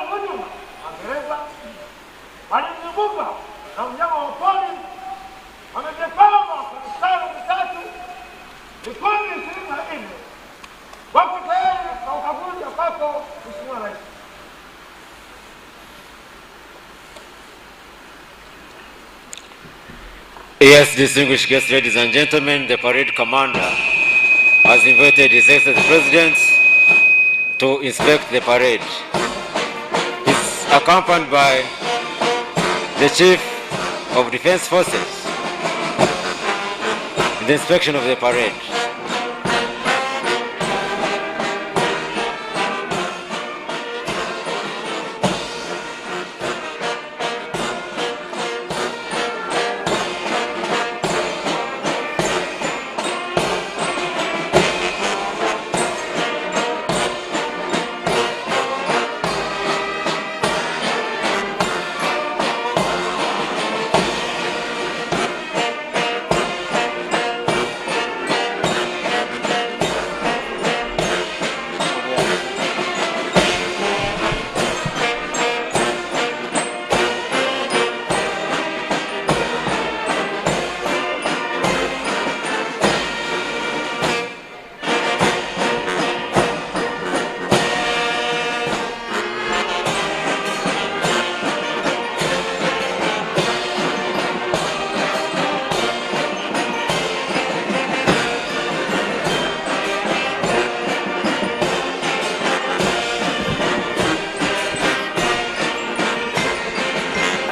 hujuma magereza walimzunguka na mnyama wa pori wamejipamba kwa mistari mitatu vikundi 24 wako tayari kwa ukaguzi kwako Mheshimiwa Rais. Yes, distinguished guests, ladies and gentlemen, the parade commander has invited His Excellency President to inspect the parade. He's accompanied by the Chief of Defense Forces in the inspection of the parade.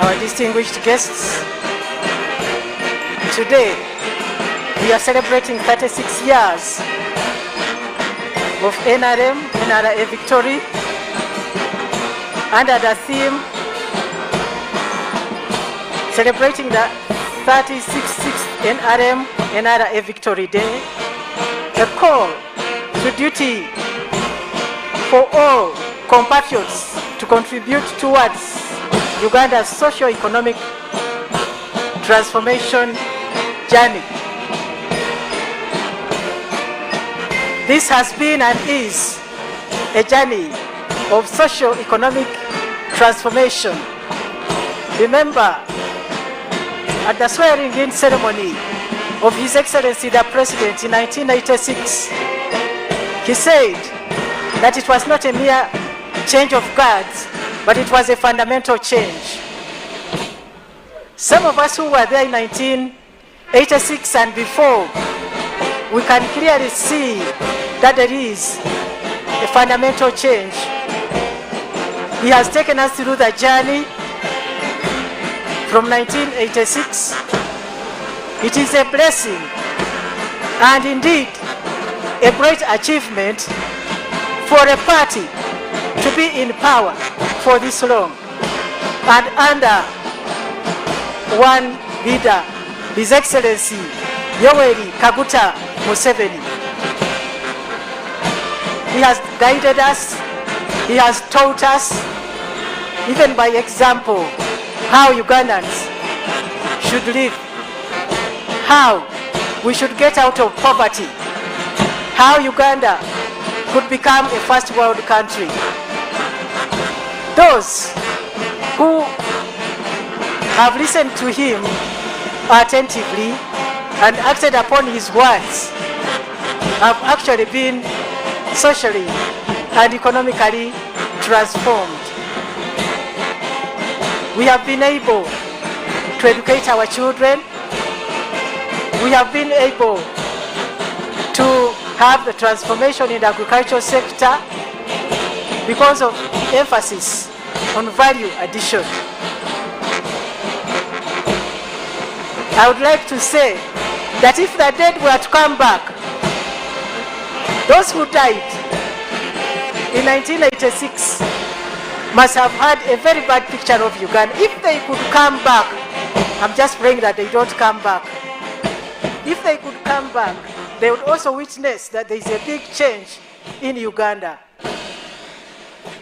Our distinguished guests, today we are celebrating 36 years of NRA victory under the theme celebrating the 36th NRA Victory Day, a call to duty for all compatriots to contribute towards Uganda's socio-economic transformation journey. This has been and is a journey of socio-economic transformation. Remember, at the swearing-in ceremony of His Excellency the President in 1986, he said that it was not a mere change of guards, but it was a fundamental change. Some of us who were there in 1986 and before, we can clearly see that there is a fundamental change. He has taken us through the journey from 1986. It is a blessing and indeed a great achievement for a party to be in power for this long and under one leader, His Excellency Yoweri Kaguta Museveni. He has guided us, he has taught us, even by example, how Ugandans should live, how we should get out of poverty, how Uganda could become a first world country. Those who have listened to him attentively and acted upon his words have actually been socially and economically transformed. We have been able to educate our children. We have been able to have the transformation in the agricultural sector because of emphasis on value addition. I would like to say that if the dead were to come back, those who died in 1986 must have had a very bad picture of Uganda. If they could come back, I'm just praying that they don't come back. If they could come back, they would also witness that there is a big change in Uganda.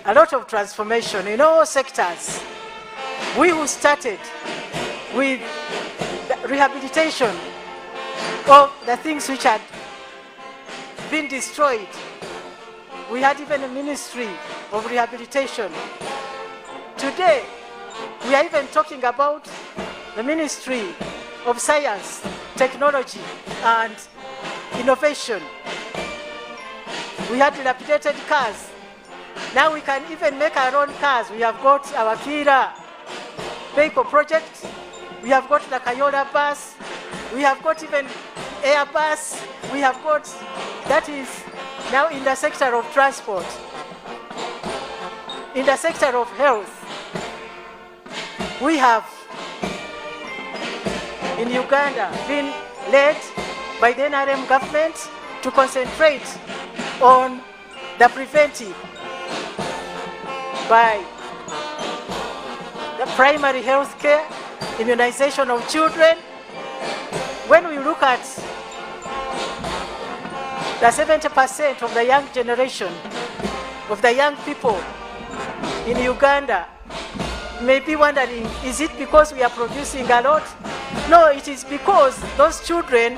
A lot of transformation in all sectors. We who started with the rehabilitation of the things which had been destroyed. We had even a ministry of rehabilitation today, we are even talking about the Ministry of Science, Technology, and Innovation. We had dilapidated cars. Now we can even make our own cars. We have got our Kira vehicle project. We have got the Kayola bus. We have got even Airbus. We have got, that is now in the sector of transport. In the sector of health, we have in Uganda been led by the NRM government to concentrate on the preventive by the primary health care, immunization of children. When we look at the 70% of the young generation, of the young people in Uganda, may be wondering, is it because we are producing a lot? No, it is because those children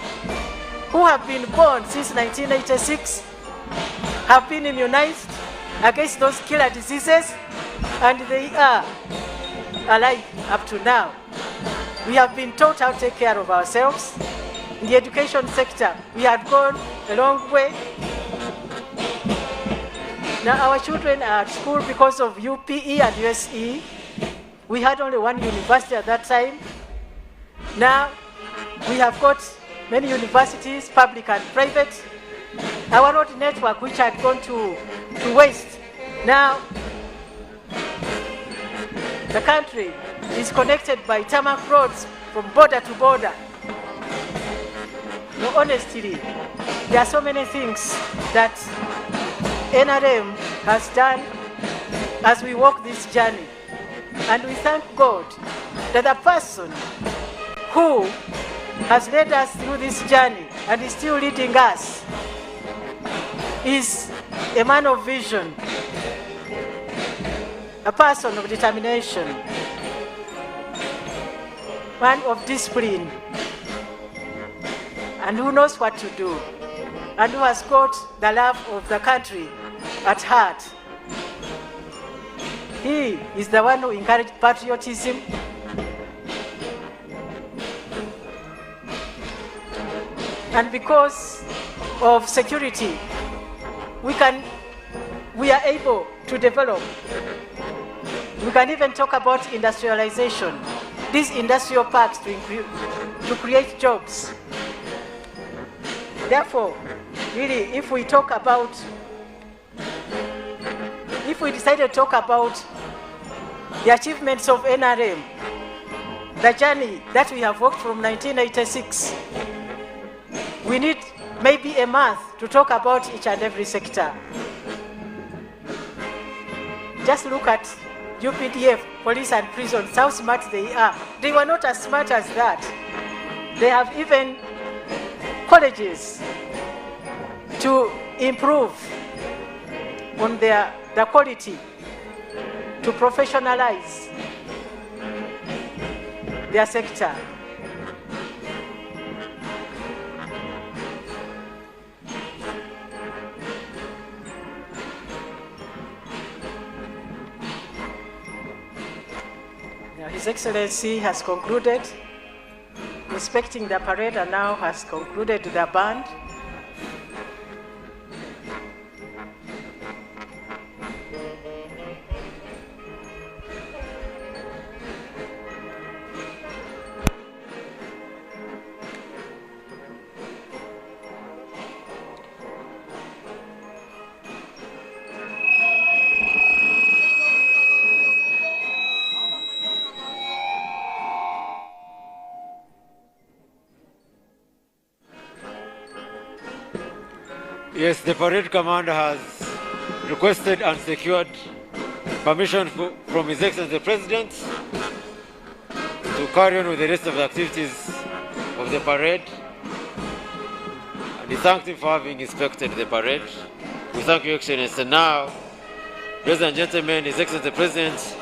who have been born since 1986 have been immunized against those killer diseases, and they are alive up to now. We have been taught how to take care of ourselves. In the education sector, we have gone a long way. Now our children are at school because of UPE and USE. We had only one university at that time. Now we have got many universities, public and private. Our road network, which had gone to waste, now the country is connected by tarmac roads from border to border. No, honestly, there are so many things that NRM has done as we walk this journey. And we thank God that the person who has led us through this journey and is still leading us is a man of vision, a person of determination, man of discipline, and who knows what to do, and who has got the love of the country at heart. He is the one who encouraged patriotism, and because of security, we are able to develop. We can even talk about industrialization, these industrial parks to create jobs. Therefore, really, if we decided to talk about the achievements of NRM, the journey that we have walked from 1986, we need maybe a month to talk about each and every sector. Just look at UPDF, police and prisons, how smart they are. They were not as smart as that. They have even colleges to improve on the quality, to professionalize their sector. His Excellency has concluded inspecting the parade and now has concluded the band. Yes, the parade commander has requested and secured permission from His Excellency the President to carry on with the rest of the activities of the parade. And he thanked him for having inspected the parade. We thank you, Excellency. Now, ladies and gentlemen, His Excellency the President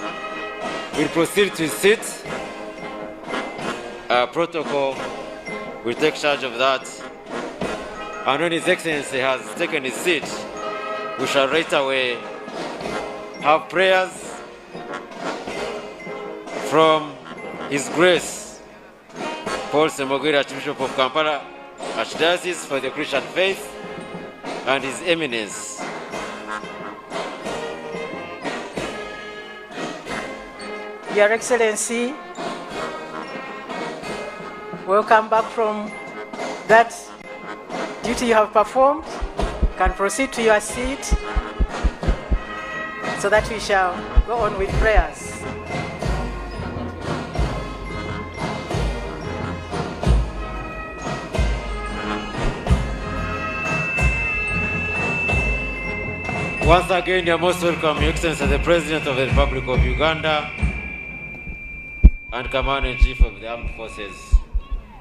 will proceed to his seat. Protocol will take charge of that. And when His Excellency has taken his seat, we shall right away have prayers from His Grace, Paul Semogwira, Archbishop of Kampala, Archdiocese for the Christian Faith, and His Eminence, Your Excellency, welcome back from that duty you have performed. You can proceed to your seat so that we shall go on with prayers. Once again, you're most welcome, Your Excellency, the President of the Republic of Uganda and Commander-in-Chief of the Armed Forces,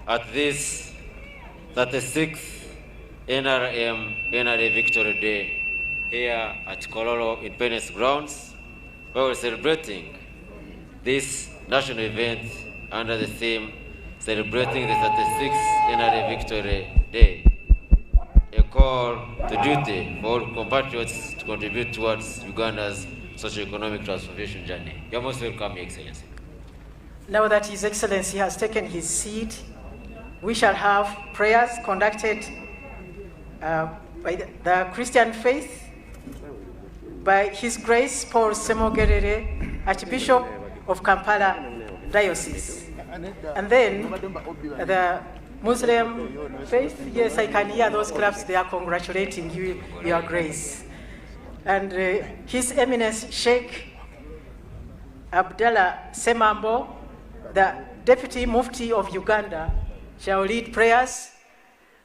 at this 36th NRM NRA Victory Day here at Kololo Independence Grounds, where we're celebrating this national event under the theme Celebrating the 36th NRA Victory Day, a call to duty for all compatriots to contribute towards Uganda's socio-economic transformation journey. You're most welcome, Your Excellency. Now that His Excellency has taken his seat, we shall have prayers conducted by the Christian faith, by His Grace Paul Semogwira, Archbishop of Kampala Diocese. And then the Muslim faith, yes, I can hear those claps, they are congratulating you, Your Grace. And His Eminence Sheikh Abdallah Semambo, the Deputy Mufti of Uganda, shall lead prayers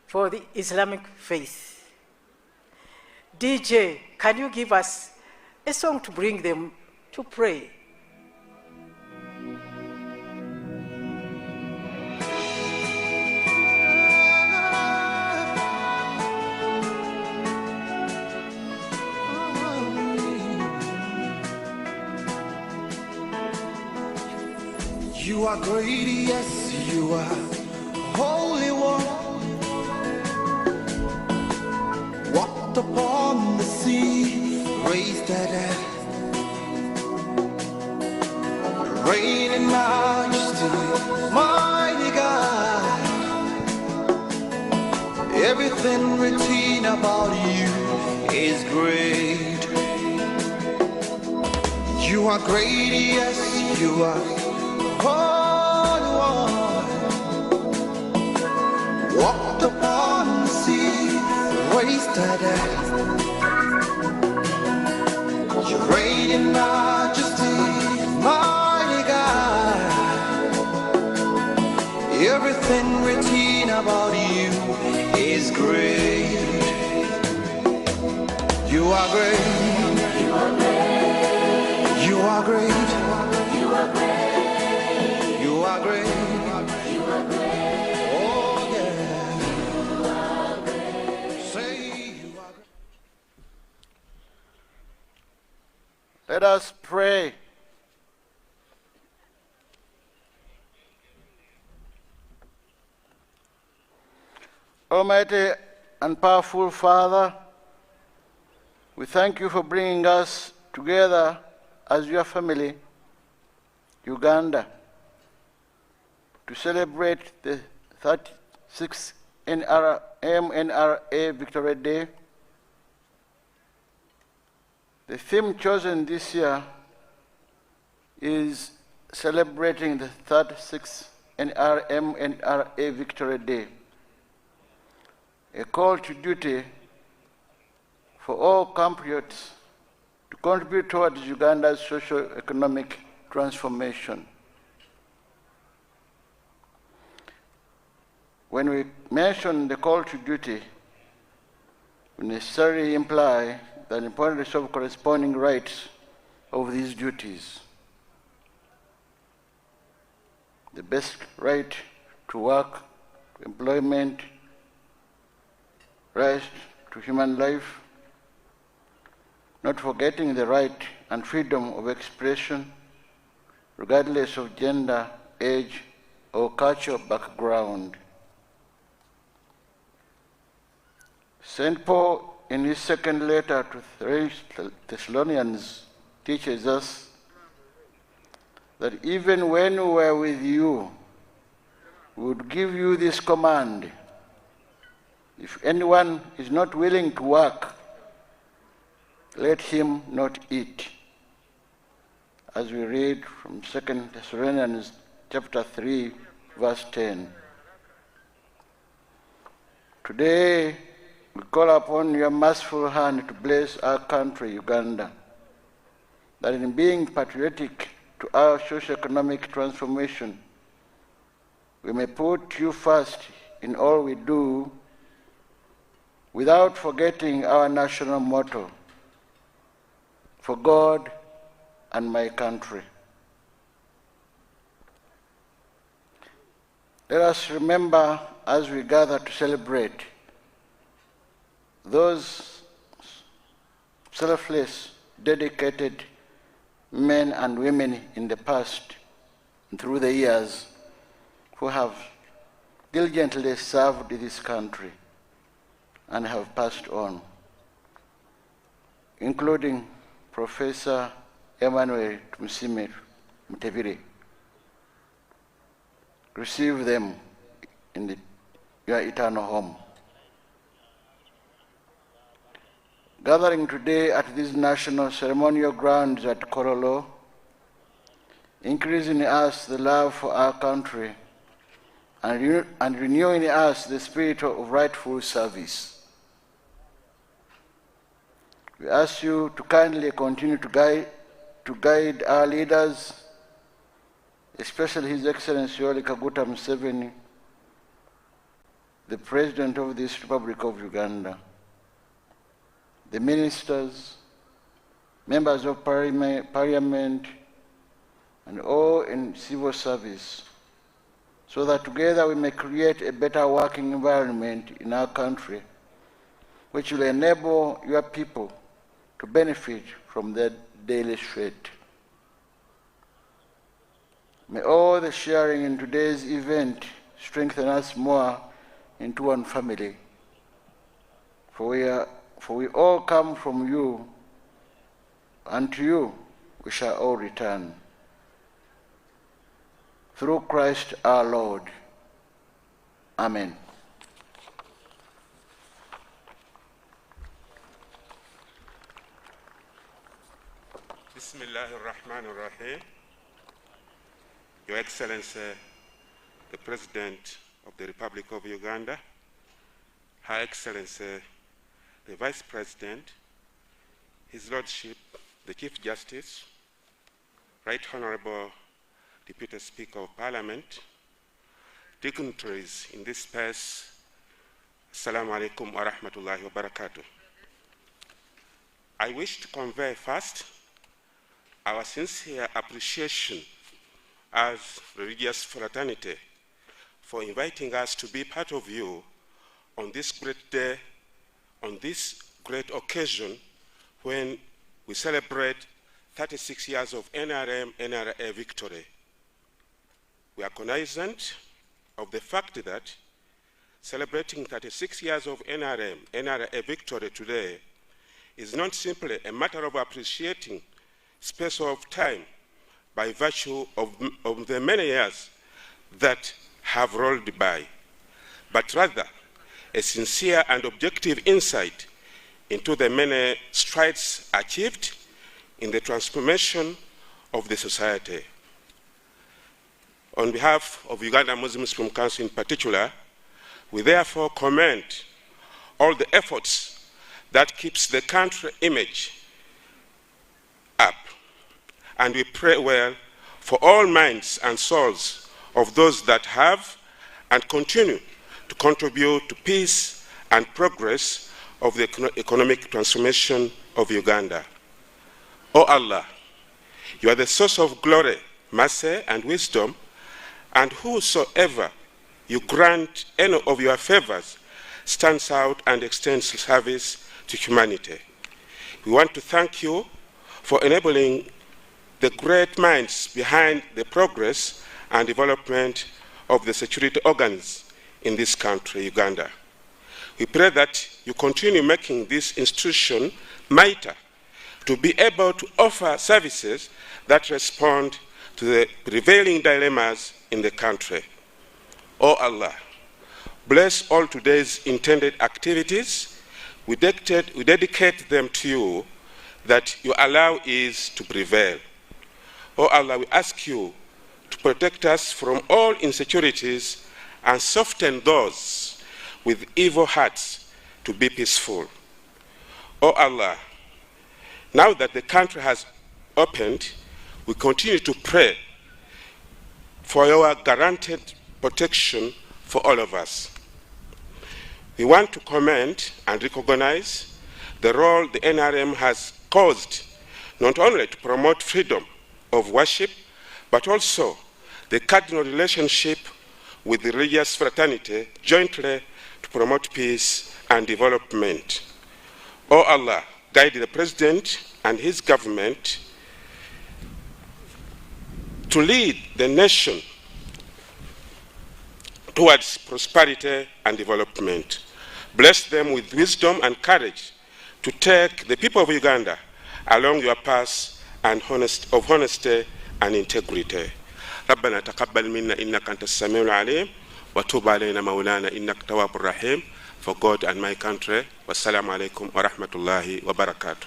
for the Islamic faith. DJ, can you give us a song to bring them to pray? You are great, yes, you are Holy One. Walked upon the sea, raised the dead, reign in majesty, mighty God. Everything written about you is great. You are great, yes, you are Holy One. Walked upon the sea, raised the dead. You reign in majesty, mighty God. Everything written about you is great. You are great. You are great. You are great. You are great. You are great. You are great. Oh yeah. You are great. Say you are great. Let us pray. Almighty and powerful Father, we thank you for bringing us together as your family, Uganda, to celebrate the 36th NRA Victory Day. The theme chosen this year is celebrating the 36th NRA Victory Day, a call to duty for all compatriots to contribute towards Uganda's socio-economic transformation. When we mention the call to duty, we necessarily imply the importance of corresponding rights of these duties. The basic right to work, to employment, right to human life, not forgetting the right and freedom of expression, regardless of gender, age, or cultural background. St. Paul, in his second letter to Thessalonians, teaches us that even when we were with you, we would give you this command: if anyone is not willing to work, let him not eat. As we read from 2 Thessalonians chapter 3, verse 10. Today, we call upon your merciful hand to bless our country, Uganda, that in being patriotic to our socio-economic transformation, we may put you first in all we do, without forgetting our national motto: for God and my country. Let us remember, as we gather to celebrate, those selfless, dedicated men and women in the past and through the years who have diligently served this country and have passed on, including Professor Emmanuel Tumusiime Mutebire. Receive them in your eternal home. Gathering today at these national ceremonial grounds at Korolo, increase in us the love for our country and renew in us the spirit of rightful service. We ask you to kindly continue to guide our leaders, especially His Excellency Yoweri Kaguta Museveni, the President of this Republic of Uganda, the ministers, members of parliament, and all in civil service, so that together we may create a better working environment in our country, which will enable your people to benefit from their daily sweat. May all the sharing in today's event strengthen us more into one family, for we all come from you, and to you we shall all return. Through Christ our Lord. Amen. Bismillahir Rahmanir Rahim. Your Excellency, the President of the Republic of Uganda, Her Excellency, the Vice President, His Lordship, the Chief Justice, Right Honorable Deputy Speaker of Parliament, dignitaries in this space, Assalamu alaikum wa rahmatullahi wa barakatuh. I wish to convey first our sincere appreciation as religious fraternity for inviting us to be part of you on this great day, on this great occasion when we celebrate 36 years of NRA victory. We are cognizant of the fact that celebrating 36 years of NRA victory today is not simply a matter of appreciating space of time by virtue of the many years that have rolled by, but rather a sincere and objective insight into the many strides achieved in the transformation of the society. On behalf of Uganda Muslim Supreme Council in particular, we therefore commend all the efforts that keeps the country image up, and we pray well for all minds and souls of those that have and continue to contribute to peace and progress of the economic transformation of Uganda. O Allah, you are the source of glory, mercy, and wisdom, and whosoever you grant any of your favors stands out and extends service to humanity. We want to thank you for enabling the great minds behind the progress and development of the security organs in this country, Uganda. We pray that you continue making this institution mightier to be able to offer services that respond to the prevailing dilemmas in the country. O Allah, bless all today's intended activities. We dedicate them to you, that you allow ease to prevail. O Allah, we ask you to protect us from all insecurities and soften those with evil hearts to be peaceful. O Allah, now that the country has opened, we continue to pray for your guaranteed protection for all of us. We want to commend and recognize the role the NRM has caused, not only to promote freedom of worship, but also the cardinal relationship with the religious fraternity jointly to promote peace and development. O Allah, guide the President and his government to lead the nation towards prosperity and development. Bless them with wisdom and courage to take the people of Uganda along your path of honesty and integrity. ربنا تقبل منا إنك أنت السميع العليم وتوب علينا مولانا إنك تواب الرحيم. For God and my country. Wassalamu alaikum wa rahmatullahi wa barakatuh.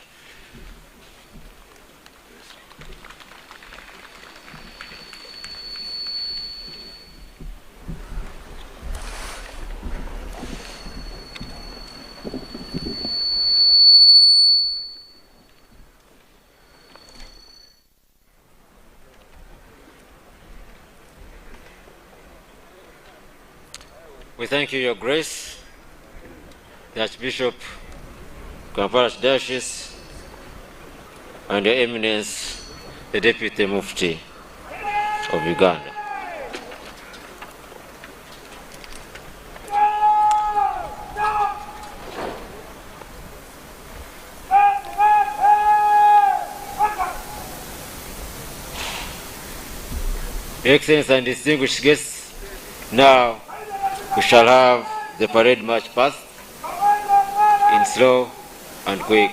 We thank you, Your Grace, the Archbishop, Kampala Diocese, and Your Eminence, the Deputy Mufti of Uganda. Your Excellency and distinguished guests, now we shall have the parade march past in slow and quick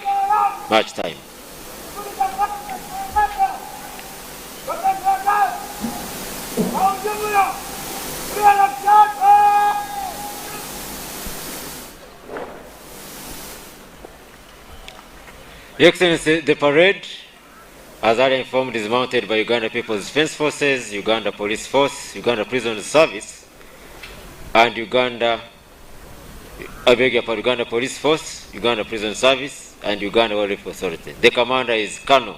march time. Your Excellency, the parade, as I informed, is mounted by Uganda People's Defense Forces, Uganda Police Force, Uganda Prison Service, and Uganda Police Force, Uganda Prison Service, and Uganda Wildlife Authority. The commander is Colonel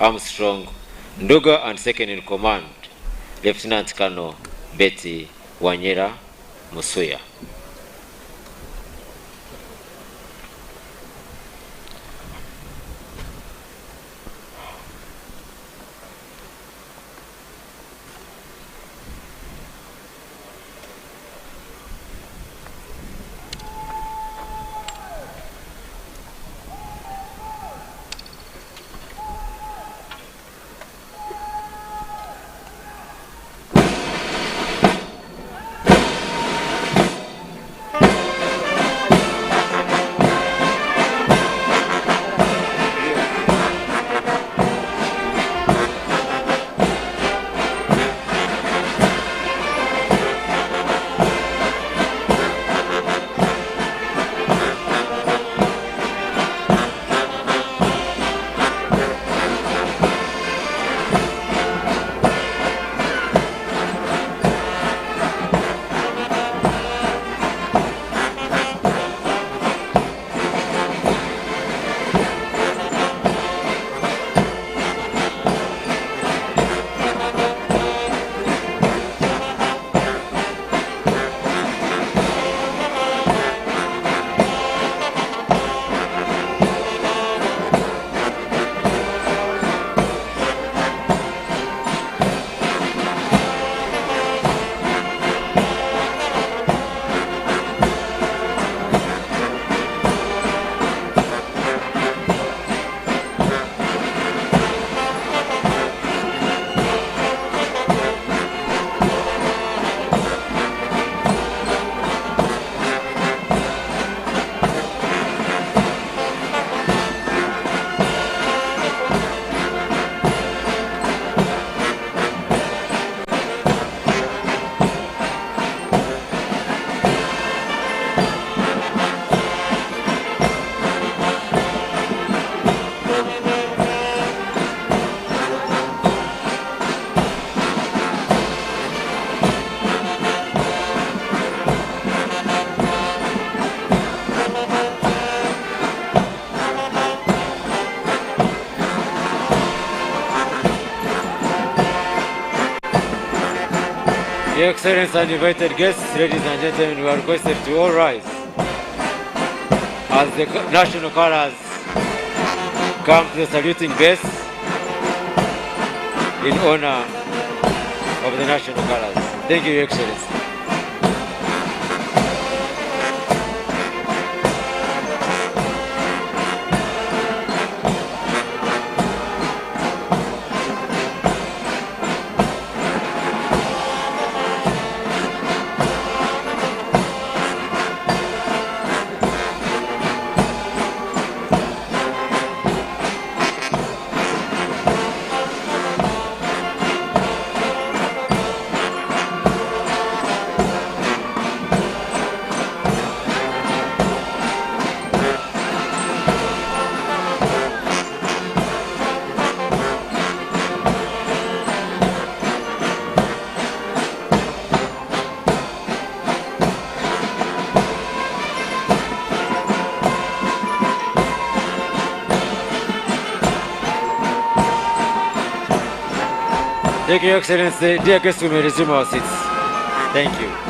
Armstrong Nduga, and second in command, Lieutenant Colonel Betty Wanyera Musuya. Your Excellency and invited guests, ladies and gentlemen, we are requested to all rise as the national colors come to the saluting base in honor of the national colors. Thank you, Your Excellency. Thank you, Your Excellency. Dear guests, we may resume our seats. Thank you.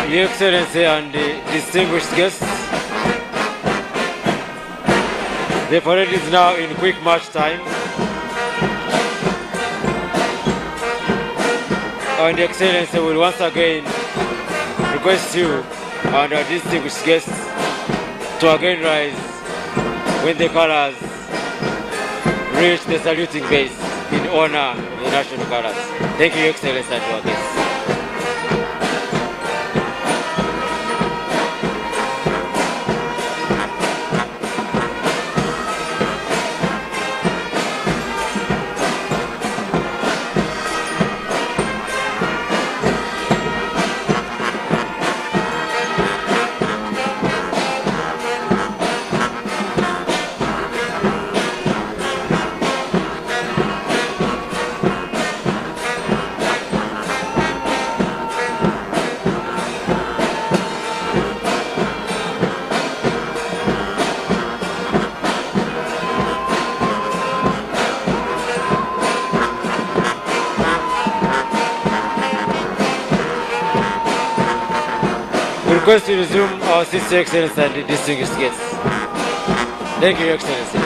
Your Excellency and distinguished guests, the parade is now in quick march time. And Your Excellency will once again request you and our distinguished guests to again rise when the colors reach the saluting base in honor of the national colors. Thank you, Your Excellency, and our guests. We request to resume our seats, Your Excellency, and distinguished guests. Thank you, Your Excellency.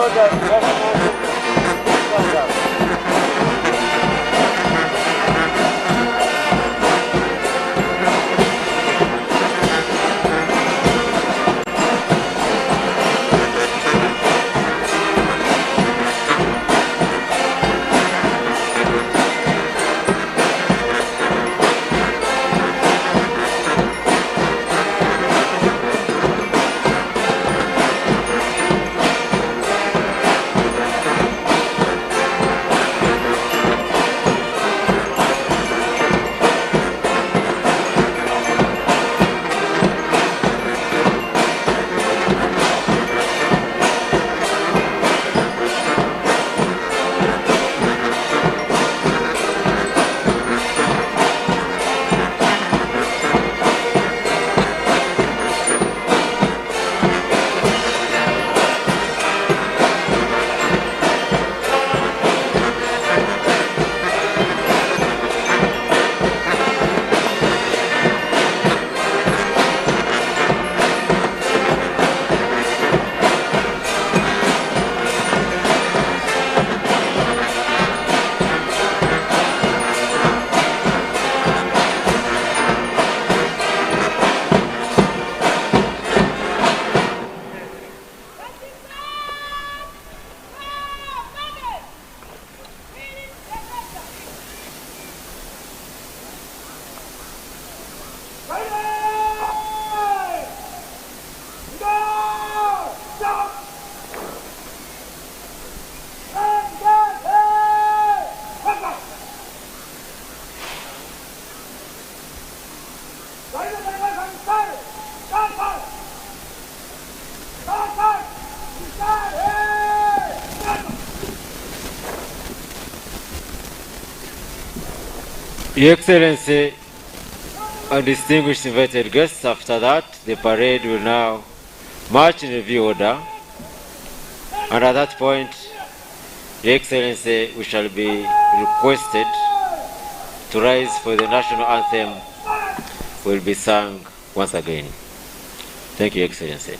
order, government. Stand up. Your Excellency and distinguished invited guests, after that, the parade will now march in review order. And at that point, Your Excellency, we shall be requested to rise for the national anthem will be sung once again. Thank you, Your Excellency.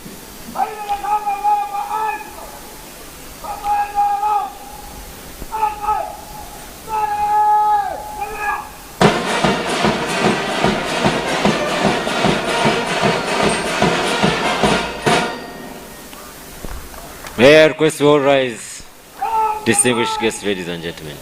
May I request you all rise, distinguished guests, ladies and gentlemen.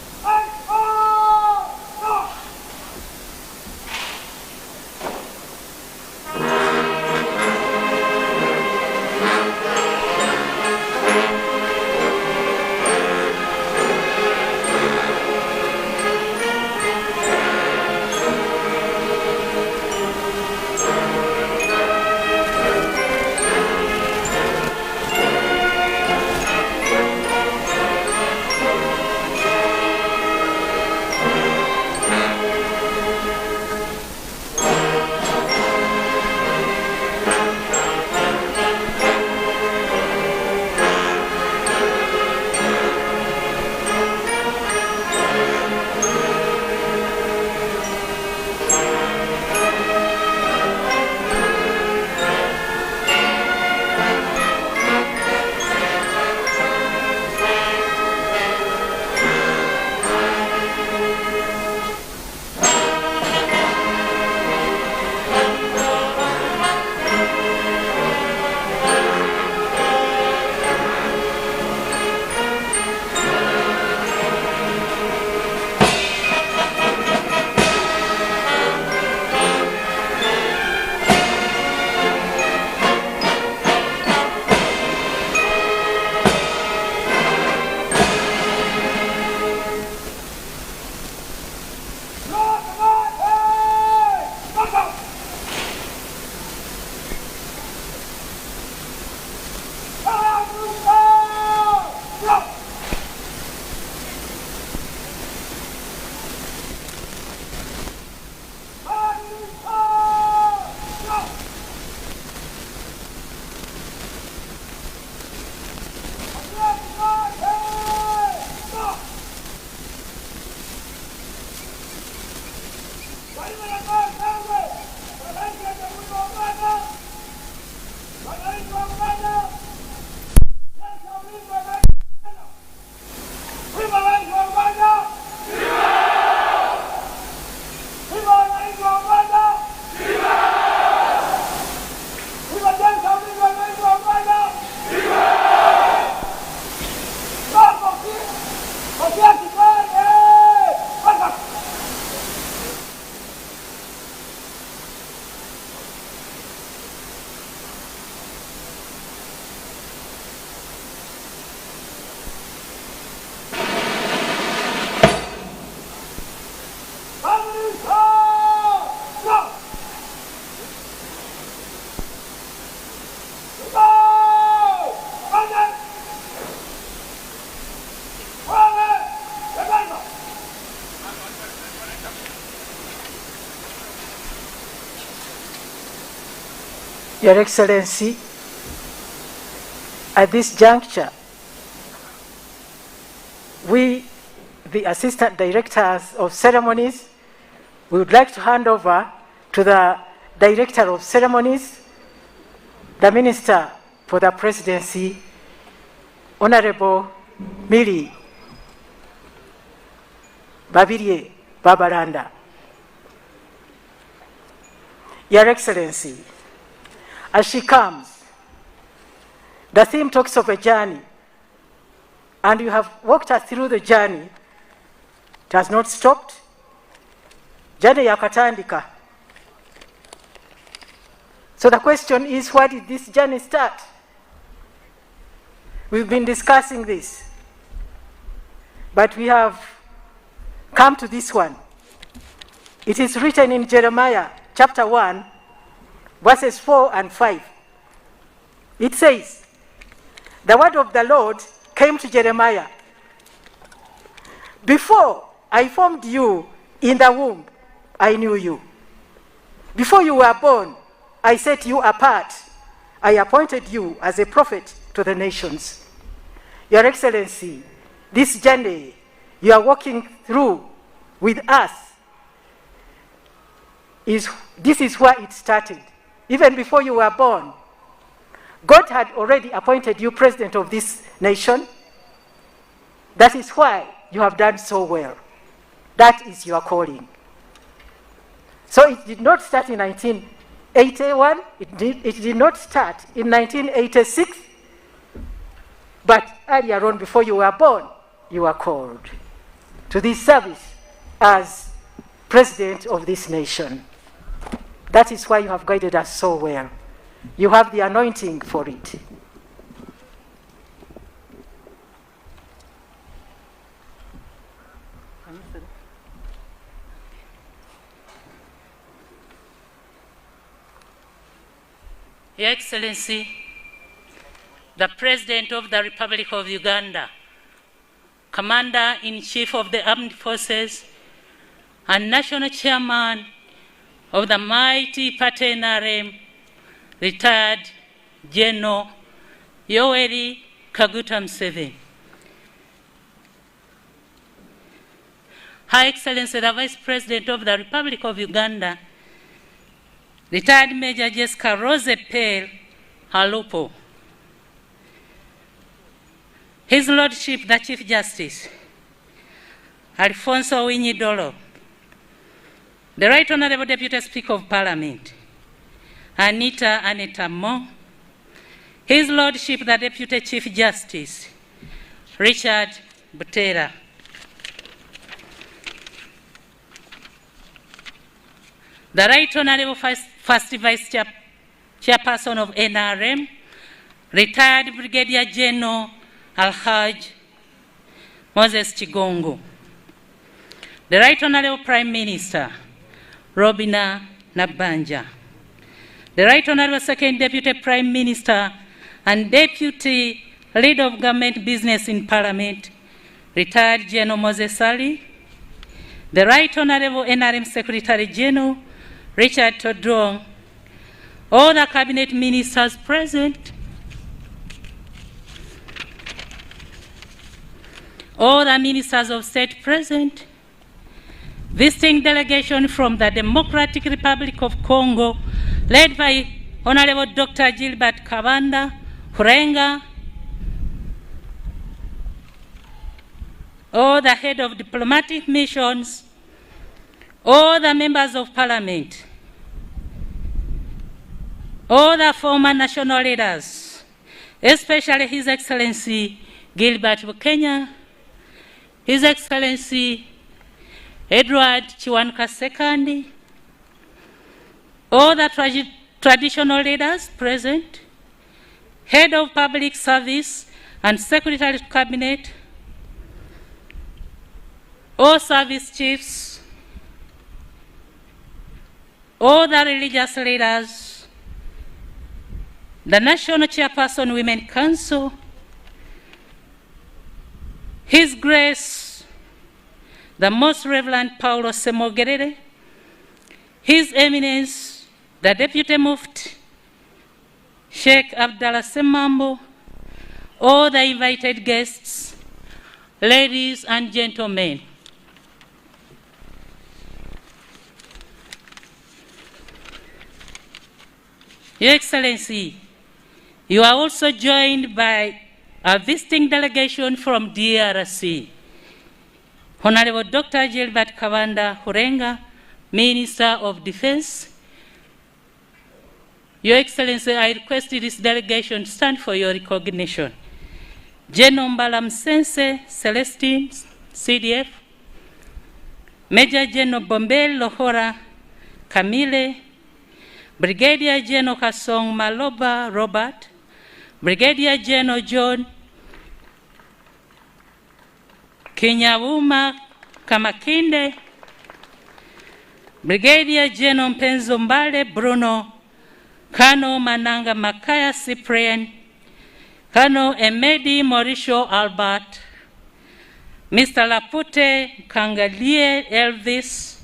Your Excellency, at this juncture, we, the Assistant Directors of Ceremonies, we would like to hand over to the Director of Ceremonies, the Minister for the Presidency, Honorable Miri Babirye Babalanda. Your Excellency, as she comes, the theme talks of a journey, and you have walked us through the journey. It has not stopped. Journey yakatandika. So the question is, why did this journey start? We've been discussing this, but we have come to this one. It is written in Jeremiah chapter 1, verses 4 and 5. It says, the word of the Lord came to Jeremiah. Before I formed you in the womb, I knew you. Before you were born, I set you apart. I appointed you as a prophet to the nations. Your Excellency, this journey you are walking through with us, this is where it started. Even before you were born, God had already appointed you president of this nation. That is why you have done so well. That is your calling. So it did not start in 1981. It did not start in 1986. But earlier on, before you were born, you were called to this service as president of this nation. That is why you have guided us so well. You have the anointing for it. Your Excellency, the President of the Republic of Uganda, Commander-in-Chief of the Armed Forces, and National Chairman of the mighty Party NRM, retired General Yoweri Kaguta Museveni. Her Excellency, the Vice President of the Republic of Uganda, retired Major Jessica Rose Pell Halupo. His Lordship, the Chief Justice, Alfonso Winyidolo, the Right Honorable Deputy Speaker of Parliament, Anita Mo, His Lordship, the Deputy Chief Justice, Richard Butera, the Right Honorable First Vice Chairperson of NRM, retired Brigadier General Alhaj Moses Chigongo, the Right Honorable Prime Minister Robina Nabanja, the Right Honorable Second Deputy Prime Minister and Deputy Leader of Government Business in Parliament, retired General Moses Ali, the Right Honorable NRM Secretary General Richard Todrong, all the Cabinet Ministers present, all the Ministers of State present, visiting delegation from the Democratic Republic of Congo, led by Honorable Dr. Gilbert Kabanda, Hurenga, all the head of diplomatic missions, all the members of Parliament, all the former national leaders, especially His Excellency Gilbert Bukenya, His Excellency Edward Chiwanuka II, all the traditional leaders present, Head of Public Service and Secretary to Cabinet, all service chiefs, all the religious leaders, the National Chairperson Women Council, His Grace, the Most Reverend Paulo Semogerere, His Eminence, the Deputy Mufti, Sheikh Abdallah Semambo, all the invited guests, ladies and gentlemen. Your Excellency, you are also joined by a visiting delegation from DRC. Honorable Dr. Gilbert Kabanda Hurenga, Minister of Defense. Your Excellency, I request this delegation to stand for your recognition. General Mbalam Sense Celestine, CDF. Major General Bombel Lohora Camille. Brigadier General Kasong Maloba Robert. Brigadier General John Kinyawuma Kamakinde. Brigadier General Mpenzo Mbale Bruno. Colonel Mananga Makaya Cyprian. Colonel Emedi Mauricio Albert. Mr. Lapute Kangalie Elvis.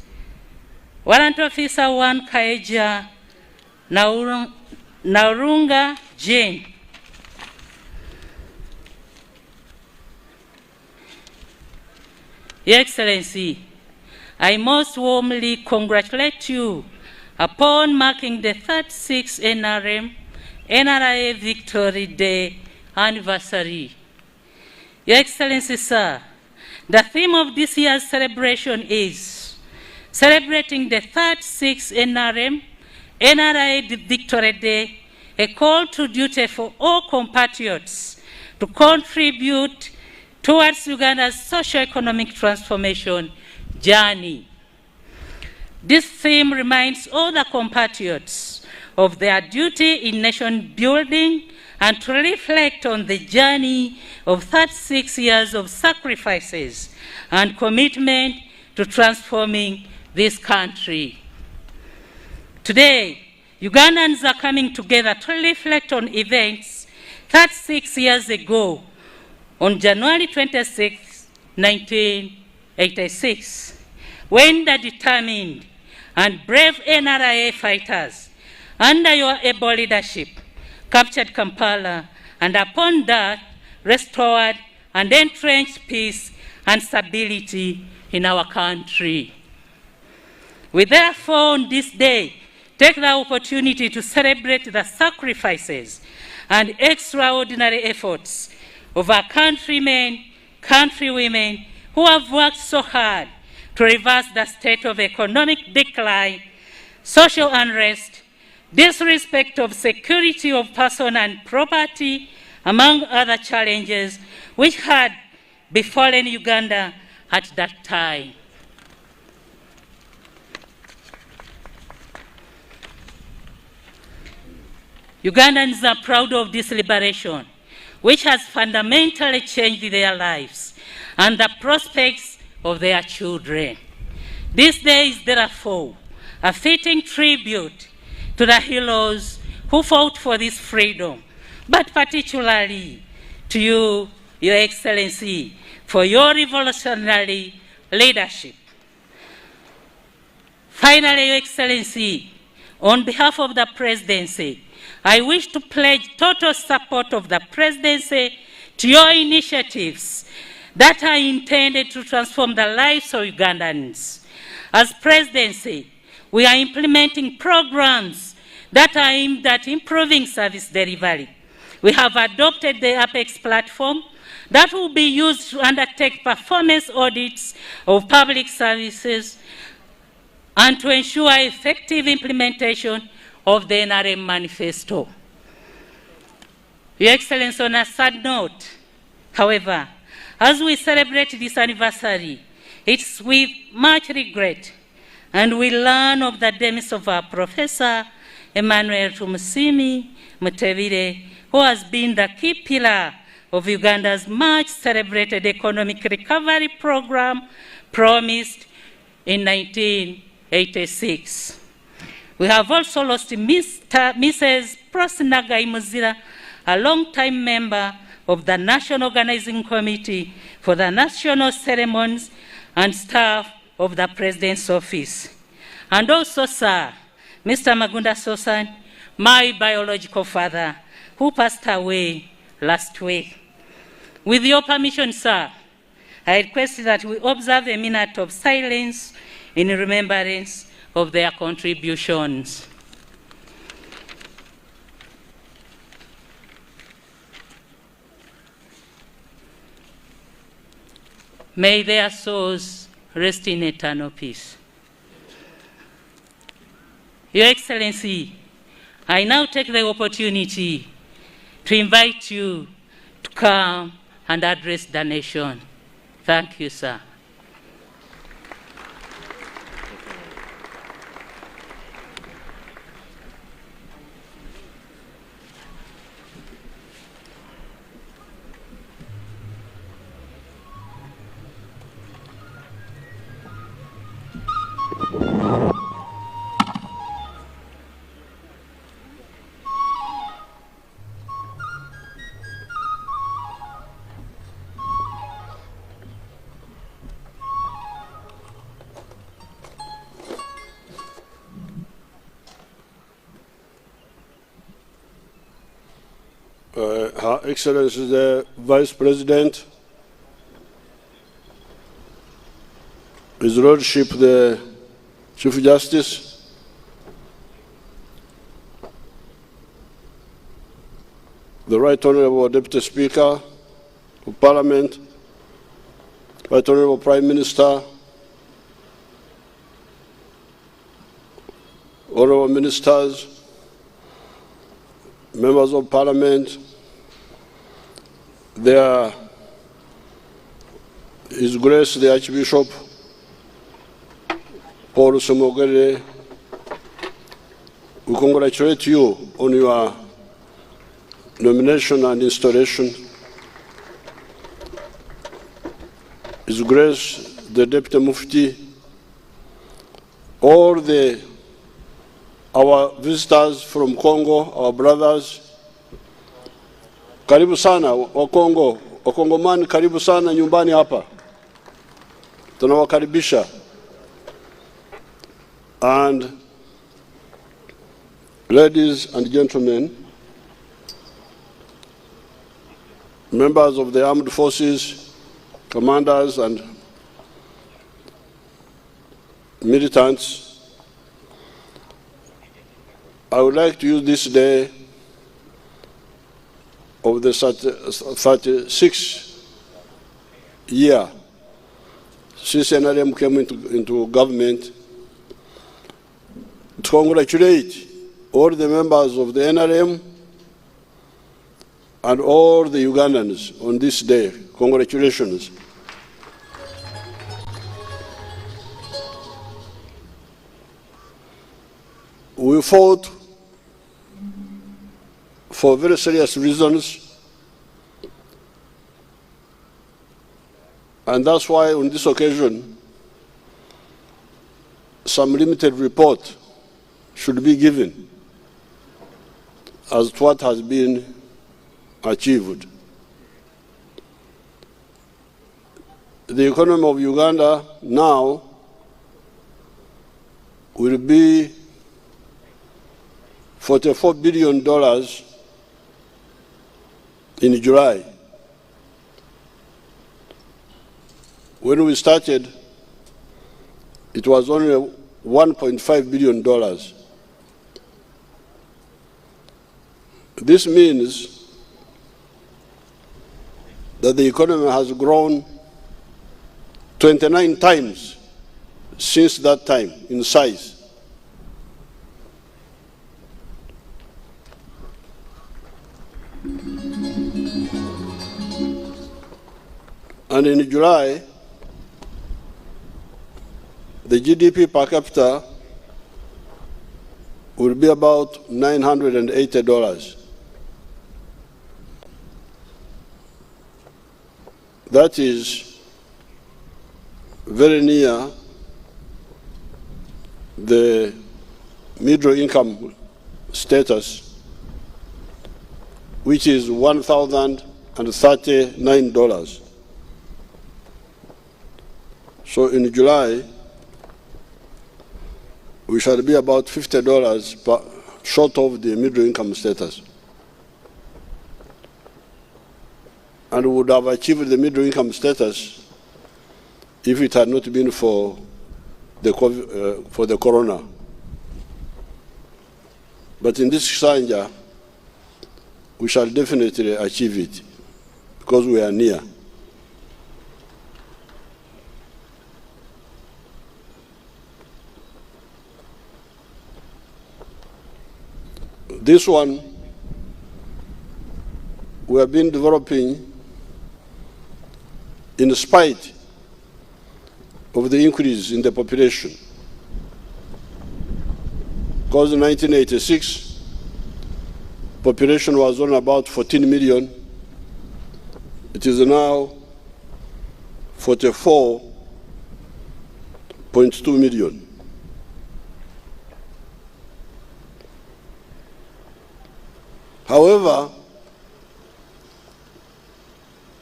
Warrant Officer 1 Kaeja Naurunga Jane. Your Excellency, I most warmly congratulate you upon marking the 36th NRM NRA Victory Day anniversary. Your Excellency, sir, the theme of this year's celebration is celebrating the 36th NRM NRA Victory Day, a call to duty for all compatriots to contribute towards Uganda's socio-economic transformation journey. This theme reminds all the compatriots of their duty in nation building and to reflect on the journey of 36 years of sacrifices and commitment to transforming this country. Today, Ugandans are coming together to reflect on events 36 years ago on January 26, 1986, when the determined and brave NRA fighters, under your able leadership, captured Kampala and upon that restored and entrenched peace and stability in our country. We therefore on this day take the opportunity to celebrate the sacrifices and extraordinary efforts of our countrymen, countrywomen who have worked so hard to reverse the state of economic decline, social unrest, disrespect of security of person and property, among other challenges which had befallen Uganda at that time. Ugandans are proud of this liberation, which has fundamentally changed their lives and the prospects of their children. This day is therefore a fitting tribute to the heroes who fought for this freedom, but particularly to you, Your Excellency, for your revolutionary leadership. Finally, Your Excellency, on behalf of the Presidency, I wish to pledge total support of the Presidency to your initiatives that are intended to transform the lives of Ugandans. As Presidency, we are implementing programs that are aimed at improving service delivery. We have adopted the Apex platform that will be used to undertake performance audits of public services and to ensure effective implementation of the NRM manifesto. Your Excellency, on a sad note, however, as we celebrate this anniversary, it's with much regret and we learn of the demise of our Professor Emmanuel Tumusimi Mutebire, who has been the key pillar of Uganda's much celebrated economic recovery program promised in 1986. We have also lost Mrs. Prosinagai Muzira, a long-time member of the National Organizing Committee for the National Ceremonies and staff of the President's Office. And also, sir, Mr. Magunda Sosan, my biological father, who passed away last week. With your permission, sir, I request that we observe a minute of silence in remembrance of their contributions. May their souls rest in eternal peace. Your Excellency, I now take the opportunity to invite you to come and address the nation. Thank you, sir. Her Excellency the Vice President, His Lordship the Chief Justice, the Right Honourable Deputy Speaker of Parliament, Right Honourable Prime Minister, Honourable Ministers, Members of Parliament, His Grace the Archbishop Paul Somogere, we congratulate you on your nomination and installation. His Grace the Deputy Mufti, all our visitors from Congo, our brothers, karibu sana wa Kongo, Wakongomani karibu sana nyumbani hapa. Tunawakaribisha. And ladies and gentlemen, members of the armed forces, commanders and militants, I would like to use this day of the 36th year since NRM came into government to congratulate all the members of the NRM and all the Ugandans on this day. Congratulations. We fought for very serious reasons, and that's why on this occasion some limited report should be given as to what has been achieved. The economy of Uganda now will be $44 billion in July. When we started, it was only $1.5 billion. This means that the economy has grown 29 times since that time in size. And in July, the GDP per capita will be about $980. That is very near the middle income status, which is $1,039. So in July, we shall be about $50 short of the middle income status. And we would have achieved the middle income status if it had not been for the corona. But in this Sanja, we shall definitely achieve it because we are near. This one, we have been developing in spite of the increase in the population. Because in 1986, population was on about 14 million. It is now 44.2 million. However,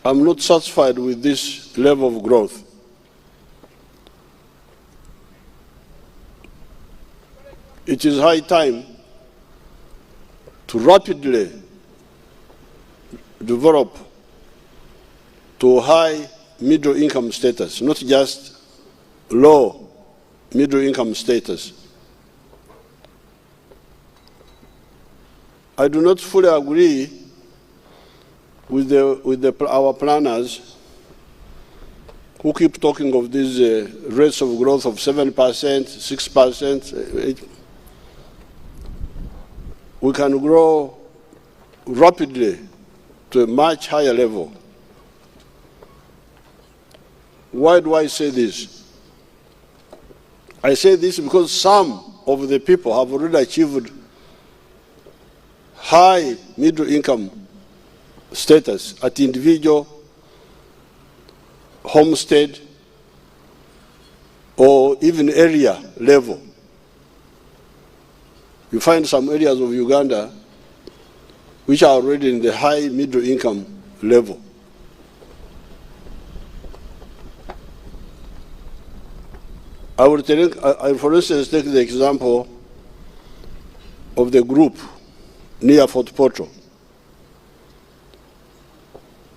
I'm not satisfied with this level of growth. It is high time to rapidly develop to high middle income status, not just low middle income status. I do not fully agree with our planners who keep talking of these rates of growth of 7%, 6%. We can grow rapidly to a much higher level. Why do I say this? I say this because some of the people have already achieved high middle income status at individual, homestead, or even area level. You find some areas of Uganda which are already in the high middle income level. I will for instance, take the example of the group near Fort Portal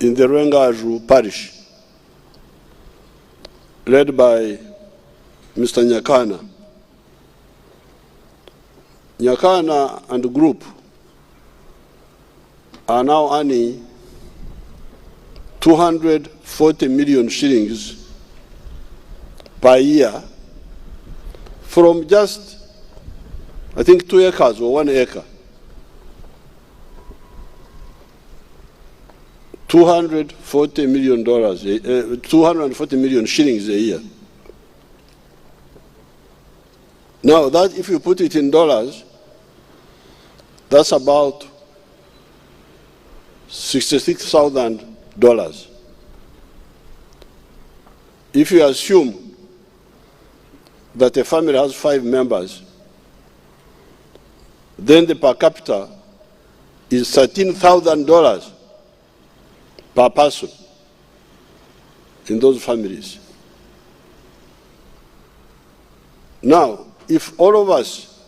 in the Rwengaju parish, led by Mr. Nyakana. Nyakana and the group are now earning 240 million shillings per year from just, I think, 2 acres or 1 acre. $240 million shillings a year. Now, that if you put it in dollars, that's about $66,000. If you assume that a family has 5 members, then the per capita is $13,000 per person in those families. Now, if all of us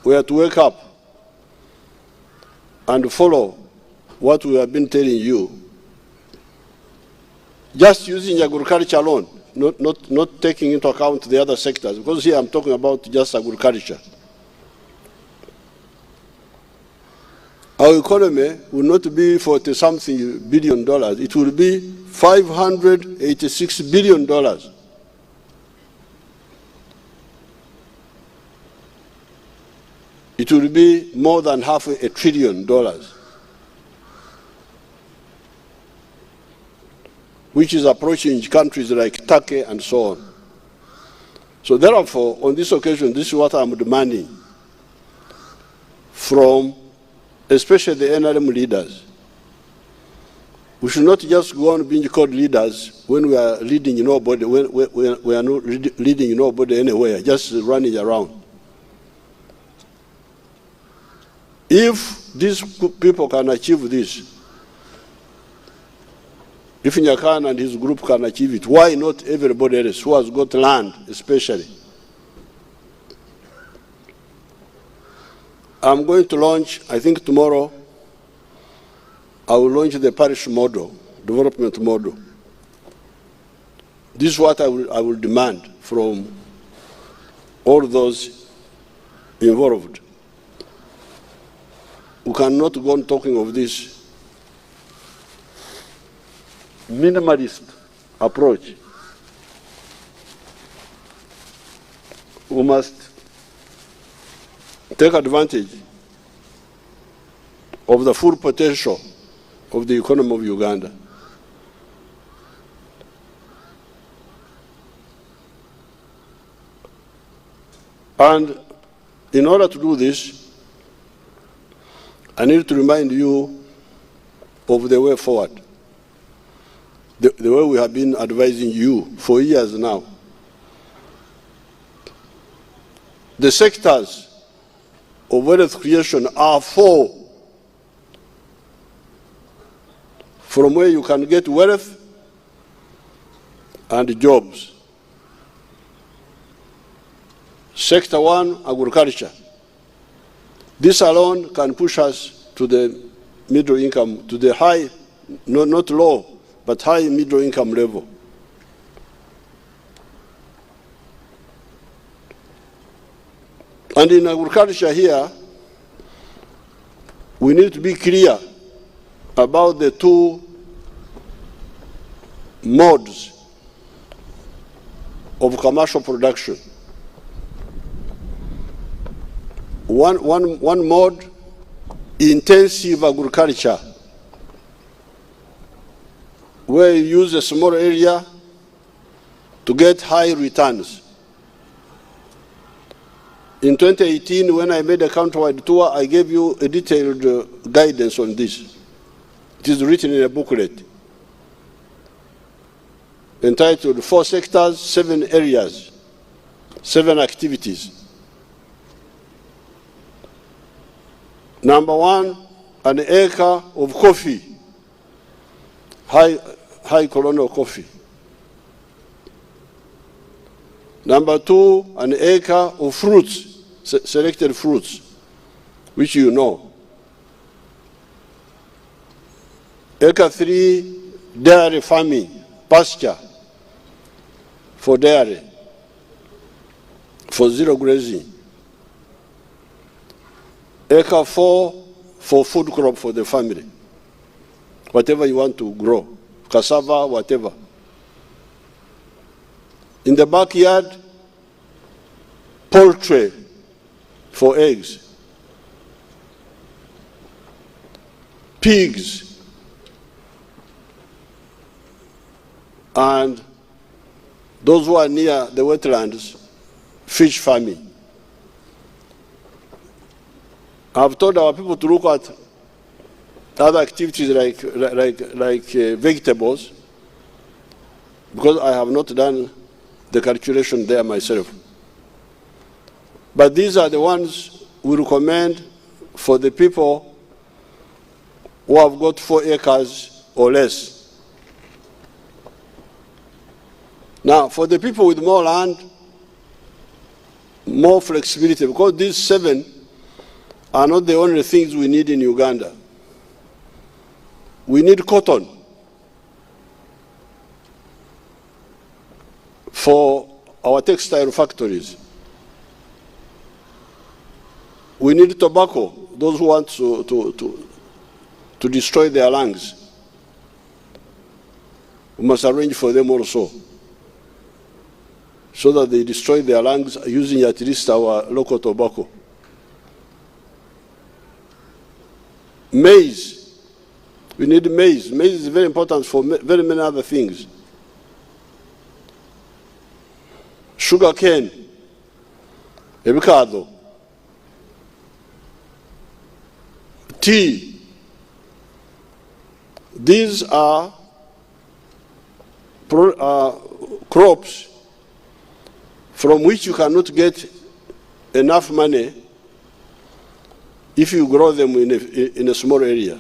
were to wake up and follow what we have been telling you, just using agriculture alone, not taking into account the other sectors, because here I'm talking about just agriculture, our economy will not be $40-something billion. It will be $586 billion. It will be more than $500 billion, which is approaching countries like Turkey and so on. So therefore, on this occasion, this is what I'm demanding from especially the NRM leaders. We should not just go on being called leaders when we are leading nobody, when we are not leading nobody anywhere, just running around. If these people can achieve this, if Nyakana and his group can achieve it, why not everybody else who has got land especially? I'm going to launch, I think tomorrow, I will launch the parish model, development model. This is what I will demand from all those involved. We cannot go on talking of this minimalist approach. We must take advantage of the full potential of the economy of Uganda. And in order to do this, I need to remind you of the way forward, the way we have been advising you for years now. The sectors of wealth creation are four. From where you can get wealth and jobs. Sector one, agriculture. This alone can push us to the middle income, to the high, not low, but high middle income level. And in agriculture here, we need to be clear about the two modes of commercial production. One mode, intensive agriculture, where you use a small area to get high returns. In 2018, when I made a countrywide tour, I gave you a detailed guidance on this. It is written in a booklet entitled 4 sectors, 7 areas, 7 activities. Number 1, an acre of coffee, high colonial coffee. Number 2, an acre of fruits, selected fruits, which you know. Acre 3, dairy farming, pasture for dairy, for zero grazing. Acre 4, for food crop for the family, whatever you want to grow, cassava, whatever. In the backyard, poultry for eggs, pigs, and those who are near the wetlands, fish farming. I've told our people to look at other activities like vegetables, because I have not done the calculation there myself. But these are the ones we recommend for the people who have got 4 acres or less. Now, for the people with more land, more flexibility, because these 7 are not the only things we need in Uganda. We need cotton for our textile factories. We need tobacco, those who want to destroy their lungs. We must arrange for them also, so that they destroy their lungs using at least our local tobacco. Maize. We need maize. Maize is very important for very many other things. Sugar cane, avocado, tea. These are crops from which you cannot get enough money if you grow them in a small area.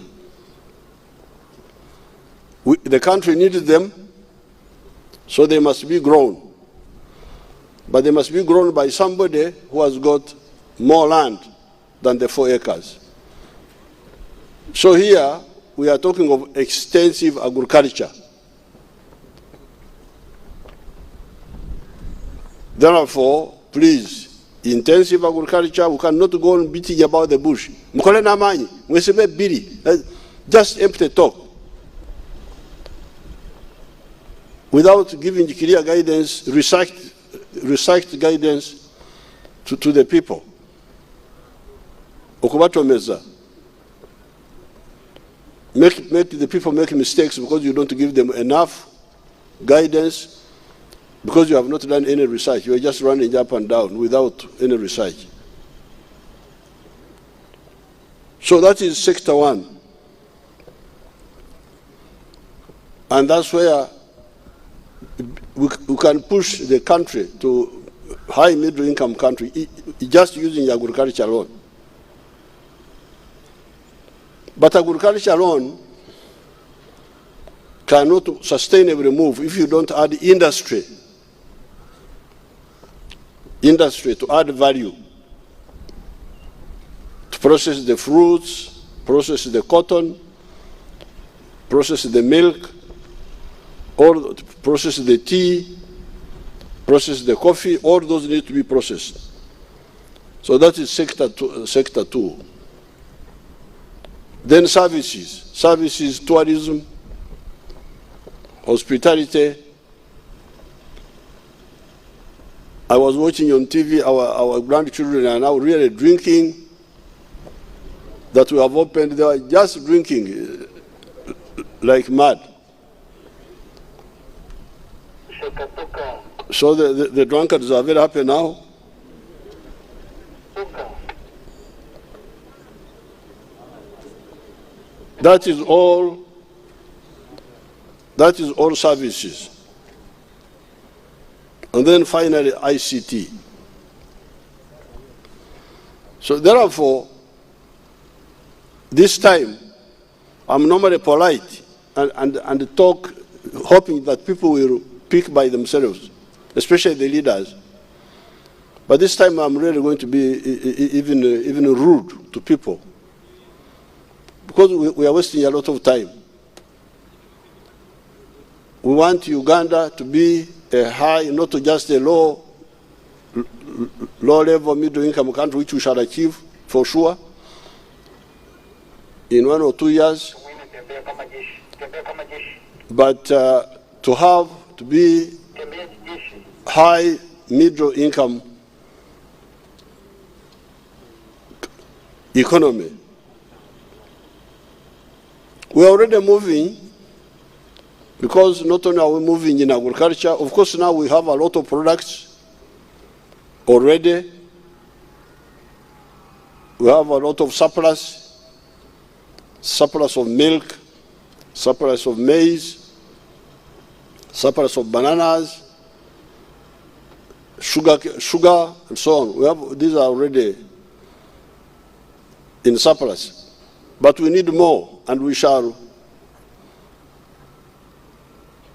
The country needs them, so they must be grown. But they must be grown by somebody who has got more land than the 4 acres. So here, we are talking of extensive agriculture. Therefore, please, intensive agriculture, we cannot go on beating about the bush. Mukole na manyi, mwesebe biri, just empty talk. Without giving clear guidance, researched guidance to the people. Okubatomeza. Make the people make mistakes because you don't give them enough guidance, because you have not done any research. You are just running up and down without any research. So that is sector 1. And that's where we can push the country to high middle income country just using agriculture alone. But agriculture alone cannot sustainably move if you don't add industry. Industry to add value, to process the fruits, process the cotton, process the milk, or process the tea, process the coffee. All those need to be processed. So that is sector 2. Then services, tourism, hospitality. I was watching on TV, our grandchildren are now really drinking, that we have opened, they are just drinking like mad. So the drunkards are very happy now. That is all services. And then finally, ICT. So therefore, this time, I'm normally polite and talk, hoping that people will pick by themselves, especially the leaders. But this time, I'm really going to be even rude to people, because we are wasting a lot of time. We want Uganda to be a high, not just a low-level middle-income country, which we shall achieve for sure in 1 or 2 years. But to be high middle-income economy. We are already moving, because not only are we moving in agriculture, of course now we have a lot of products already. We have a lot of surplus of milk, surplus of maize, surplus of bananas, sugar, and so on. These are already in surplus. But we need more, and we shall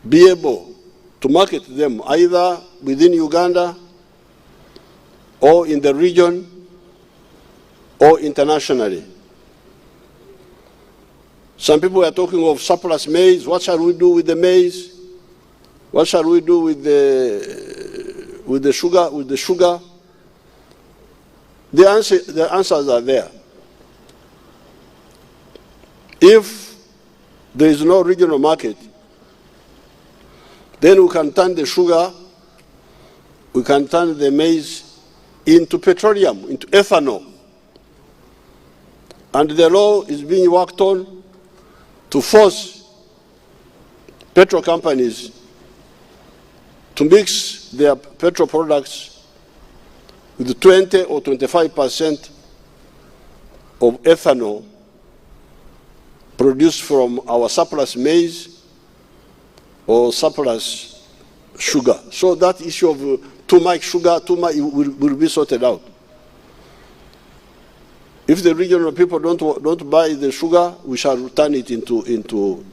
be able to market them either within Uganda or in the region or internationally. Some people are talking of surplus maize. What shall we do with the maize? What shall we do with the sugar? The answers are there. If there is no regional market, then we can turn the sugar, we can turn the maize into petroleum, into ethanol. And the law is being worked on to force petrol companies to mix their petrol products with 20 or 25% of ethanol produced from our surplus maize or surplus sugar. So that issue of too much sugar, will be sorted out. If the regional people don't buy the sugar, we shall turn it into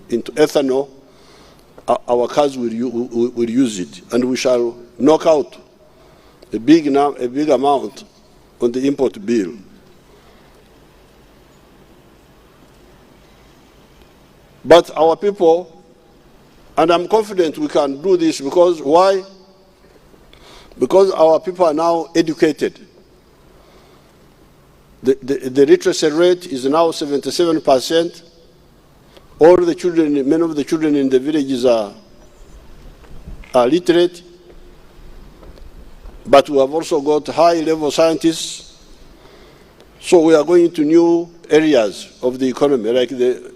ethanol. Our cars will use it, and we shall knock out a big amount on the import bill. But our people, and I'm confident we can do this because why? Because our people are now educated. The literacy rate is now 77%. All the children, many of the children in the villages are literate. But we have also got high-level scientists. So we are going into new areas of the economy, like the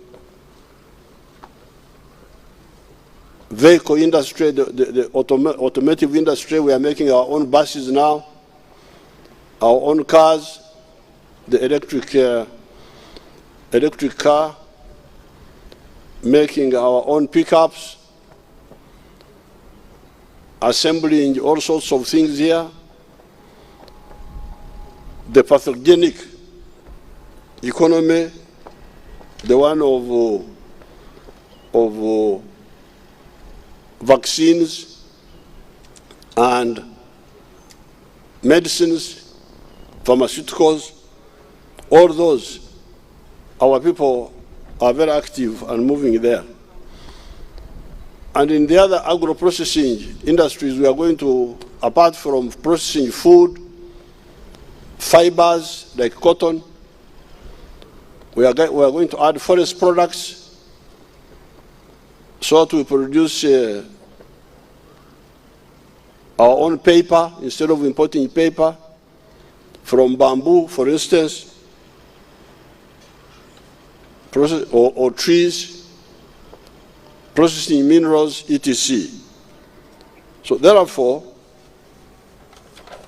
vehicle industry, the automotive industry. We are making our own buses now, our own cars, the electric car, making our own pickups, assembling all sorts of things here. The pathogenic economy, the one of vaccines and medicines, pharmaceuticals, all those, our people are very active and moving there. And in the other agro-processing industries, we are going to, apart from processing food, fibers like cotton, we are going to add forest products so that we produce our own paper instead of importing paper from bamboo, for instance, or trees, processing minerals, etc. So therefore,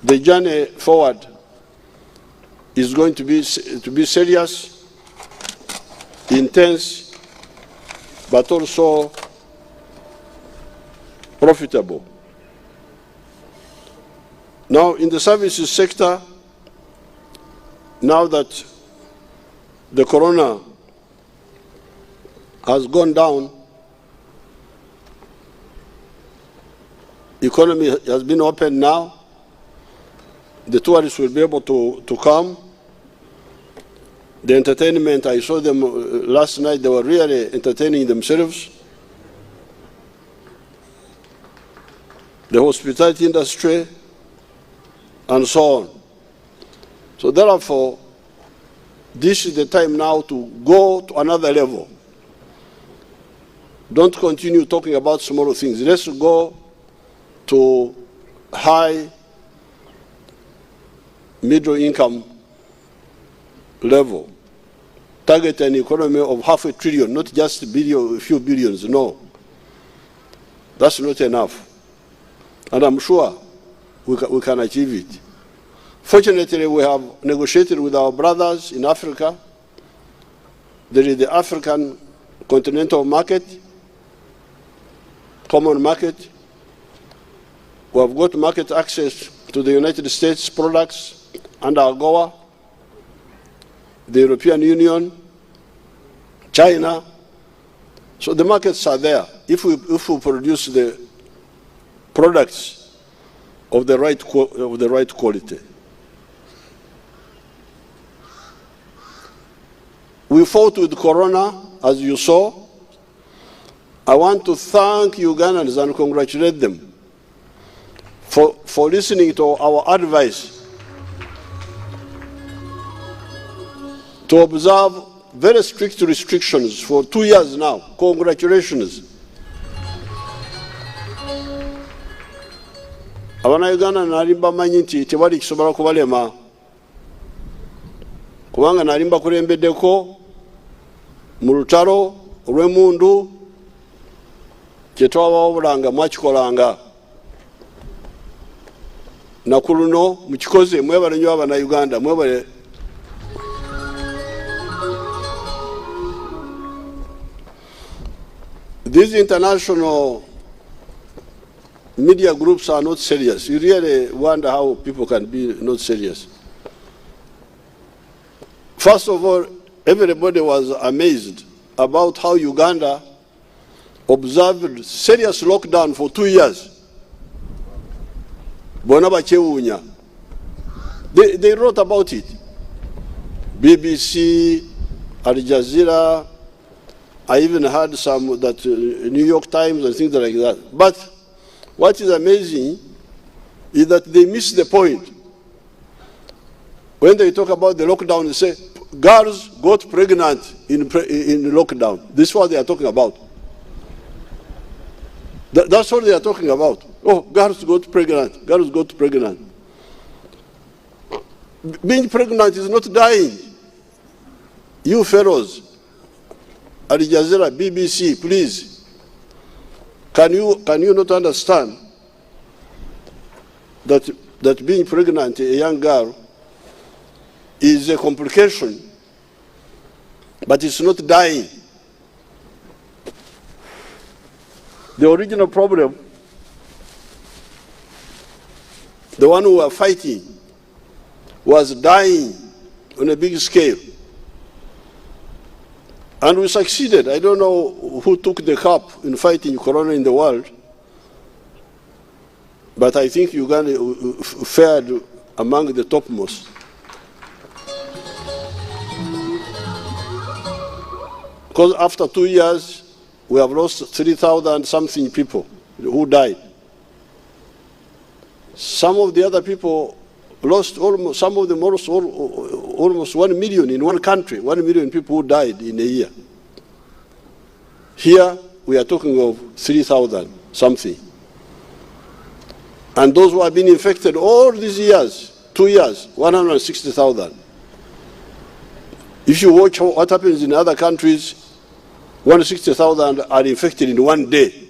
the journey forward is going to be serious, intense, but also profitable. Now, in the services sector, now that the corona has gone down, economy has been opened now, the tourists will be able to come. The entertainment, I saw them last night, they were really entertaining themselves. The hospitality industry, and so on. So therefore, this is the time now to go to another level. Don't continue talking about small things. Let's go to high, middle income level. Target an economy of $500 billion, not just a few billions, no. That's not enough. And I'm sure we can achieve it. Fortunately, we have negotiated with our brothers in Africa. There is the African continental market, common market. We have got market access to the United States products under AGOA, the European Union, China. So the markets are there if we produce the products of the right quality. We fought with Corona, as you saw. I want to thank Ugandans and congratulate them for listening to our advice to observe very strict restrictions for 2 years now. Congratulations. Abana-Uganda nalimba manyi nti tewali kisobola kubalema kubanga nalimba kulembeddeko mu lutalo olw'emmundu kye twabawabulanga mwakikolanga naku luno mukikoze. Mwebale nnyo Abana-Uganda, mwebale. These international media groups are not serious. You really wonder how people can be not serious. First of all, everybody was amazed about how Uganda observed serious lockdown for 2 years. They wrote about it. BBC, Al Jazeera, I even heard some that New York Times and things like that. But what is amazing is that they miss the point. When they talk about the lockdown, they say, girls got pregnant in lockdown. This is what they are talking about. That's what they are talking about. Oh, girls got pregnant. Girls got pregnant. Being pregnant is not dying. You fellows, Al Jazeera, BBC, please, can you not understand that being pregnant, a young girl, is a complication, but it's not dying. The original problem, the one who were fighting, was dying on a big scale. And we succeeded. I don't know who took the cup in fighting corona in the world, but I think Uganda fared among the topmost. Because after 2 years, we have lost 3,000 something people who died. Some of the other people lost almost, some of them lost almost 1 million in one country, 1 million people who died in a year. Here, we are talking of 3,000 something. And those who have been infected all these years, 2 years, 160,000. If you watch what happens in other countries, 160,000 are infected in one day.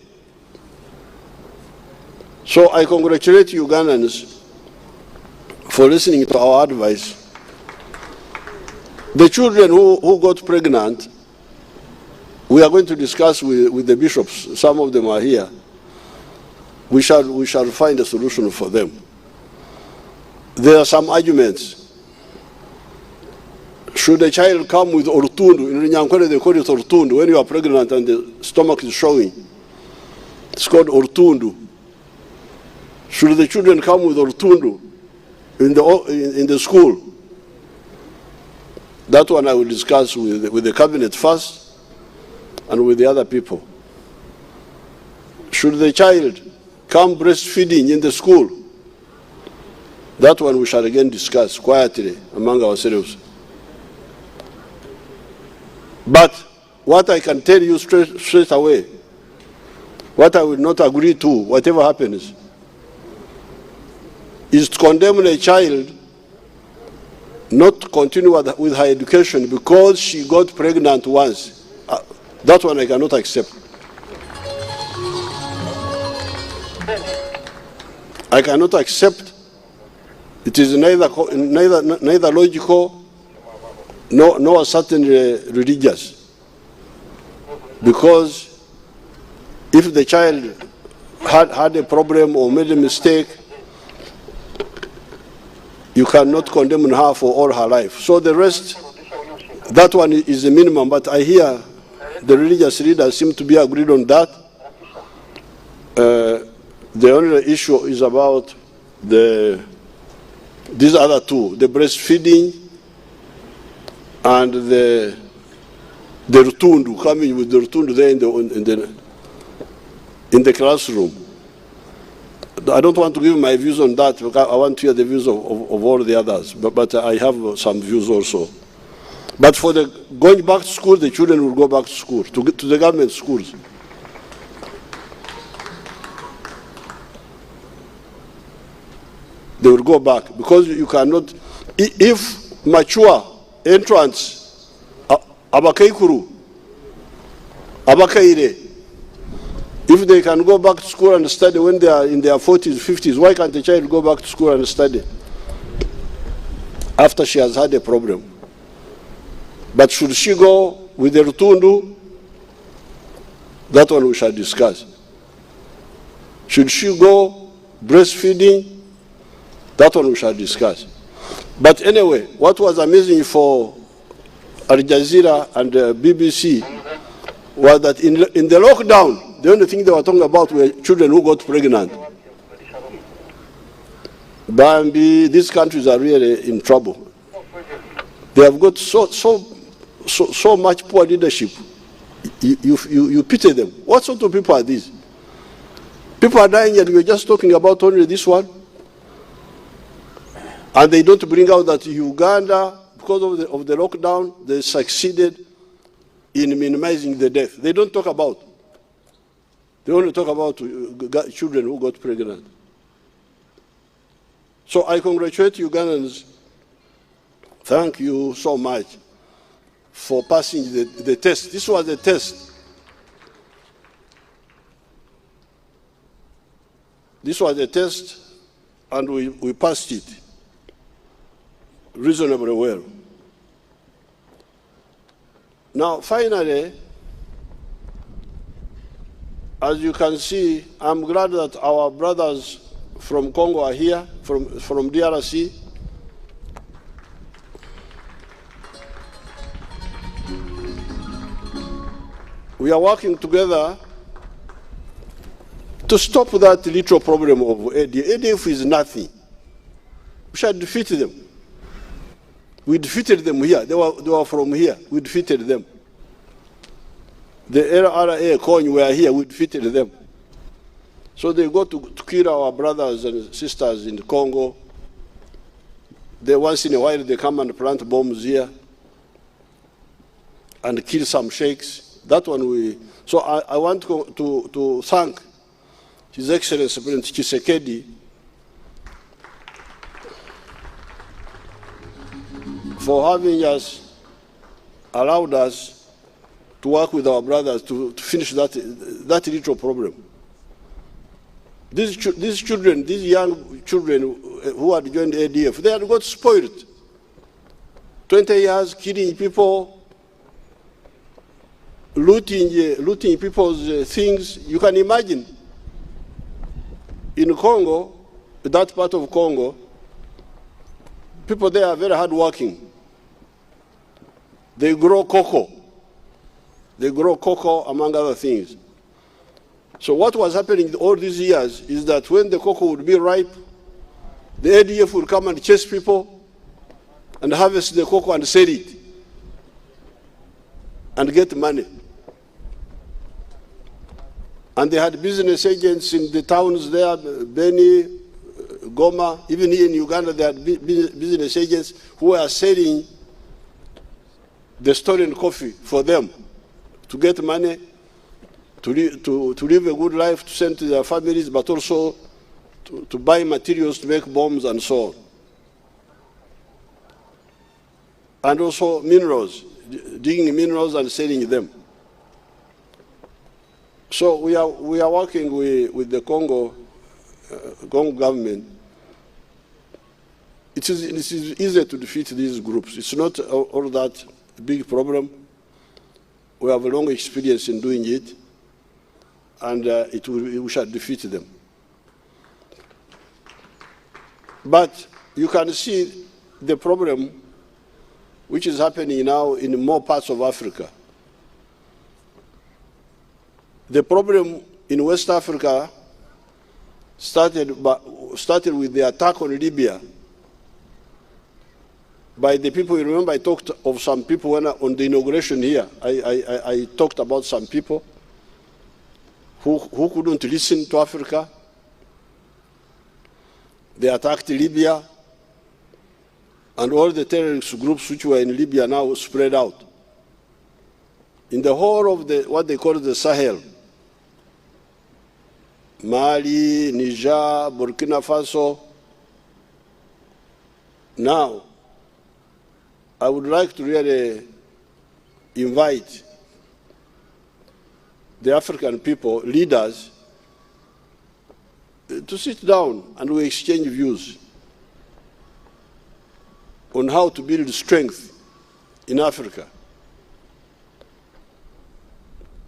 So I congratulate Ugandans for listening to our advice. The children who got pregnant, we are going to discuss with the bishops. Some of them are here. We shall find a solution for them. There are some arguments. Should a child come with ortundu? In Nyankwele they call it ortundu. When you are pregnant and the stomach is showing, it's called ortundu. Should the children come with ortundu in the school? That one I will discuss with the cabinet first and with the other people. Should the child come breastfeeding in the school? That one we shall again discuss quietly among ourselves. But what I can tell you straight away, what I will not agree to, whatever happens, is to condemn a child not to continue with her education because she got pregnant once. That one I cannot accept. I cannot accept. It is neither logical nor certainly religious. Because if the child had a problem or made a mistake, you cannot condemn her for all her life. So the rest, that one is the minimum, but I hear the religious leaders seem to be agreed on that. The only issue is about these other two, the breastfeeding and the rutundu, coming with the rutundu there in the classroom. I don't want to give my views on that because I want to hear the views of all the others, but I have some views also. But for the going back to school, the children will go back to school, to the government schools. They will go back because you cannot, if mature entrants, abakaikuru, abakaire, if they can go back to school and study when they are in their 40s, 50s, why can't the child go back to school and study after she has had a problem? But should she go with the rutundu? That one we shall discuss. Should she go breastfeeding? That one we shall discuss. But anyway, what was amazing for Al Jazeera and BBC was that in the lockdown, the only thing they were talking about were children who got pregnant. Bambi, these countries are really in trouble. They have got so much poor leadership you pity them. What sort of people are these? People are dying and we're just talking about only this one. And they don't bring out that Uganda, because of the lockdown, they succeeded in minimizing the death. They don't talk about. They only talk about children who got pregnant. So I congratulate Ugandans. Thank you so much for passing the test. This was the test. This was the test, and we passed it reasonably well. Now, finally, as you can see, I'm glad that our brothers from Congo are here, from DRC. We are working together to stop that little problem of ADF. ADF is nothing. We shall defeat them. We defeated them here. They were from here. We defeated them. The LRA coin were here. We defeated them. So they go to kill our brothers and sisters in Congo. They once in a while they come and plant bombs here and kill some sheikhs. That one we. So I want to thank His Excellency President Tshisekedi for having allowed us to work with our brothers to finish that little problem. These children, these young children who had joined the ADF, they had got spoiled. 20 years killing people, looting people's things. You can imagine in Congo, that part of Congo, people there are very hardworking. They grow cocoa. They grow cocoa, among other things. So what was happening all these years is that when the cocoa would be ripe, the ADF would come and chase people and harvest the cocoa and sell it and get money. And they had business agents in the towns there, Beni, Goma, even here in Uganda, they had business agents who were selling the stolen coffee for them to get money, to live a good life, to send to their families, but also to buy materials to make bombs and so on. And also minerals, digging minerals and selling them. So we are working with the Congo government. It is easy to defeat these groups. It's not all that big problem. We have a long experience in doing it, and we shall defeat them. But you can see the problem which is happening now in more parts of Africa. The problem in West Africa started with the attack on Libya by the people. You remember I talked of some people when on the inauguration here. I talked about some people who couldn't listen to Africa. They attacked Libya, and all the terrorist groups which were in Libya now spread out. In the whole of what they call the Sahel, Mali, Niger, Burkina Faso. Now, I would like to really invite the African people, leaders, to sit down and we exchange views on how to build strength in Africa.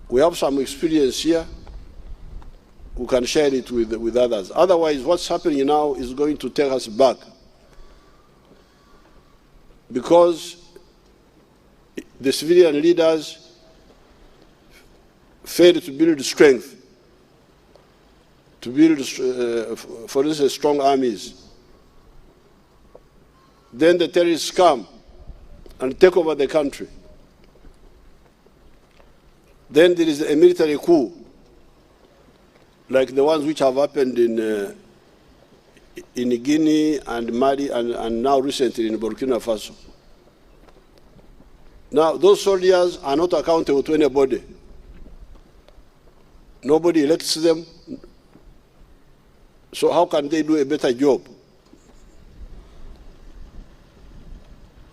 We have some experience here. We can share it with others. Otherwise, what's happening now is going to take us back, because the civilian leaders failed to build strength, to build, for instance, strong armies. Then the terrorists come and take over the country. Then there is a military coup, like the ones which have happened in Guinea and Mali and now recently in Burkina Faso. Now, those soldiers are not accountable to anybody. Nobody elects them. So how can they do a better job?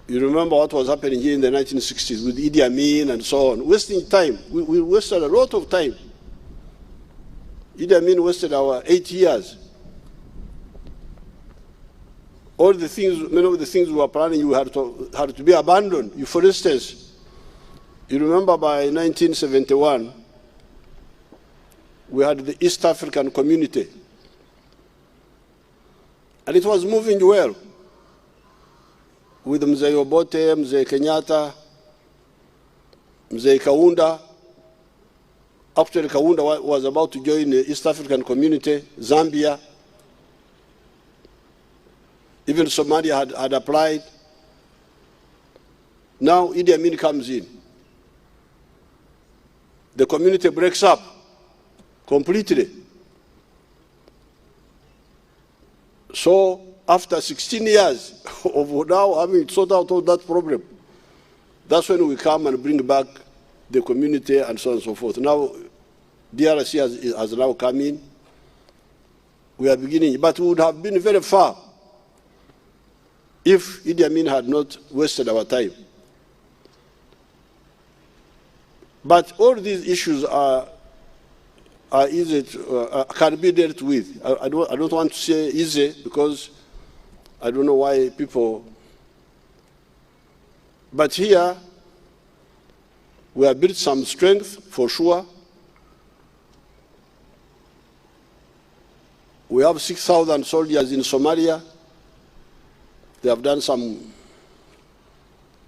You remember what was happening here in the 1960s with Idi Amin and so on. Wasting time. We wasted a lot of time. Idi Amin wasted our 8 years. All the things, many of the things we were planning, you had to be abandoned. For instance, you remember by 1971, we had the East African Community. And it was moving well with Mzee Obote, Mzee Kenyatta, Mzee Kaunda. After Kaunda was about to join the East African Community, Zambia, even Somalia had applied. Now Idi Amin comes in. The community breaks up completely. So after 16 years of now having sorted out all that problem, that's when we come and bring back the community and so on and so forth. Now, DRC has now come in. We are beginning, but we would have been very far if Idi Amin had not wasted our time. But all these issues are easy to, can be dealt with. I don't want to say easy because I don't know why people. But here, we have built some strength for sure. We have 6,000 soldiers in Somalia. They have done some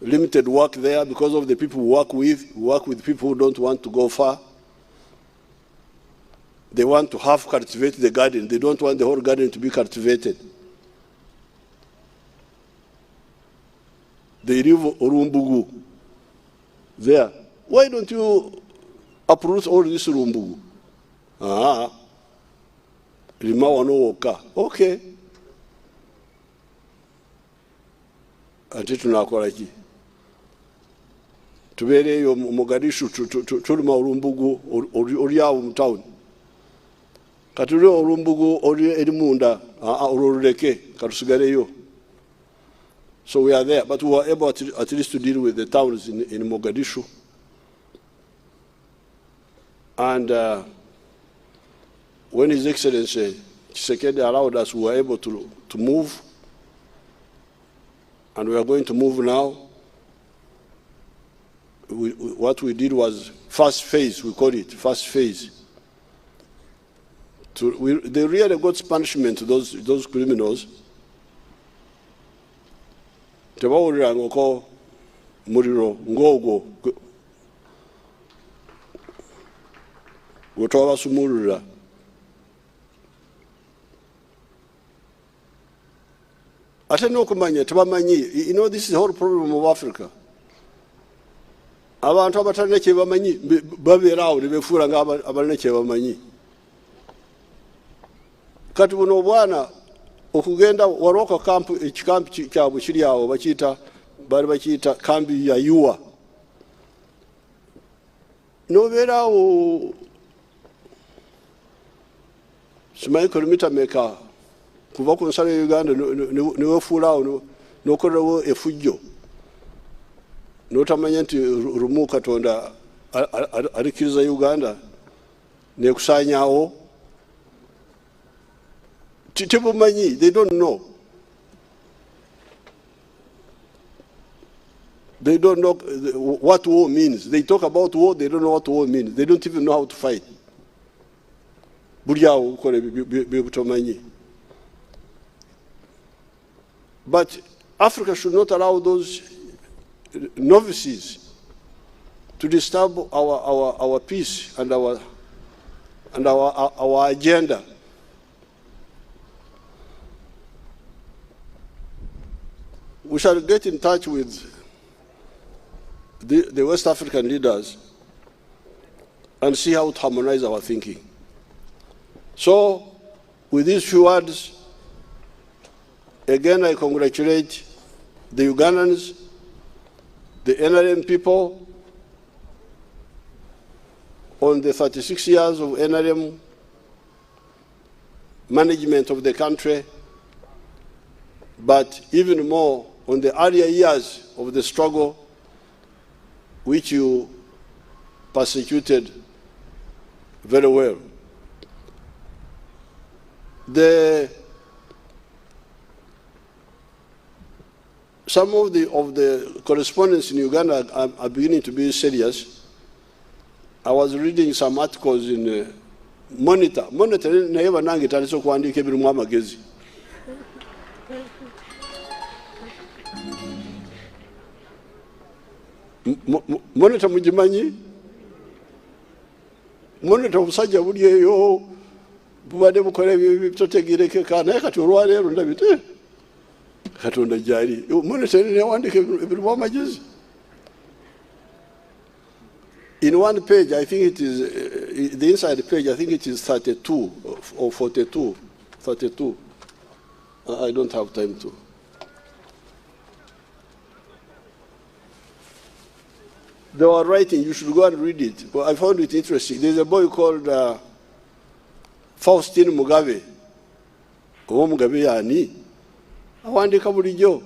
limited work there because of the people we work with. We work with people who don't want to go far. They want to half cultivate the garden. They don't want the whole garden to be cultivated. They live Urumbugu there. Why don't you uproot all this Urumbugu? Lima wanowoka. Okay. Ati tunakola ki? Tubereyo Mogadishu tulima Urumbugu oli awo mu town. Katuli Urumbugu oli eri munda oluleke katusigareyo. So we are there, but we were able at least to deal with the towns in Mogadishu. And when His Excellency Tshisekedi allowed us, we were able to move. And we are going to move now. What we did was first phase, we call it, first phase. They really got punishment to those criminals. Tebawulira ngoko muliro ngogwo gwetwabasumulula. Ate n'okumanya tebamanyi. You know, this is the whole problem of Africa. Abantu abatalina kye bamanyi babeera awo ne befuula ng'abalina kye bamanyi. Kati buno obwana okugenda Waroka camp, ekikampi kyabwe kiri awo bali bakiyita kambi ya Yua. N'obeera awo simanyi kilomita meka kuva ku nsalo ya Uganda newefuula awo n'okolerawo efujjo n'otamanya nti rumu Katonda alikkiriza Uganda n'ekusaanyaawo. Tebumanyi, they don't know. They don't know what war means. They talk about war, they don't know what war means. They don't even know how to fight. Buriyawo ukole bibutomanyi. But Africa should not allow those novices to disturb our peace and our agenda. We shall get in touch with the West African leaders and see how to harmonize our thinking. So, with these few words, again I congratulate the Ugandans, the NRM people, on the 36 years of NRM management of the country, but even more on the earlier years of the struggle which you persecuted very well. Some of the correspondents in Uganda are beginning to be serious. I was reading some articles in Monitor. Monitor naye banange tandise okuwandiika ebirimu amagezi. Monitor mugimanyi? Monitor obusajja buli eyo bubadde bukola ebitotegerekeka naye kati olwaleero ndabite Katonda gyali. Monitor newandiika ebirimu amagezi. In one page, I think it is, the inside page, I think it is 32 or 42, 32. I don't have time to. They were writing, you should go and read it. But I found it interesting. There's a boy called Faustin Mugabe. Oh, Mugabe yani. Awandika bulijjo.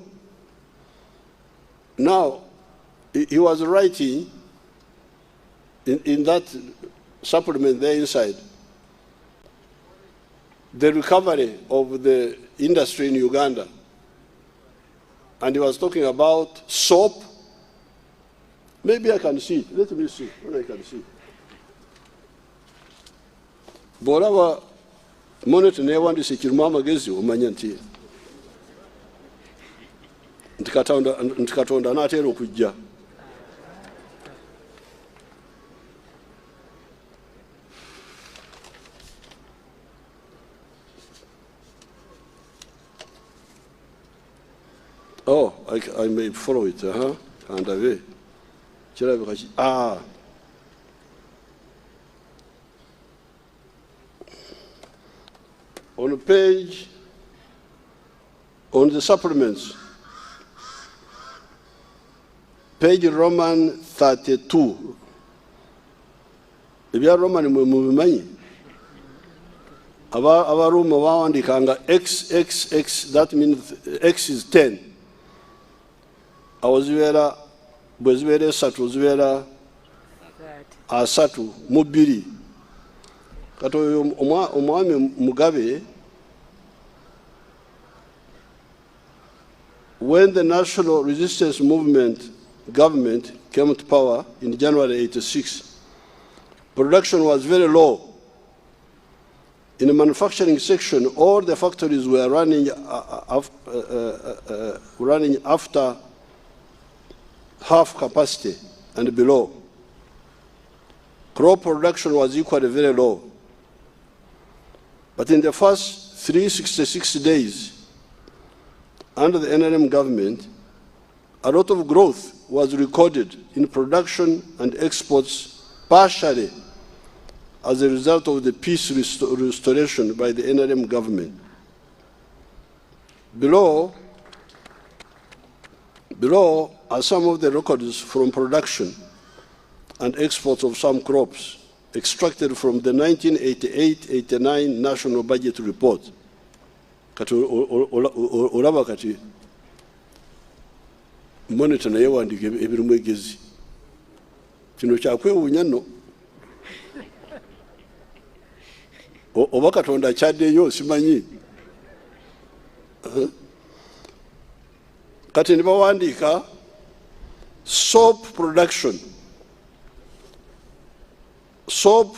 Now, he was writing in that supplement there inside, the recovery of the industry in Uganda. And he was talking about soap. Maybe I can see it. Let me see when I can see. Boraba Monitor newandise ekirimu amagezi omanya nti Katonda n'ateera okujja. Oh, I may follow it, and away. On a page, on the supplements, page Roman 32. If you are Roman, mubimanyi. Aba Roma bawandikanga XXX, that means X is 10. Awozibeera bwe zibeera esatu zibeera asatu mu bbiri. Kati oyo omwami Mugabe, when the National Resistance Movement government came to power in January 86, production was very low. In the manufacturing section, all the factories were running after half capacity and below. Crop production was equally very low. But in the first 366 days under the NRM government, a lot of growth was recorded in production and exports, partially as a result of the peace restoration by the NRM government. Below are some of the records from production and exports of some crops extracted from the 1988-89 National Budget Report. Kati olaba kati Monitor naye wandiika ebirimu egezi. Kino kyakwewuunya nno. Oba Katonda akyaddeyo simanyi. Kati ne bawandiika soap production. Soap,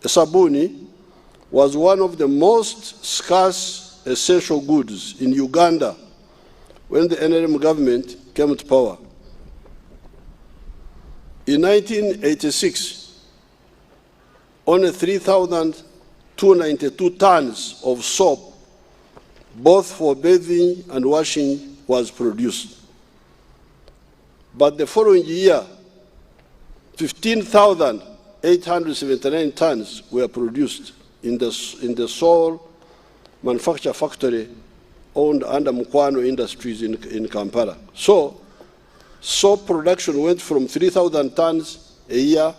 sabuni, was one of the most scarce essential goods in Uganda when the NRM government came to power. In 1986, only 3,292 tons of soap, both for bathing and washing, was produced. But the following year, 15,879 tons were produced in the sole manufacture factory owned under Mukwano Industries in Kampala. So, soap production went from 3,000 tons a year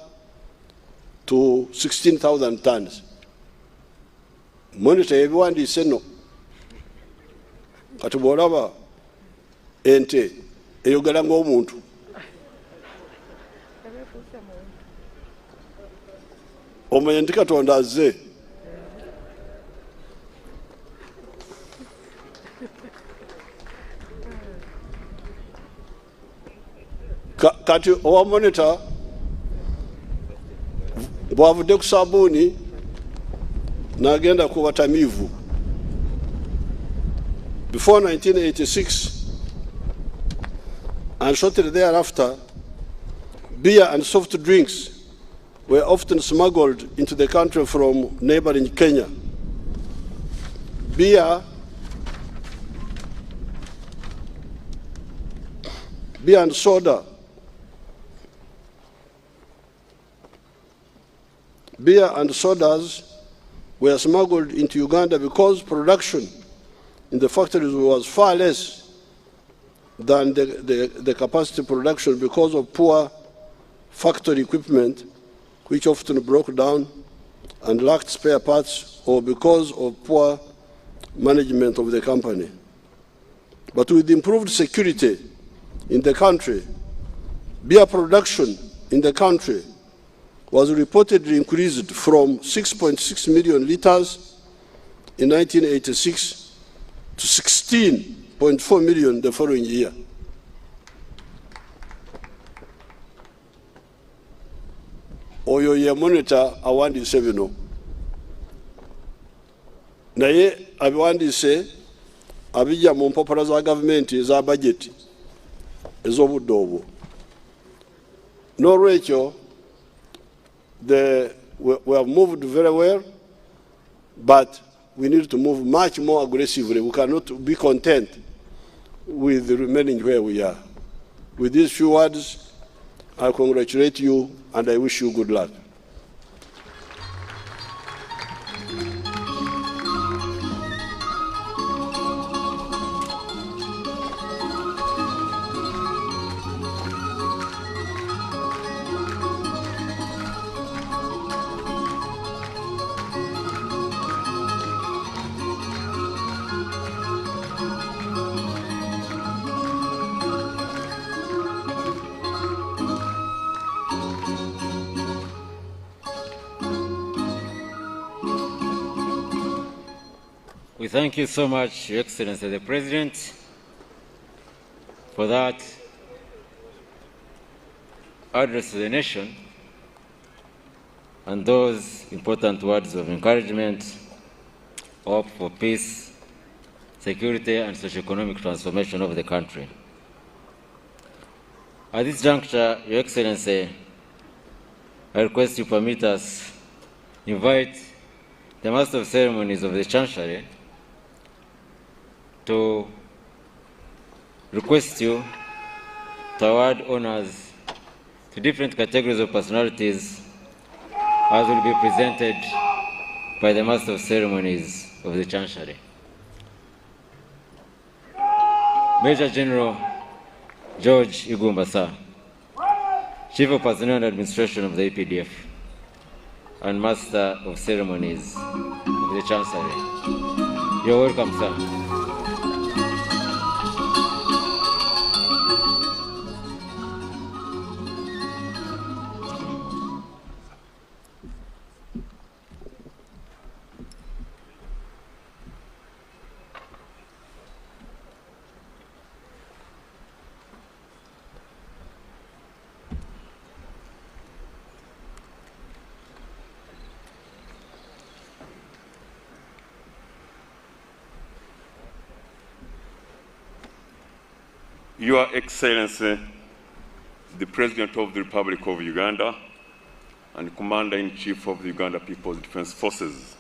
to 16,000 tons. Monitor everyone is saying no. Kati bw'olaba ente eyogera ng'omuntu. Omanye nti Katonda azze. Kati owa monitor bw'avudde ku sabbuuni n'agenda ku batamiivu. Before 1986 and shortly thereafter, beer and soft drinks were often smuggled into the country from neighboring Kenya. Beer and soda. Beer and sodas were smuggled into Uganda because production in the factories was far less than the capacity production because of poor factory equipment, which often broke down and lacked spare parts, or because of poor management of the company. But with improved security in the country, beer production in the country was reportedly increased from 6.6 million liters in 1986 to 16.4 million the following year. Oyo ye monitor awandiise bino. Naye abiwandiise abijja mu mpapula za gavumenti eza budget ez'obudde obwo. N'olwekyo we have moved very well, but we need to move much more aggressively. We cannot be content with remaining where we are. With these few words, I congratulate you and I wish you good luck. We thank you so much, Your Excellency the President, for that address to the nation and those important words of encouragement, hope for peace, security, and socio-economic transformation of the country. At this juncture, Your Excellency, I request you permit us invite the Master of Ceremonies of the Chancery to request you to award honors to different categories of personalities as will be presented by the Master of Ceremonies of the Chancery. Major General George Igumba, sir, Chief of Personnel and Administration of the EPDF, and Master of Ceremonies of the Chancery. You're welcome, sir. Your Excellency, the President of the Republic of Uganda and Commander-in-Chief of the Uganda People's Defense Forces,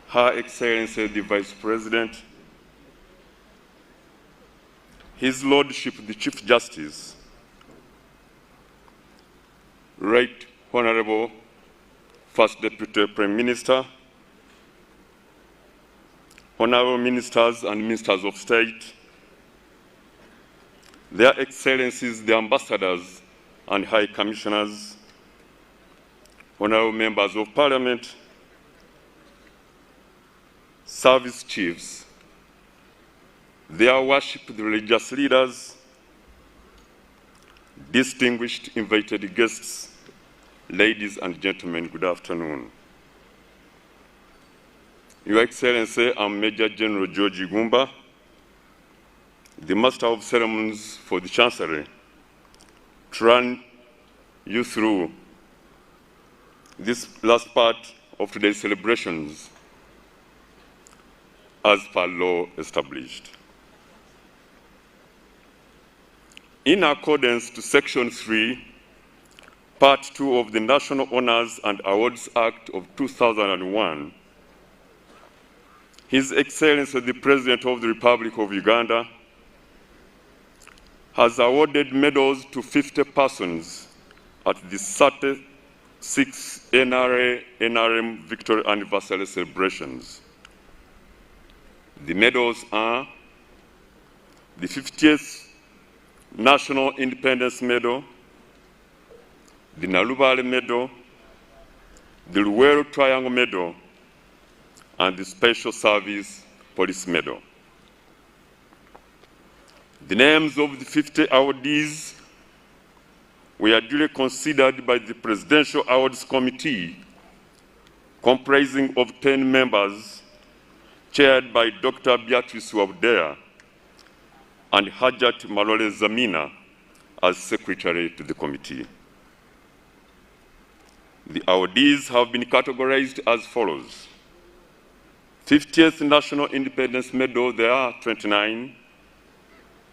Her Excellency the Vice President, His Lordship the Chief Justice, Right Honorable First Deputy Prime Minister, Honorable Ministers and Ministers of State, Their Excellencies, the Ambassadors and High Commissioners, Honorable Members of Parliament, Service Chiefs, Their Worship, the religious leaders, distinguished invited guests, ladies and gentlemen, good afternoon. Your Excellency, I'm Major General George Igumba, the Master of Ceremonies for the Chancellery, to run you through this last part of today's celebrations as per law established. In accordance to Section 3, Part 2 of the National Honors and Awards Act of 2001, His Excellency the President of the Republic of Uganda has awarded medals to 50 persons at the 36th NRM Victory Anniversary celebrations. The medals are the 50th National Independence Medal, the Nalubale Medal, the Luwero Triangle Medal, and the Special Service Police Medal. The names of the 50 awardees were duly considered by the Presidential Awards Committee, comprising of 10 members, chaired by Dr. Beatrice Wabdea and Hajat Malole Zamina as Secretary to the committee. The awardees have been categorized as follows. 50th National Independence Medal, there are 29.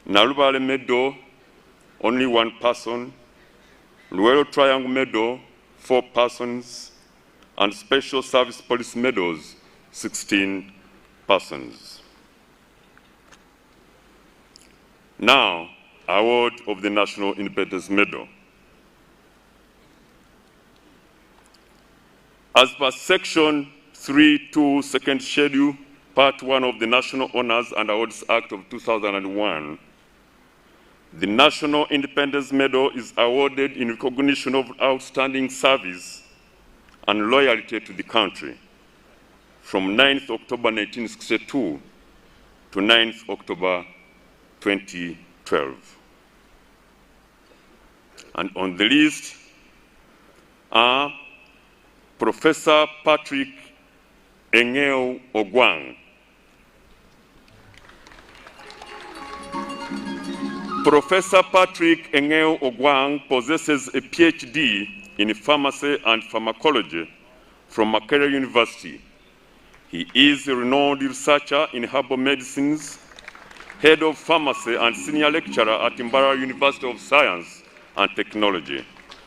Nalubale Medal, only 1 person. Luwero Triangle Medal, 4 persons. And Special Service Police Medals, 16 persons. Now, award of the National Independence Medal. As per Section 3.2, Second Schedule, Part 1 of the National Honors and Awards Act of 2001, the National Independence Medal is awarded in recognition of outstanding service and loyalty to the country from 9th October 1962 to 9th October 2012. And on the list are Professor Patrick Engeo Ogwang, Professor Patrick Engeo Ogwang possesses a PhD in pharmacy and pharmacology from Makerere University. He is a renowned researcher in herbal medicines, head of pharmacy and senior lecturer at Mbara University of Science and Technology,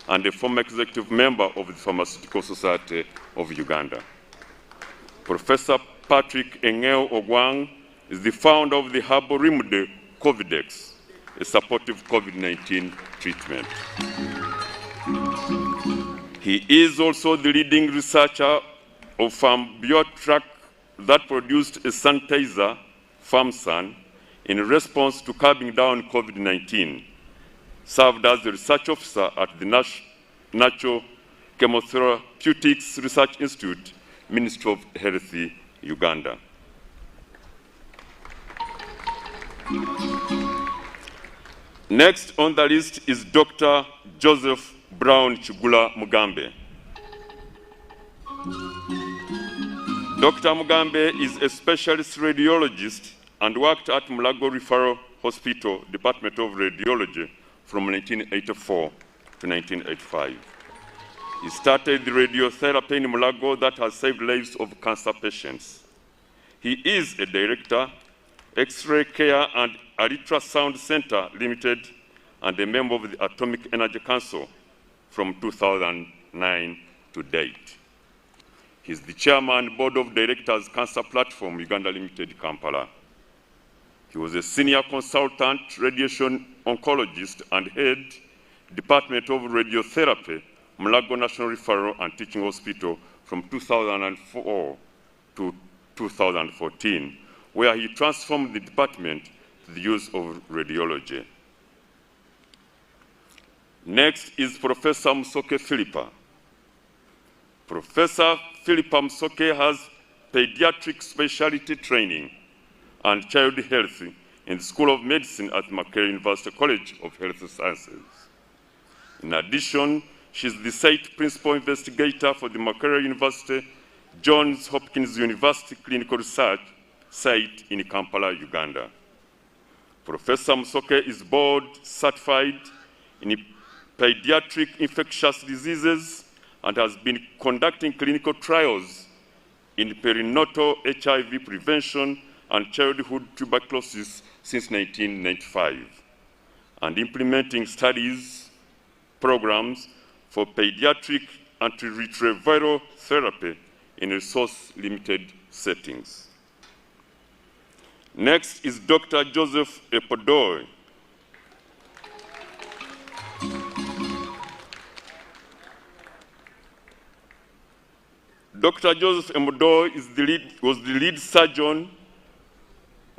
and a former executive member of the Pharmaceutical Society of Uganda. Professor Patrick Engeo Ogwang is the founder of the herbal remedy Covidex, a supportive COVID-19 treatment. He is also the leading researcher of Biotrac that produced a sanitizer, FarmSan, in response to curbing down COVID-19, served as the research officer at the Natural Chemotherapeutics Research Institute, Ministry of Health, Uganda. Next on the list is Dr. Joseph Brown Chugula Mugambe. Dr. Mugambe is a specialist radiologist and worked at Mulago Referral Hospital, Department of Radiology, from 1984 to 1985. He started the radiotherapy in Mulago that has saved lives of cancer patients. He is a director, X-ray Care and Ultrasound Center Limited, and a member of the Atomic Energy Council from 2009 to date. He's the chairman, board of directors, Cancer Platform, Uganda Limited, Kampala. He was a senior consultant, radiation oncologist, and head Department of Radiotherapy Mulago National Referral and Teaching Hospital from 2004 to 2014, where he transformed the department to the use of radiology. Next is Professor Musoke Philippa. Professor Philippa Musoke has pediatric specialty training and child health in the School of Medicine at Makerere University College of Health Sciences. In addition, she is the site principal investigator for the Makerere University Johns Hopkins University Clinical Research Site in Kampala, Uganda. Professor Musoke is board certified in pediatric infectious diseases and has been conducting clinical trials in perinatal HIV prevention and childhood tuberculosis since 1995, and implementing studies, programs for pediatric antiretroviral therapy in resource-limited settings. Next is Dr. Joseph Epodoi. Dr. Joseph Epodoi was the lead surgeon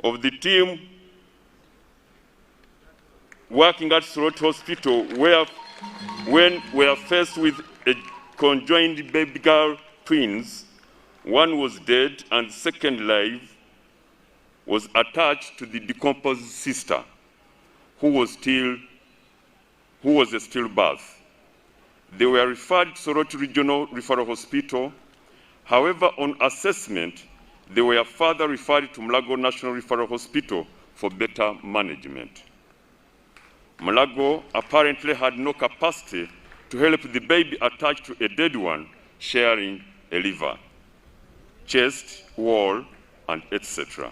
of the team working at Soroti Hospital, when we are faced with a conjoined baby girl twins, one was dead and the second live was attached to the decomposed sister, who was a stillbirth. They were referred to Soroti Regional Referral Hospital. However, on assessment, they were further referred to Mulago National Referral Hospital for better management. Mulago apparently had no capacity to help the baby attached to a dead one, sharing a liver, chest, wall, and etc.,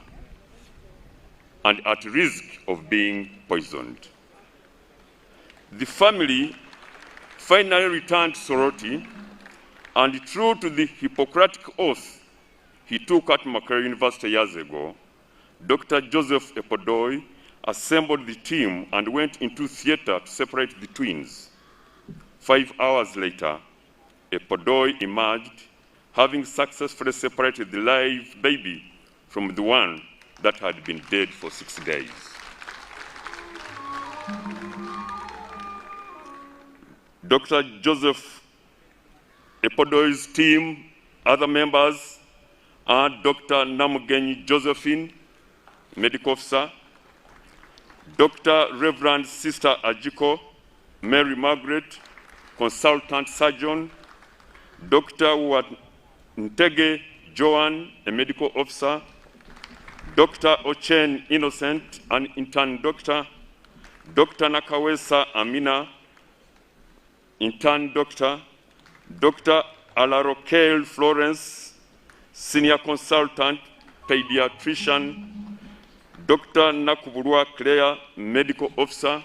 and at risk of being poisoned. The family finally returned to Soroti, and true to the Hippocratic oath he took at Makerere University years ago, Dr. Joseph Epodoi assembled the team and went into theater to separate the twins. 5 hours later, Epodoi emerged, having successfully separated the live baby from the one that had been dead for 6 days. Dr. Joseph Epodoi's team, other members, are Dr. Namugenyi Josephine, medical officer, Dr. Reverend Sister Ajiko, Mary Margaret, consultant surgeon, Dr. Ntege Joan, a medical officer, Dr. Ochen Innocent, an intern doctor, Dr. Nakawesa Amina, intern doctor, Dr. Alarokel Florence, senior consultant, pediatrician, Dr. Nakubulwa Claire, medical officer,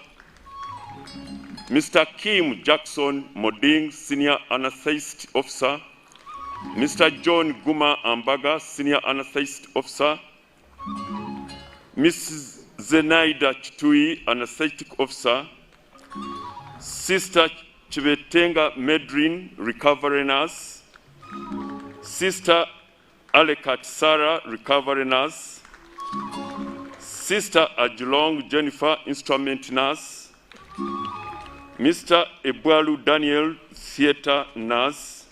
Mr. Kim Jackson Moding, senior anesthetist officer, Mr. John Guma Ambaga, senior anesthetist officer, Mrs. Zenaida Chitui, anesthetic officer, Sister Chivetenga Medrin, recovery nurse, Sister Alekat Sarah, recovery nurse, Sister Ajulong Jennifer, instrument nurse, Mr. Ebwalu Daniel, theater nurse,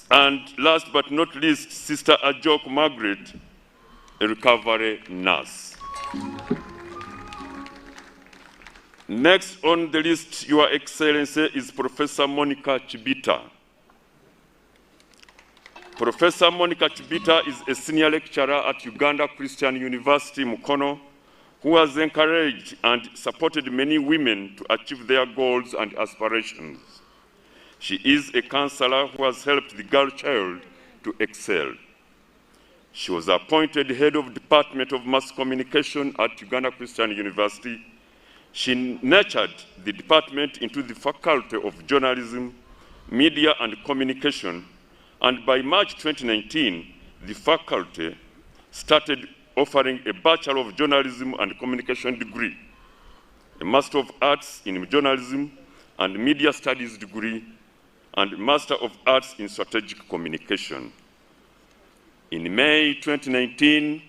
and last but not least, Sister Ajok Margaret, a recovery nurse. Next on the list, Your Excellency, is Professor Monica Chibita. Professor Monica Chibita is a senior lecturer at Uganda Christian University, Mukono, who has encouraged and supported many women to achieve their goals and aspirations. She is a counselor who has helped the girl child to excel. She was appointed head of Department of Mass Communication at Uganda Christian University. She nurtured the department into the Faculty of Journalism, Media and Communication, and by March 2019, the faculty started offering a Bachelor of Journalism and Communication degree. a Master of Arts in Journalism and Media Studies degree, and Master of Arts in Strategic Communication. In May 2019,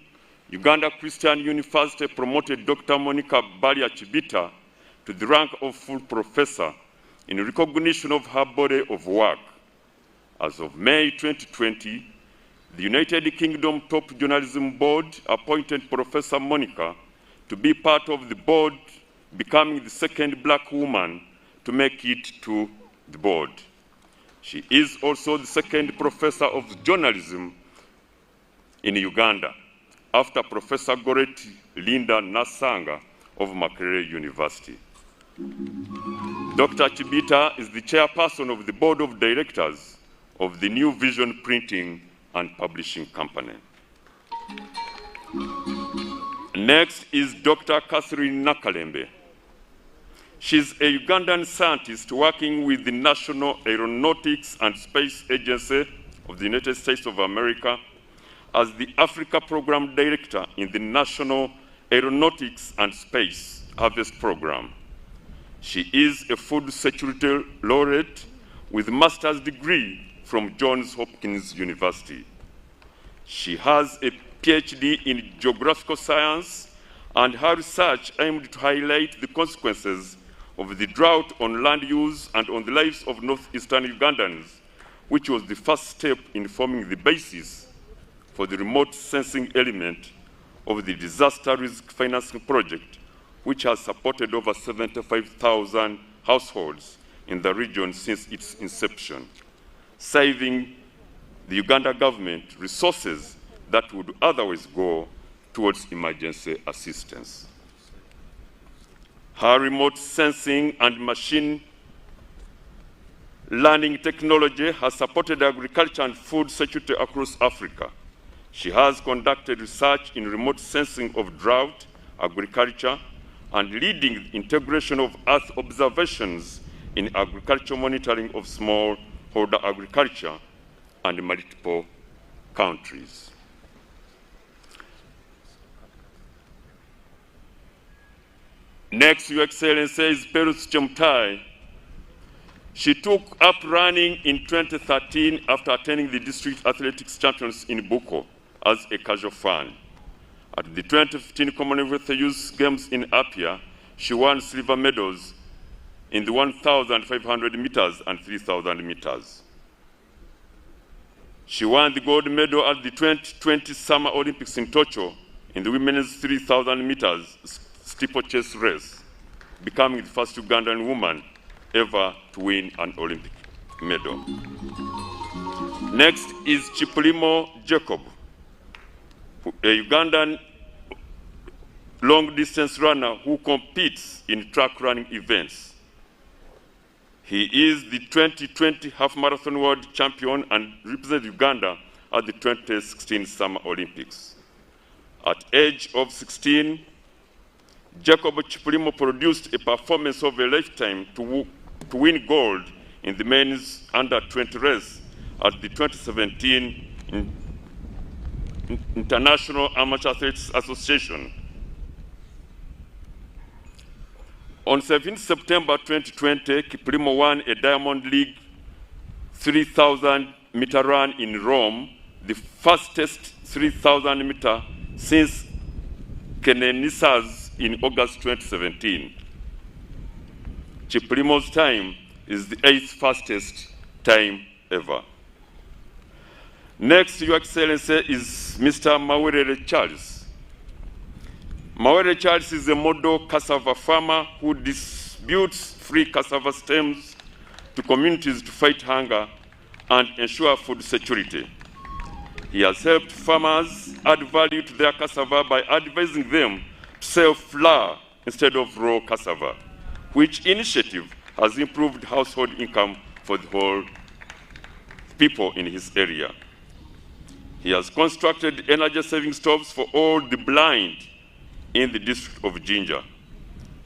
Uganda Christian University promoted Dr. Monica Balia Chibita to the rank of full professor in recognition of her body of work. As of May 2020, the United Kingdom Top Journalism Board appointed Professor Monica to be part of the board, becoming the second black woman to make it to the board. She is also the second professor of journalism in Uganda, after Professor Goreti Linda Nasanga of Makerere University. Dr. Chibita is the chairperson of the board of directors of the New Vision Printing and Publishing Company. Next is Dr. Catherine Nakalembe. She's a Ugandan scientist working with the National Aeronautics and Space Agency of the United States of America as the Africa Program Director in the National Aeronautics and Space Harvest Program. She is a food security laureate with a master's degree from Johns Hopkins University. She has a PhD in geographical science, and her research aimed to highlight the consequences of the drought on land use and on the lives of northeastern Ugandans, which was the first step in forming the basis for the remote sensing element of the disaster risk financing project, which has supported over 75,000 households in the region since its inception, saving the Uganda government resources that would otherwise go towards emergency assistance. Her remote sensing and machine learning technology has supported agriculture and food security across Africa. She has conducted research in remote sensing of drought, agriculture, and leading the integration of Earth observations in agricultural monitoring of smallholder agriculture and multiple countries. Next, Your Excellency, is Perus Chemtai. She took up running in 2013 after attending the District Athletics Champions in Buko as a casual fan. At the 2015 Commonwealth Youth Games in Apia, she won silver medals in the 1,500 meters and 3,000 meters. She won the gold medal at the 2020 Summer Olympics in Tokyo in the women's 3,000 meters steeplechase race, becoming the first Ugandan woman ever to win an Olympic medal. Next is Chipulimo Jacob, a Ugandan long-distance runner who competes in track running events. He is the 2020 half marathon world champion and represented Uganda at the 2016 Summer Olympics. At age of 16, Jacob Chipulimo produced a performance of a lifetime to win gold in the men's under-20 race at the 2017 International Amateur Athletes Association. On 17 September 2020, Chipulimo won a Diamond League 3,000-meter run in Rome, the fastest 3,000-meter since Kenenisa's in August 2017. Chipulimo's time is the 8th fastest time ever. Next, Your Excellency, is Mr. Mawerere Charles. Mawerere Charles is a model cassava farmer who distributes free cassava stems to communities to fight hunger and ensure food security. He has helped farmers add value to their cassava by advising them to sell flour instead of raw cassava, which initiative has improved household income for the whole people in his area. He has constructed energy-saving stoves for all the blind in the district of Jinja.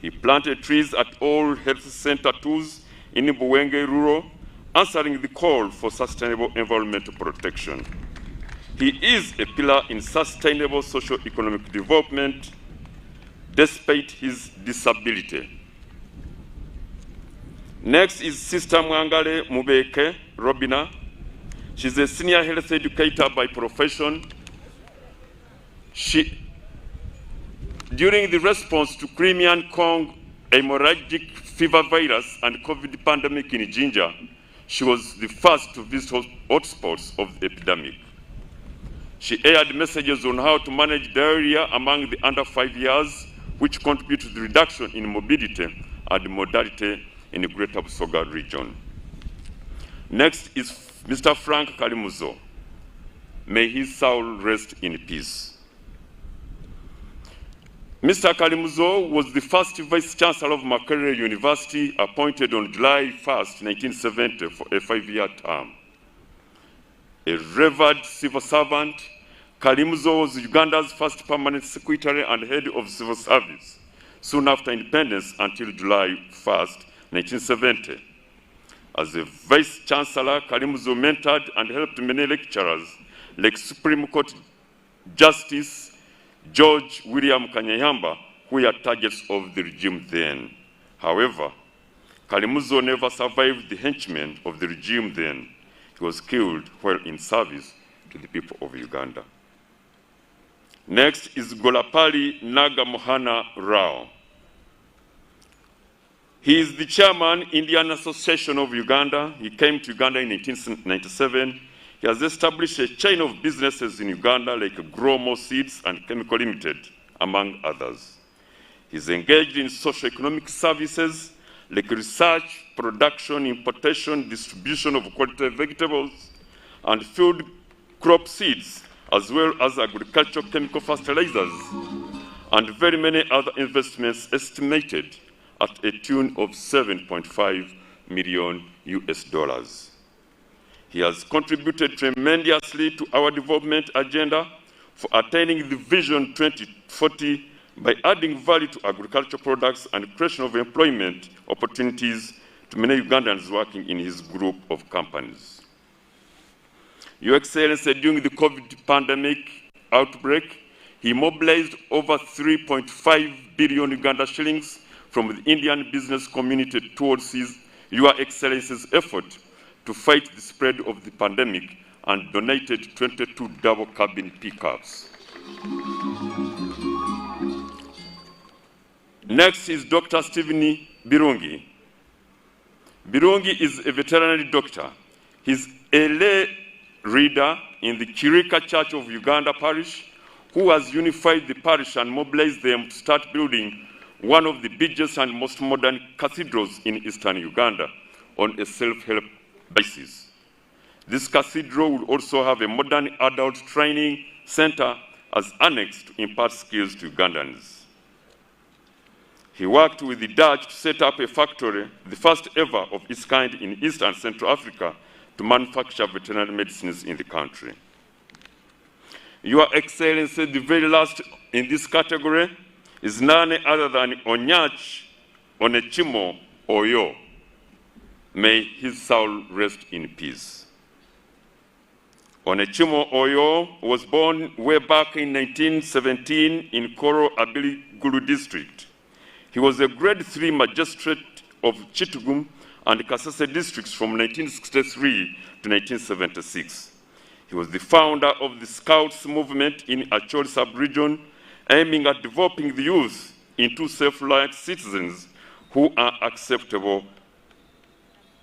He planted trees at all health center tools in Buwenge Rural, answering the call for sustainable environmental protection. He is a pillar in sustainable socio-economic development, despite his disability. Next is Sister Mwangale Mubeke Robina. She's a senior health educator by profession. During the response to Crimean Congo hemorrhagic fever virus and COVID pandemic in Jinja, she was the first to visit hotspots of the epidemic. She aired messages on how to manage diarrhea among the under 5 years, which contribute to the reduction in morbidity and mortality in the Greater Busoga region. Next is Mr. Frank Kalimuzo. May his soul rest in peace. Mr. Kalimuzo was the first Vice Chancellor of Makerere University, appointed on July 1st, 1970 for a 5-year term. A revered civil servant, Kalimuzo was Uganda's first permanent secretary and head of civil service, soon after independence until July 1st, 1970. As a Vice Chancellor, Kalimuzo mentored and helped many lecturers like Supreme Court Justice George William Kanyayamba, who were targets of the regime then. However, Kalimuzo never survived the henchmen of the regime then. He was killed while in service to the people of Uganda. Next is Golapali Nagamohana Rao. He is the chairman, Indian Association of Uganda. He came to Uganda in 1997. He has established a chain of businesses in Uganda like Gromo Seeds and Chemical Limited, among others. He's engaged in socio-economic services like research, production, importation, distribution of quality vegetables, and field crop seeds, as well as agricultural chemical fertilizers, and very many other investments estimated at a tune of $7.5 million US. He has contributed tremendously to our development agenda for attaining the Vision 2040 by adding value to agricultural products and creation of employment opportunities to many Ugandans working in his group of companies. Your Excellency, during the COVID pandemic outbreak, he mobilized over 3.5 billion Uganda shillings from the Indian business community towards Your Excellency's effort to fight the spread of the pandemic and donated 22 double-cabin pickups. Next is Dr. Stephen Birungi. Birungi is a veterinary doctor. He's a lay reader in the Kirika Church of Uganda Parish, who has unified the parish and mobilized them to start building one of the biggest and most modern cathedrals in eastern Uganda on a self-help basis. This cathedral will also have a modern adult training center as annex to impart skills to Ugandans. He worked with the Dutch to set up a factory, the first ever of its kind in East and Central Africa, to manufacture veterinary medicines in the country. Your Excellency, the very last in this category is none other than Onyach Onechimo Oyo. May his soul rest in peace. Onechimo Oyo was born way back in 1917 in Koro Abiliguru district. He was a grade 3 magistrate of Chitugum and Kasese districts from 1963 to 1976. He was the founder of the Scouts movement in Acholi sub-region, aiming at developing the youth into self-reliant citizens who are acceptable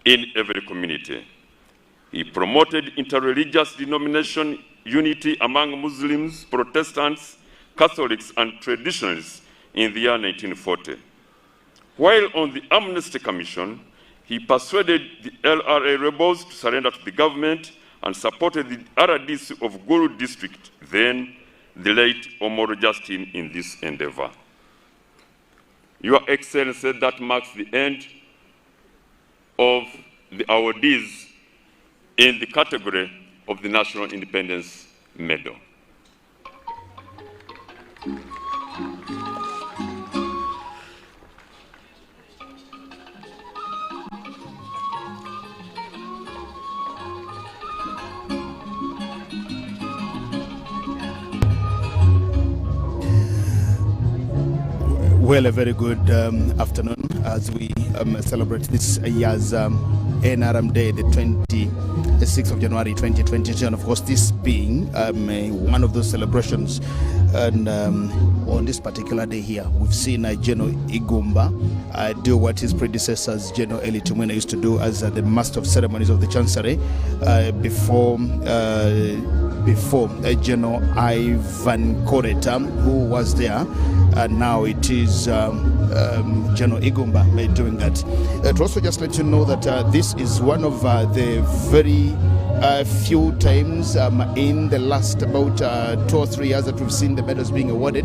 in every community. He promoted interreligious denomination unity among Muslims, Protestants, Catholics, and traditionalists in the year 1940. While on the Amnesty Commission, he persuaded the LRA rebels to surrender to the government and supported the RDC of Gulu district, then the late Omoro Justin, in this endeavor. Your Excellency, that marks the end of the awardees in the category of the National Independence Medal. Well, a very good afternoon as we celebrate this year's NRM Day, the 26th of January 2022, and of course this being one of those celebrations. And on this particular day here, we've seen General Igumba do what his predecessors, General Eli Tumwina, used to do as the Master of Ceremonies of the Chancery before General Ivan Koreta, who was there, and now it is General Igumba doing that. To also just let you know that this is one of the very few times in the last about 2 or 3 years that we've seen the medals being awarded.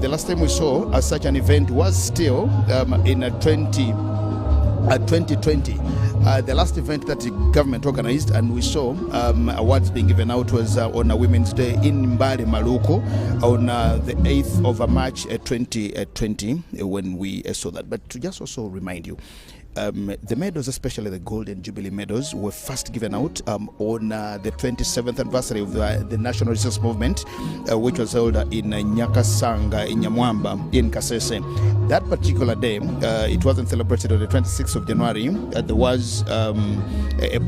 The last time we saw such an event was still in 2020. The last event that the government organized and we saw awards being given out was on a Women's Day in Mbale, Maluku, on the 8th of March 2020 when we saw that. But to just also remind you, the medals, especially the Golden Jubilee medals, were first given out on the 27th anniversary of the National Resistance Movement, which was held in Nyakasanga, in Nyamwamba, in Kasese. That particular day, it wasn't celebrated on the 26th of January. There was a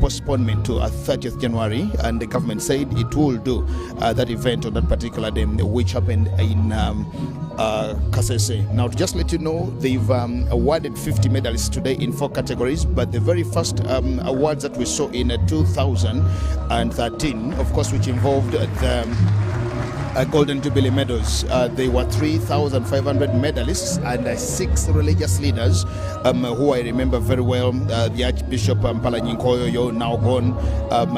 postponement to 30th January, and the government said it will do that event on that particular day, which happened in Kasese. Now, to just let you know, they've awarded 50 medalists today in 4 categories, but the very first awards that we saw in 2013, of course, which involved the Golden Jubilee medals, there were 3,500 medalists and 6 religious leaders who I remember very well. The Archbishop Mpala Nyinkoyo, now gone,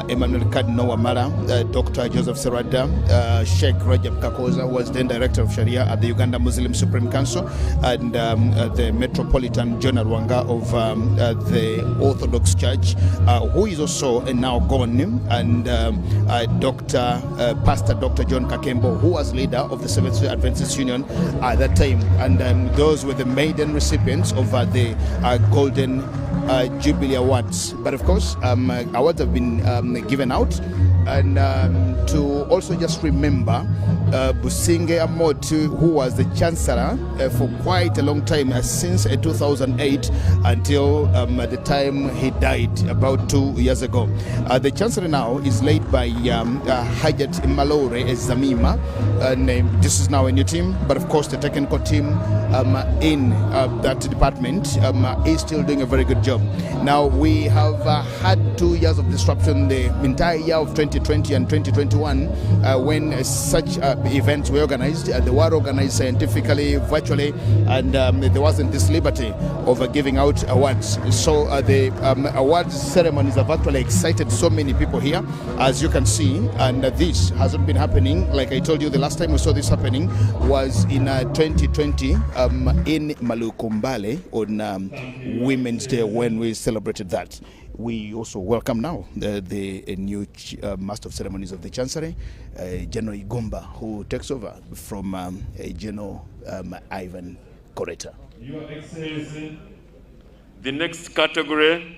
Emmanuel Cardinal Wamala, Dr. Joseph Serada, Sheikh Rajab Kakoza, who was then Director of Sharia at the Uganda Muslim Supreme Council, and the Metropolitan General Wanga of the Orthodox Church, who is also now gone, and Pastor Dr. John Kakembo, who was leader of the Seventh-day Adventist Union at that time, and those were the maiden recipients of the Golden Jubilee Awards. But of course, awards have been given out, and to also just remember Businge Amotu, who was the Chancellor for quite a long time, since 2008 until the time he died about 2 years ago. The Chancellor now is led by Hajat Malore Zamima, and this is now a new team, but of course the technical team in that department is still doing a very good job. Now, we have had 2 years of disruption, the entire year of 2020 and 2021, when such events were organized. They were organized scientifically, virtually, and there wasn't this liberty of giving out awards. So the awards ceremonies have actually excited so many people here, as you can see, and this hasn't been happening. Like I told you, the last time we saw this happening was in 2020 in Malukumbale on Women's Day, when we celebrated that. We also welcome now the new Master of Ceremonies of the Chancery, General Igumba, who takes over from General Ivan Koreta. Your Excellency, the next category,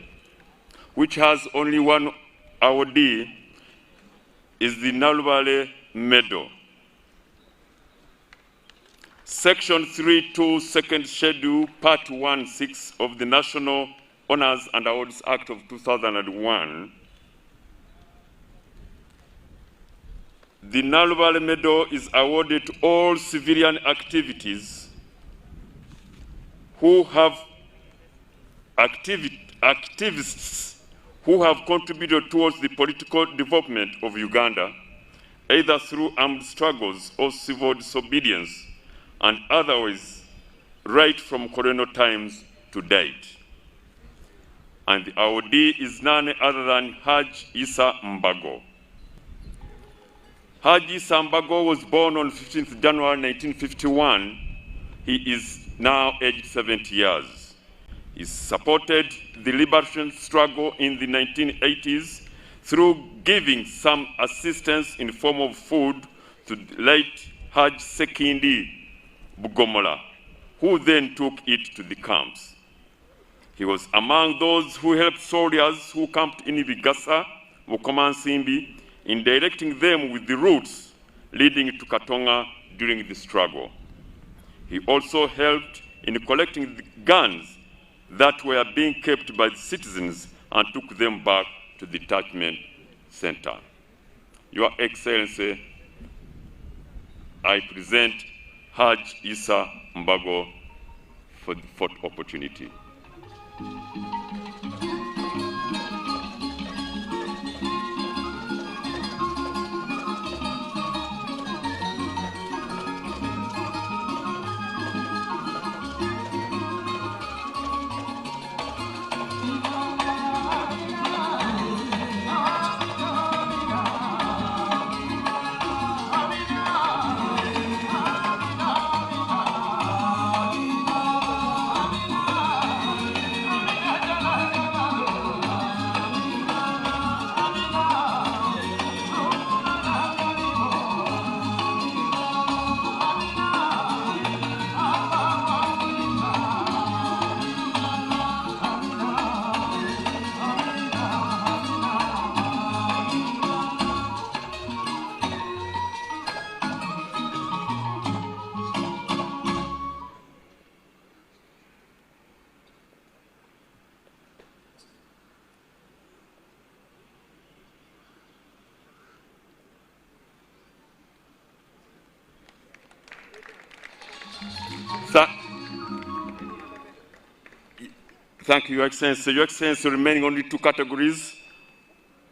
which has only one awardee, is the Nalubale Medal. Section 3.2, Second Schedule, Part 1.6 of the National Honors and Awards Act of 2001. The Nalubale Medal is awarded to all civilian activities who have activists who have contributed towards the political development of Uganda, either through armed struggles or civil disobedience, and otherwise, right from colonial times to date. And the awardee is none other than Haj Issa Mbago. Haj Issa Mbago was born on 15th January 1951. He is now aged 70 years. He supported the liberation struggle in the 1980s through giving some assistance in the form of food to the late Haj Sekindi Bugomola, who then took it to the camps. He was among those who helped soldiers who camped in Bigasa, Mukomansimbi, in directing them with the routes leading to Katonga during the struggle. He also helped in collecting the guns that were being kept by the citizens and took them back to the detachment center. Your Excellency, I present Haj Isa Mbago for the fourth opportunity. Thank you, Your Excellency. Your Excellency, remaining only two categories.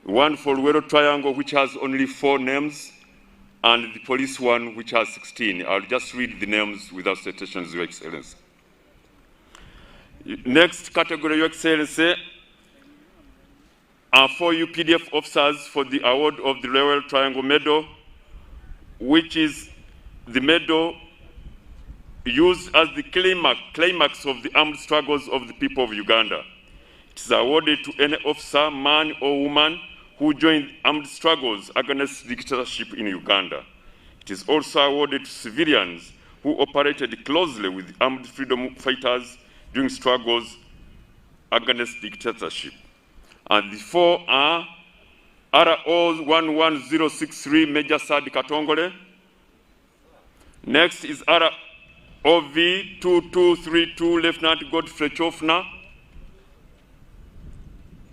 One for Luero Triangle, which has only 4 names, and the police one, which has 16. I'll just read the names without citations, Your Excellency. Next category, Your Excellency, are 4 UPDF officers for the award of the Luero Triangle Medal, which is the medal used as the climax of the armed struggles of the people of Uganda. It is awarded to any officer, man or woman, who joined armed struggles against dictatorship in Uganda. It is also awarded to civilians who operated closely with armed freedom fighters during struggles against dictatorship. And the 4 are RO 11063 Major Sad Katongole. Next is OV 2232 Lieutenant Godfrey Chofna.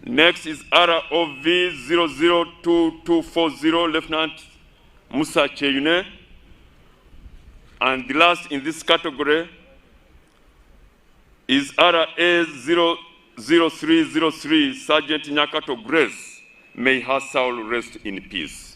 Next is ROV 002240 Lieutenant Musa Cheyune. And the last in this category is RA 00303 Sergeant Nyakato Grace. May her soul rest in peace.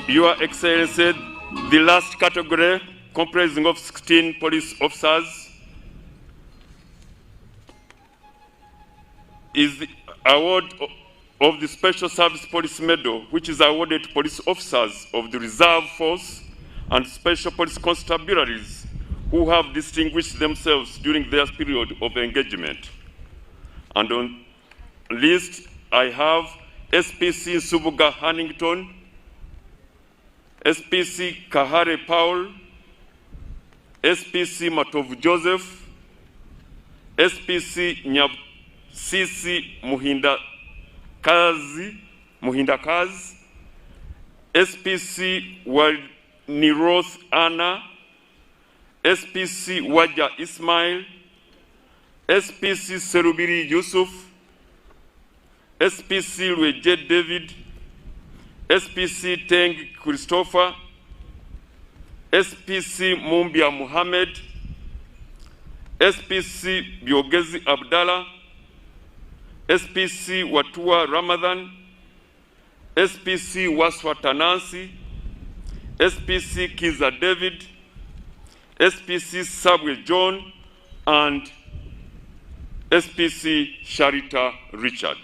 Your Excellency, the last category, comprising of 16 police officers, is the award of the Special Service Police Medal, which is awarded to police officers of the Reserve Force and Special Police Constabularies who have distinguished themselves during their period of engagement. And on the list, I have SPC Subuga Hannington, SPC Kahare Paul, SPC Matov Joseph, SPC Nyabsisi Muhindakazi, SPC Waniroth Anna, SPC Waja Ismail, SPC Serubiri Yusuf, SPC Lweje David, SPC Teng Christopher, SPC Mumbia Muhammad, SPC Biogezi Abdallah, SPC Watua Ramadan, SPC Waswa Tanasi, SPC Kiza David, SPC Sabwe John, and SPC Sharita Richard.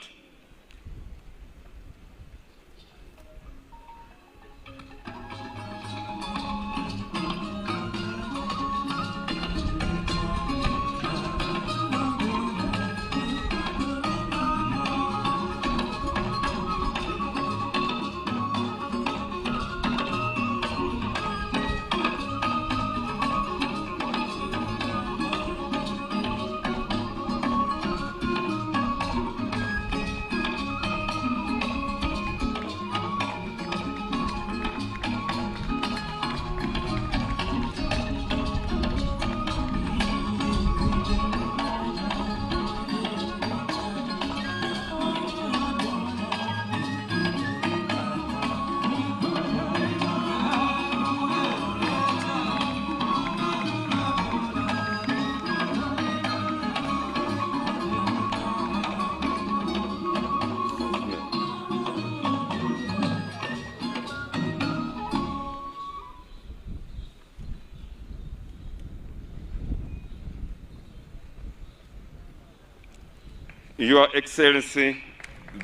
Your Excellency,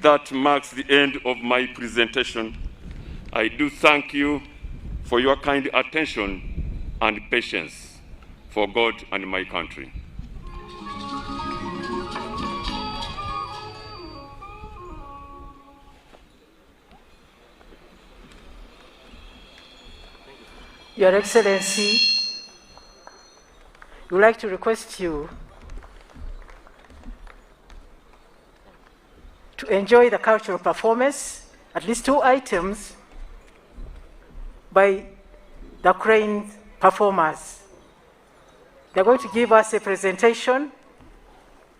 that marks the end of my presentation. I do thank you for your kind attention and patience for God and my country. Your Excellency, we would like to request you to enjoy the cultural performance, at least 2 items by the Crane performers. They're going to give us a presentation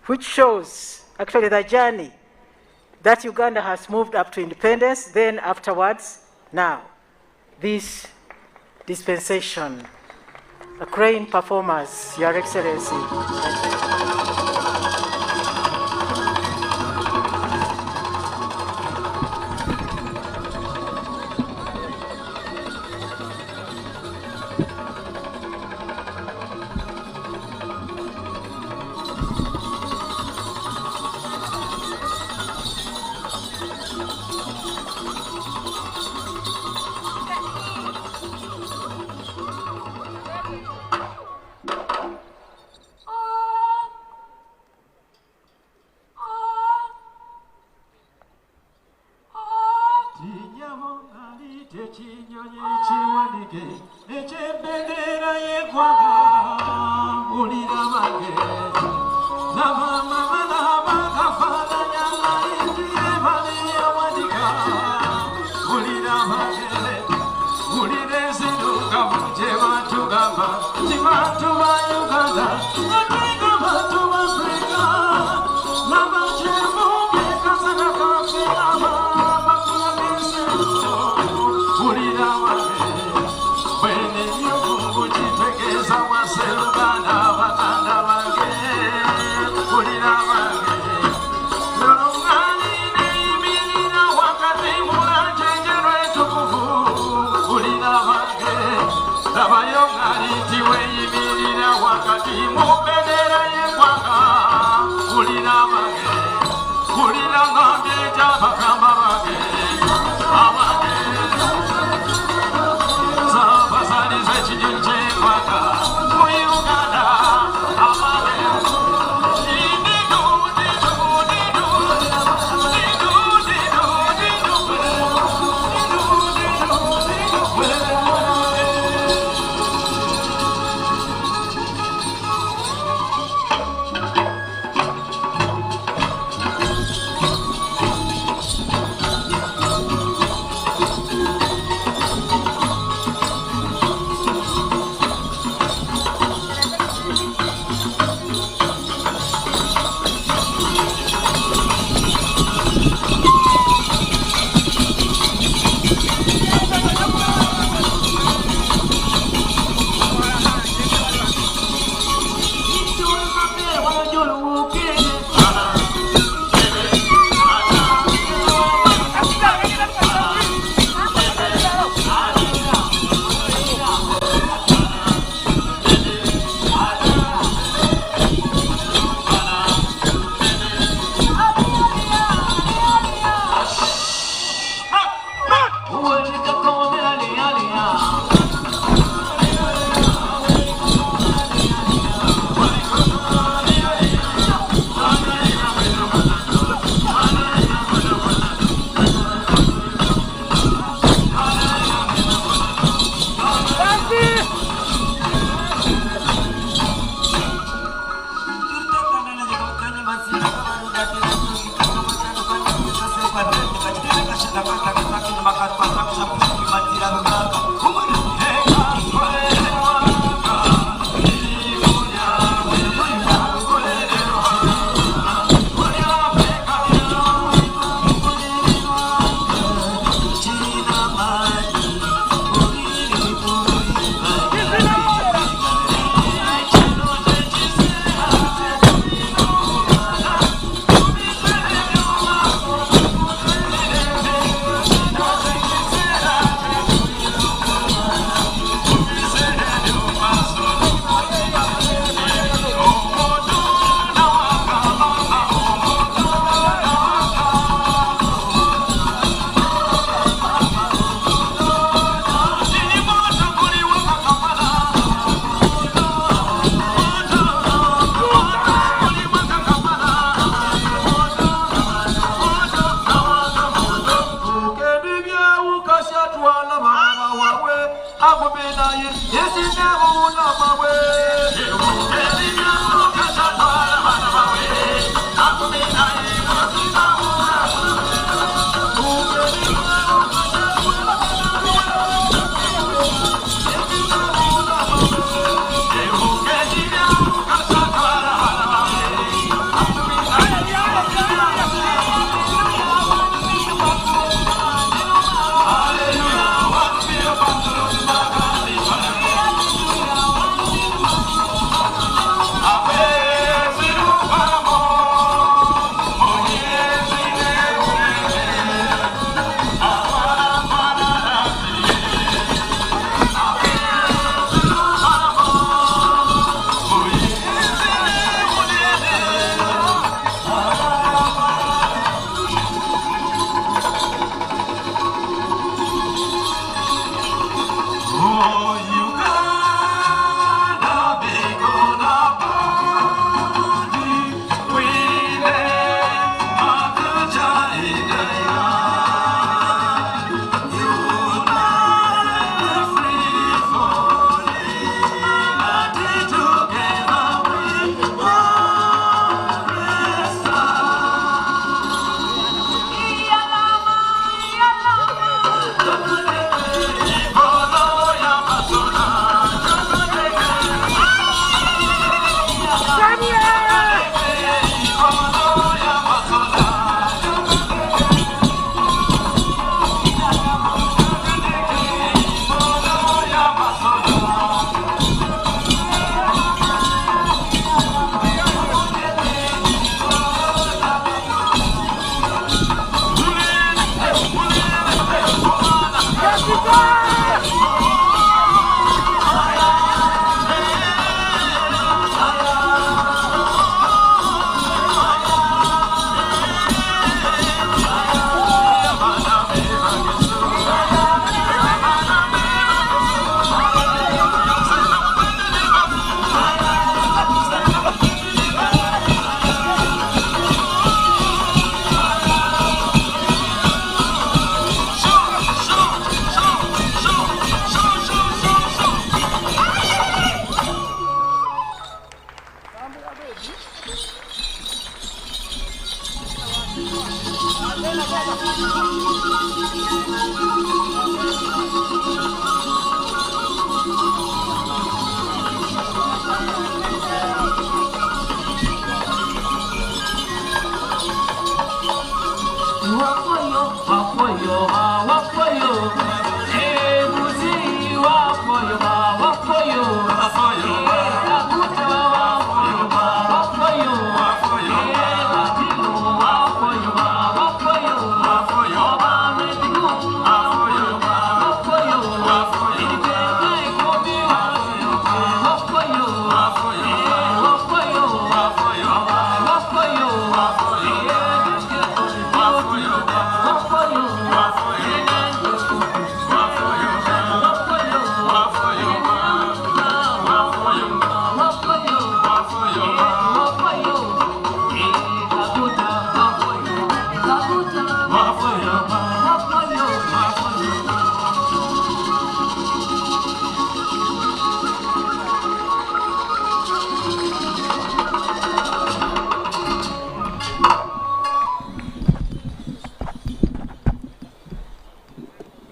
which shows actually the journey that Uganda has moved up to independence, then afterwards, now, this dispensation. The Crane performers, Your Excellency.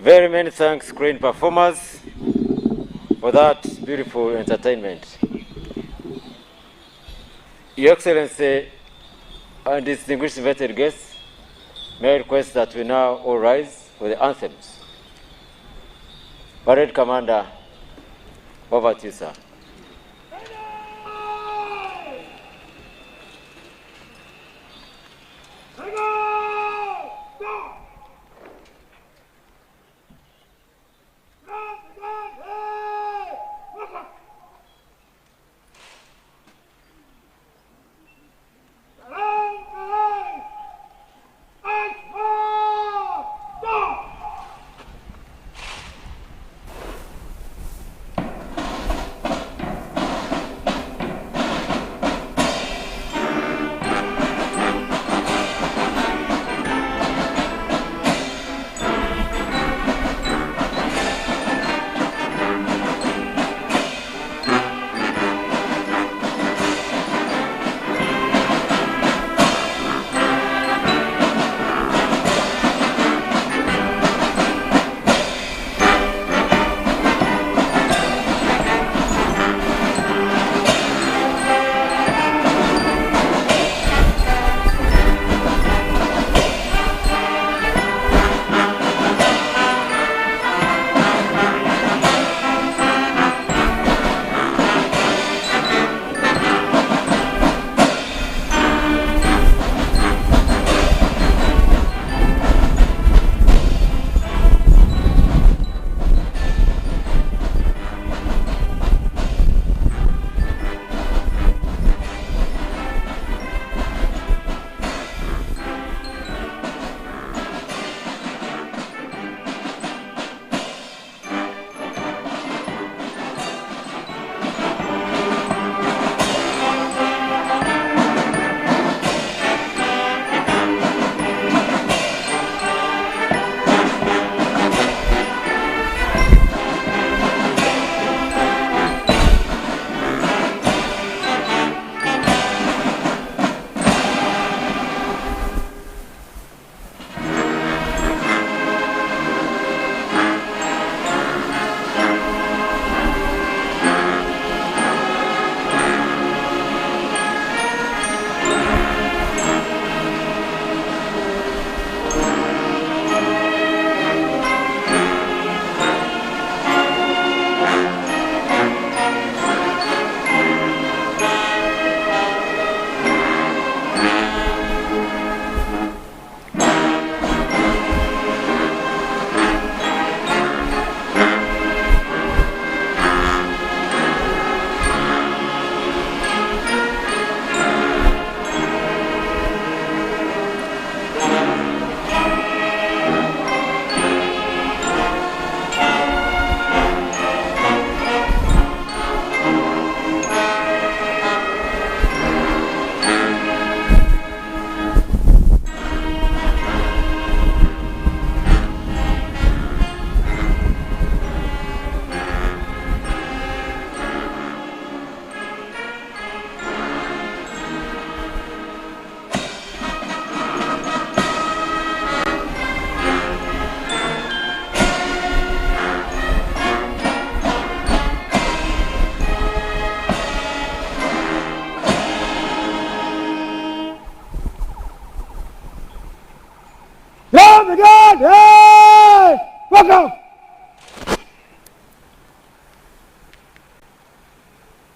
Very many thanks, screen performers, for that beautiful entertainment. Your Excellency and distinguished invited guests, may I request that we now all rise for the anthems. Parade Commander, over to you, sir.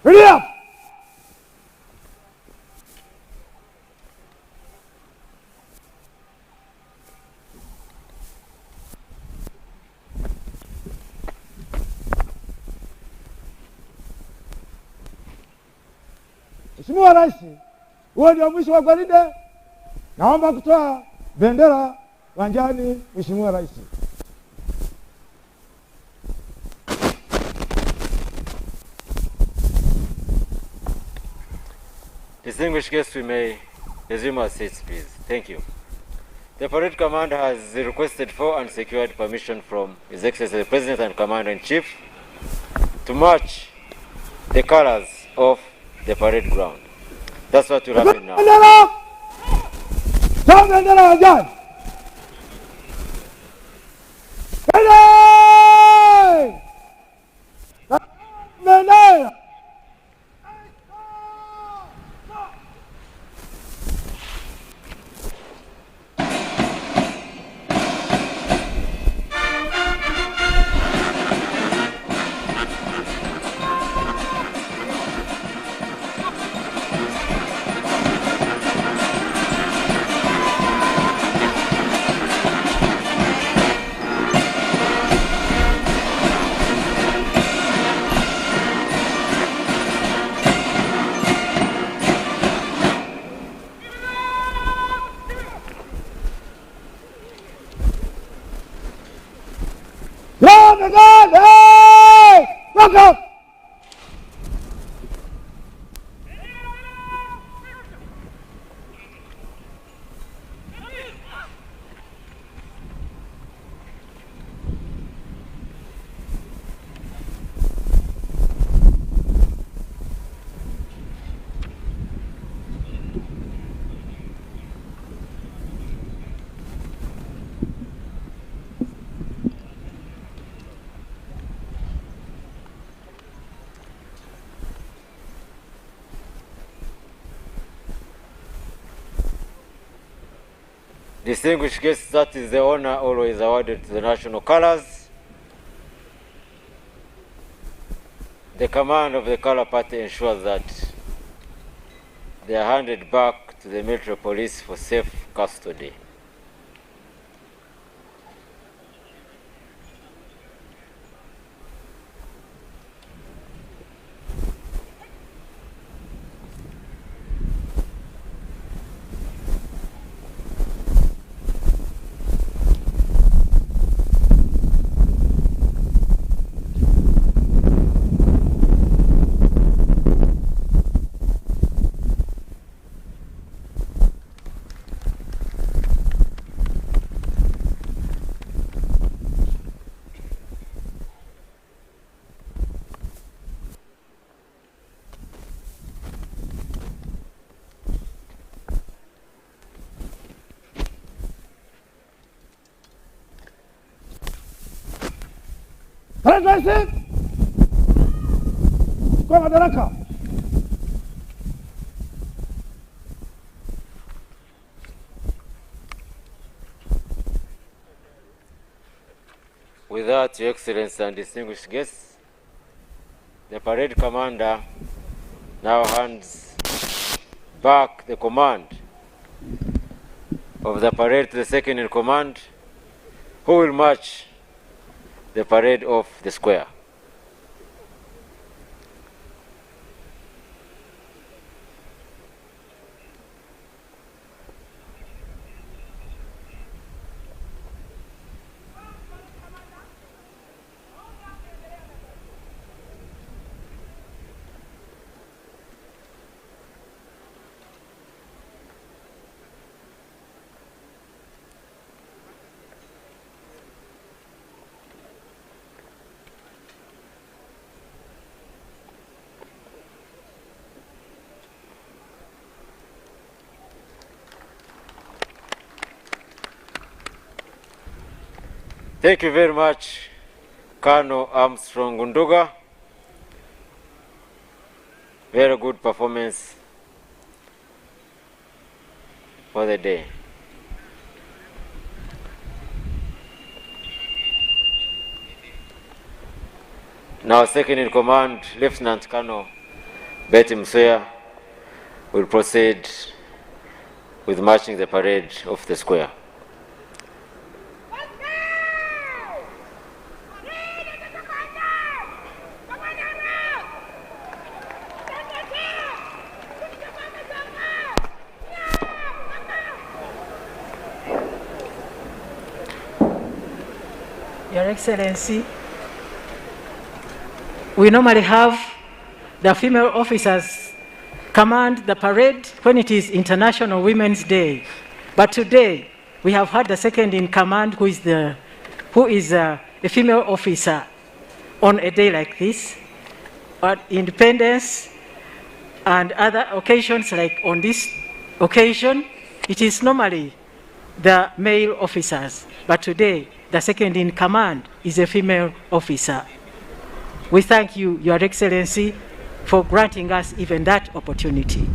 Ready up! Mheshimiwa Rais, huo ndio mwisho wa gwaride. Naomba kutoa bendera uwanjani, Mheshimiwa Rais. Distinguished guests, we may resume our seats, please. Thank you. The parade commander has requested for and secured permission from His Excellency the President and Commander-in-Chief to march the colors of the parade ground. That's what will happen now. Distinguished guests, that is the honor always awarded to the national colors. The command of the color party ensures that they are handed back to the military police for safe custody. Kwa madaraka. With that, Your Excellency and distinguished guests, the parade commander now hands back the command of the parade to the second in command, who will march the parade off the square. Thank you very much, Colonel Armstrong Gunduga. Very good performance for the day. Now, second in command, Lieutenant Colonel Betty Msuya will proceed with marching the parade of the square. Your Excellency, we normally have the female officers command the parade when it is International Women's Day. But today, we have had the second in command who is a female officer on a day like this. But Independence and other occasions like on this occasion, it is normally the male officers. But today, the second in command is a female officer. We thank you, Your Excellency, for granting us even that opportunity.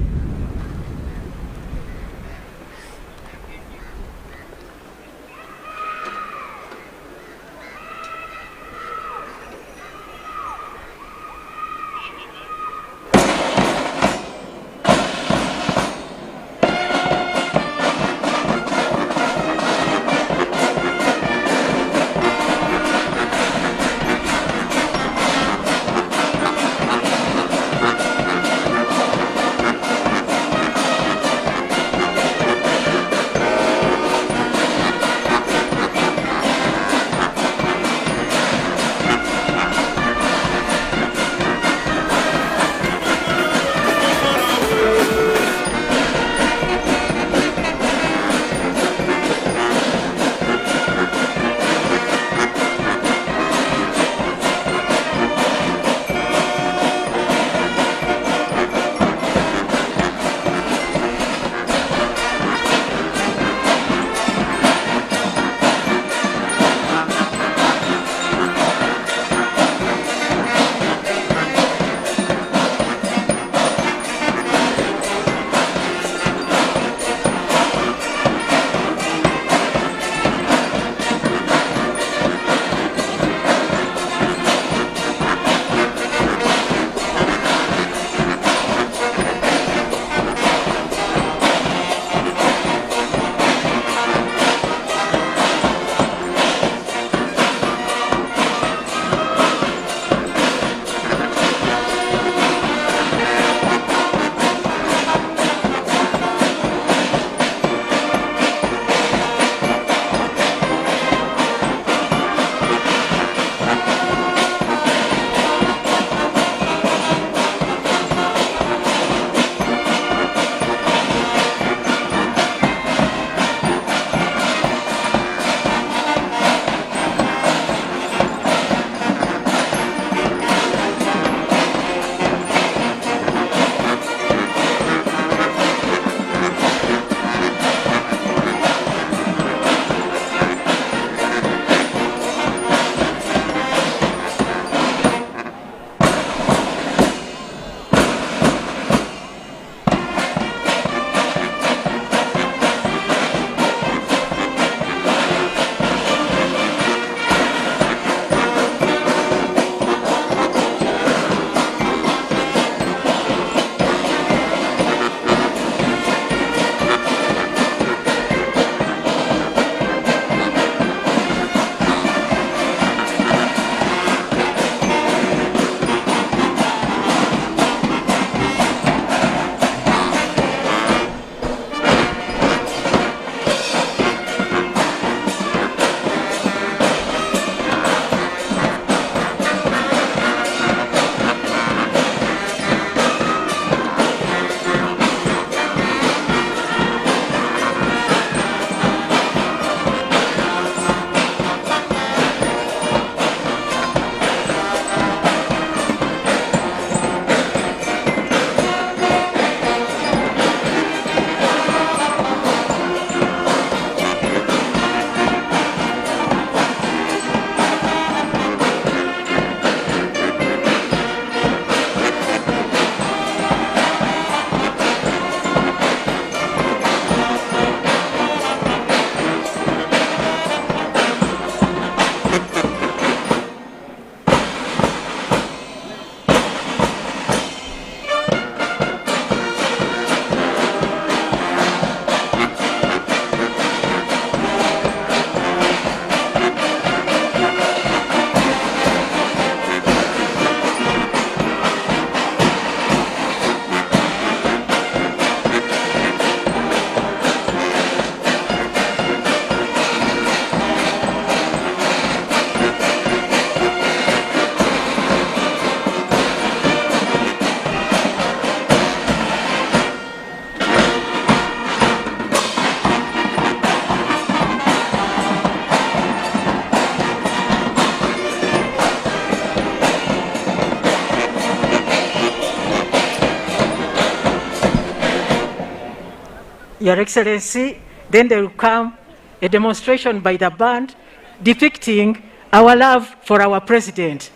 Your Excellency, then there will come a demonstration by the band depicting our love for our president.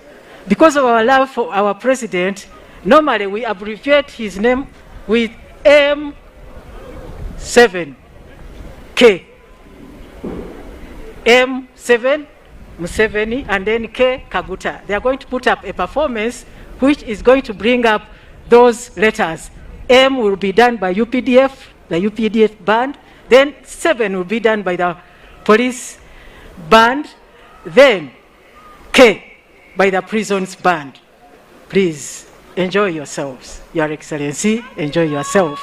Because of our love for our president, normally we abbreviate his name with M7K. M7 Museveni and then K Kaguta. They are going to put up a performance which is going to bring up those letters. M will be done by UPDF, the UPDF band. Then 7 will be done by the police band. Then K by the prisons band. Please enjoy yourselves. Your Excellency, enjoy yourself.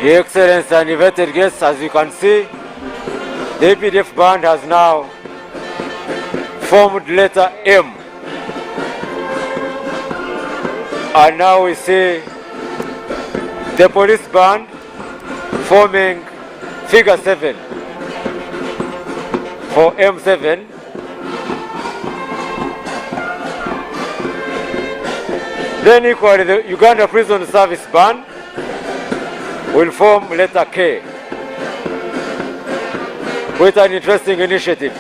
Your Excellency and invited guests, as you can see, the APDF band has now formed letter M. And now we see the police band forming figure 7 for M7. Then equally the Uganda Prison Service band will form letter K with an interesting initiative.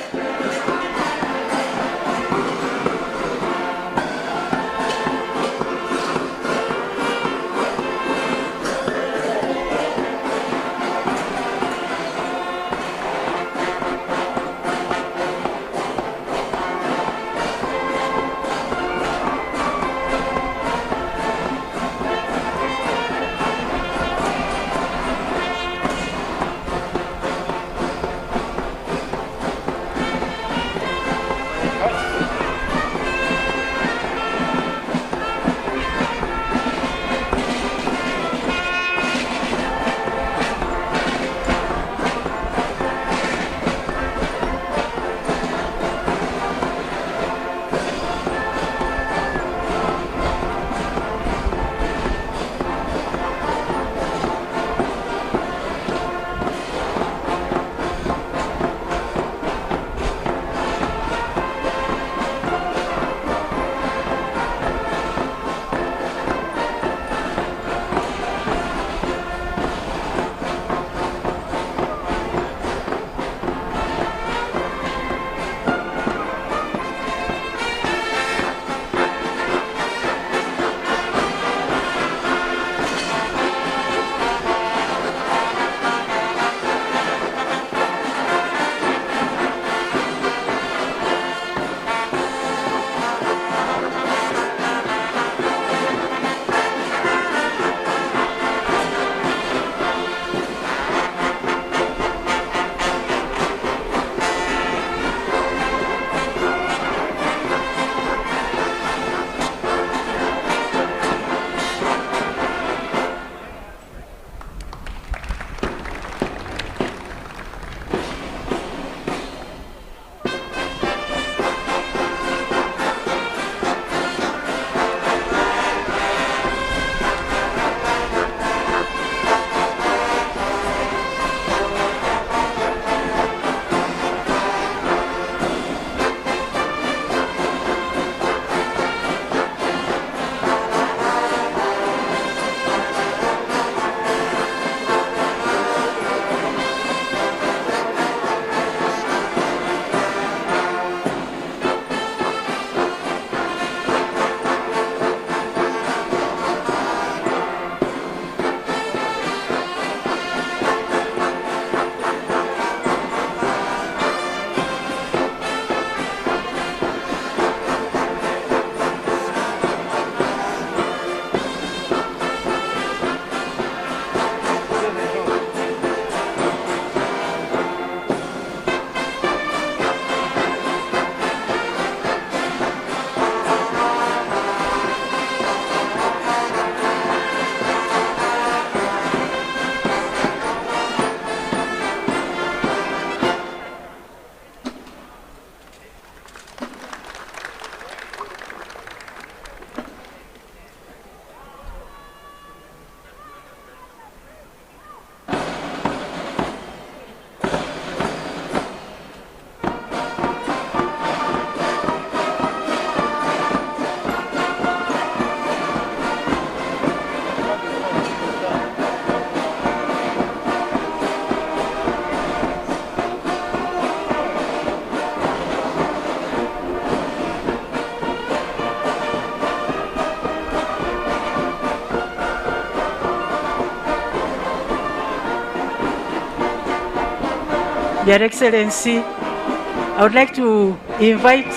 Your Excellency, I would like to invite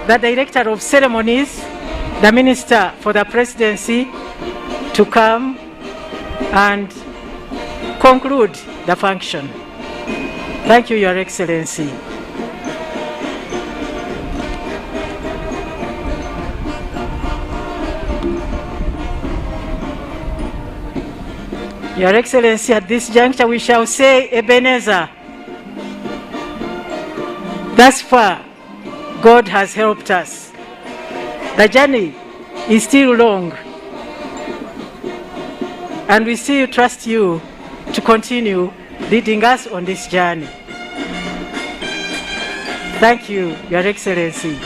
the Director of Ceremonies, the Minister for the Presidency, to come and conclude the function. Thank you, Your Excellency. Your Excellency, at this juncture we shall say Ebenezer. Thus far, God has helped us. The journey is still long, and we still trust you to continue leading us on this journey. Thank you, Your Excellency.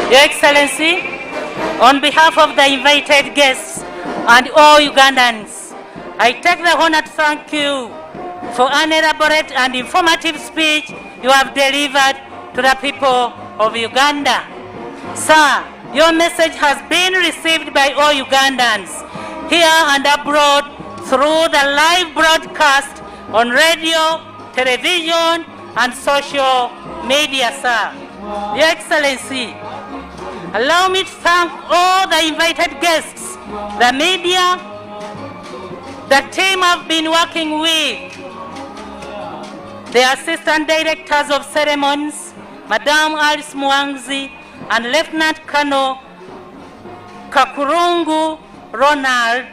Your Excellency, on behalf of the invited guests and all Ugandans, I take the honor to thank you for an elaborate and informative speech you have delivered to the people of Uganda. Sir, your message has been received by all Ugandans here and abroad through the live broadcast on radio, television, and social media, sir. Your Excellency, allow me to thank all the invited guests, the media, the team I've been working with, the Assistant Directors of Ceremonies, Madame Alice Mwangzi, and Lieutenant Colonel Kakurungu Ronald,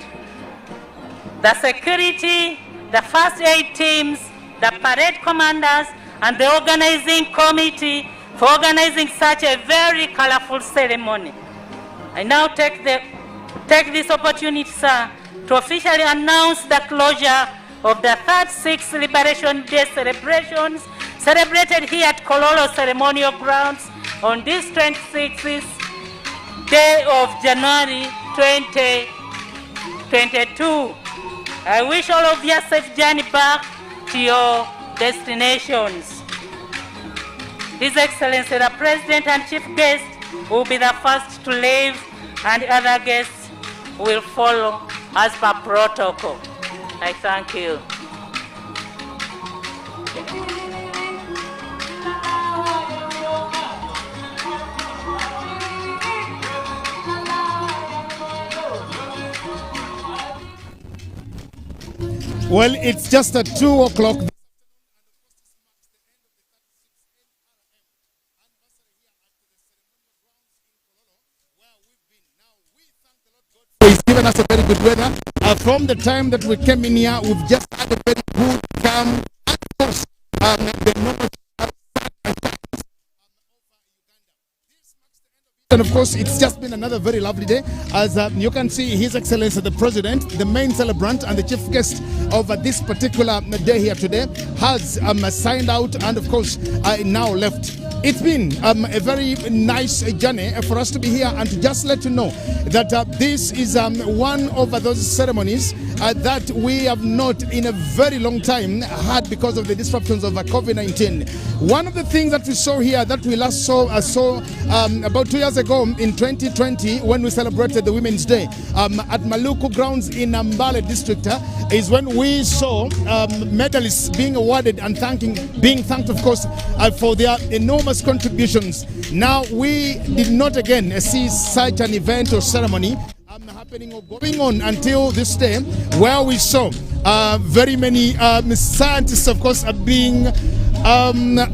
the security, the first aid teams, the parade commanders, and the organizing committee for organizing such a very colorful ceremony. I now take this opportunity, sir, to officially announce the closure of the 36th Liberation Day celebrations celebrated here at Kololo Ceremonial Grounds on this 26th day of January 2022. I wish all of you a safe journey back to your destinations. His Excellency the President and Chief Guest will be the first to leave, and other guests will follow as per protocol. I thank you. Well, it's just at 2 o'clock. He's given us a very good weather. From the time that we came in here, we've just had a very good, calm, and of course, the normal. And of course, it's just been another very lovely day. As you can see, His Excellency the President, the main celebrant and the chief guest of this particular day here today, has signed out and of course now left. It's been a very nice journey for us to be here and to just let you know that this is one of those ceremonies that we have not in a very long time had because of the disruptions of COVID-19. One of the things that we saw here that we last saw about 2 years ago in 2020 when we celebrated the Women's Day at Maluku Grounds in Mbale district is when we saw medalists being awarded and being thanked of course for their enormous contributions. Now we did not again see such an event or ceremony happening or going on until this day, where we saw very many scientists of course are being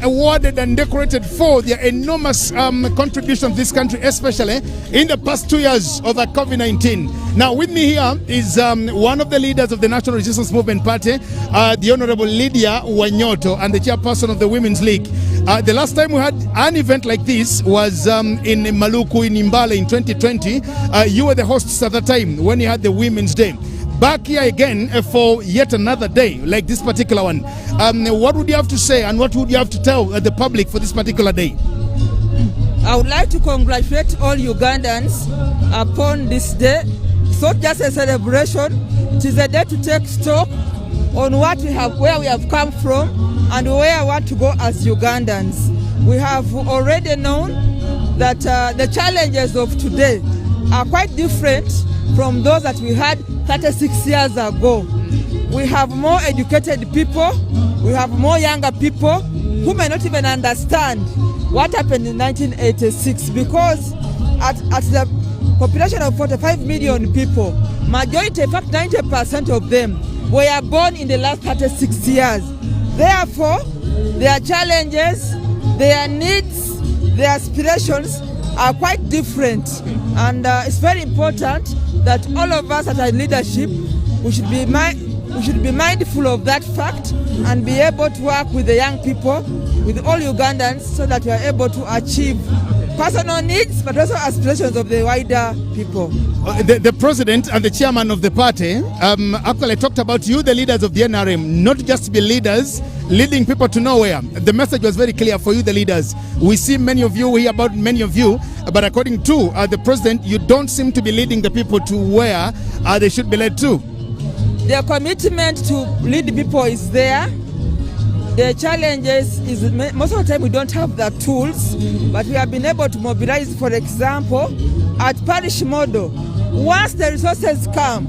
awarded and decorated for their enormous contribution to this country, especially in the past 2 years of COVID-19. Now with me here is one of the leaders of the National Resistance Movement Party, the Honorable Lydia Wanyoto, and the chairperson of the Women's League. The last time we had an event like this was in Maluku in Mbale in 2020. You were the hosts at the time when you had the Women's Day. Back here again for yet another day like this particular one. What would you have to say and what would you have to tell the public for this particular day? I would like to congratulate all Ugandans upon this day. It's not just a celebration, it is a day to take stock on what we have, where we have come from and where I want to go as Ugandans. We have already known that the challenges of today are quite different from those that we had 36 years ago. We have more educated people, we have more younger people who may not even understand what happened in 1986, because at the population of 45 million people, majority, in fact 90% of them were born in the last 36 years. Therefore, their challenges, their needs, their aspirations are quite different, and it's very important that all of us at our leadership, we should be mindful of that fact and be able to work with the young people, with all Ugandans, so that we are able to achieve personal needs, but also aspirations of the wider people. The president and the chairman of the party actually talked about you, the leaders of the NRM, not just to be leaders, leading people to nowhere. The message was very clear for you, the leaders. We see many of you, we hear about many of you, but according to the president, you don't seem to be leading the people to where they should be led to. Their commitment to lead the people is there. The challenges is most of the time we don't have the tools, but we have been able to mobilize, for example, at parish model. Once the resources come,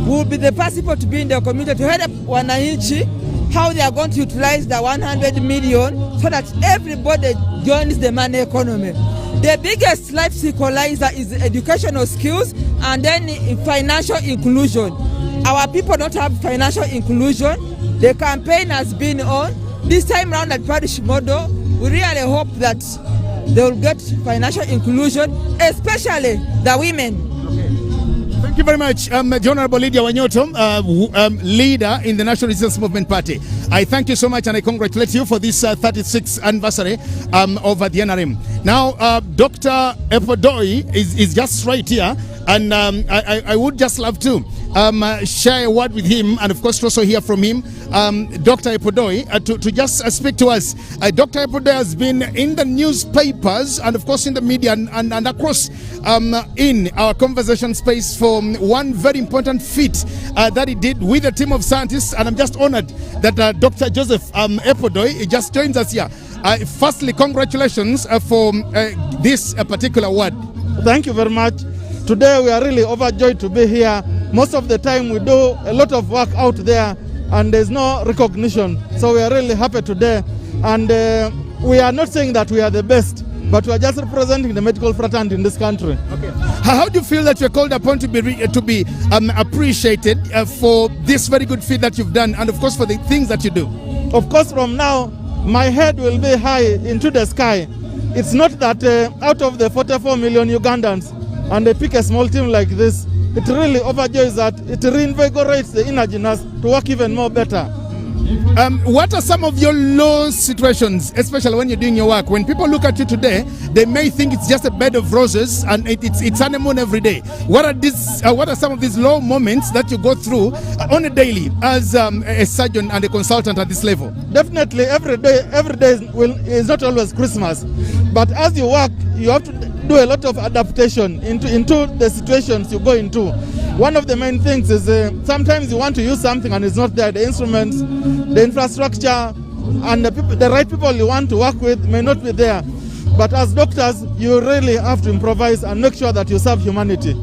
we'll be the first people to be in the community to help wananchi how they are going to utilize the 100 million so that everybody joins the money economy. The biggest life equalizer is educational skills and then financial inclusion. Our people don't have financial inclusion. The campaign has been on. This time around at parish model, we really hope that they will get financial inclusion, especially the women. Thank you very much, the Honorable Lydia Wanyoto, leader in the National Resistance Movement Party. I thank you so much and I congratulate you for this 36th anniversary of the NRM. Now, Dr. Epodoi is just right here, and I would just love to share a word with him, and of course to also hear from him, Dr. Epodoi, to just speak to us. Dr. Epodoi has been in the newspapers and of course in the media and across in our conversation space for one very important feat that he did with a team of scientists, and I'm just honored that Dr. Joseph Epodoi just joins us here. Firstly, congratulations for this particular award. Thank you very much. Today we are really overjoyed to be here. Most of the time we do a lot of work out there and there's no recognition. So we are really happy today. And we are not saying that we are the best, but we are just representing the medical fraternity in this country. Okay. How do you feel that you're called upon to be appreciated for this very good feat that you've done, and of course for the things that you do? Of course, from now, my head will be high into the sky. It's not that out of the 44 million Ugandans, and they pick a small team like this, it really overjoys that it reinvigorates the energy in us to work even more better. What are some of your low situations, especially when you're doing your work? When people look at you today, they may think it's just a bed of roses and it's honeymoon every day. What are some of these low moments that you go through on a daily as a surgeon and a consultant at this level? Definitely, every day is not always Christmas, but as you work, you have to do a lot of adaptation into the situations you go into. One of the main things is sometimes you want to use something and it's not there. The instruments, the infrastructure, and the right people you want to work with may not be there. But as doctors, you really have to improvise and make sure that you serve humanity.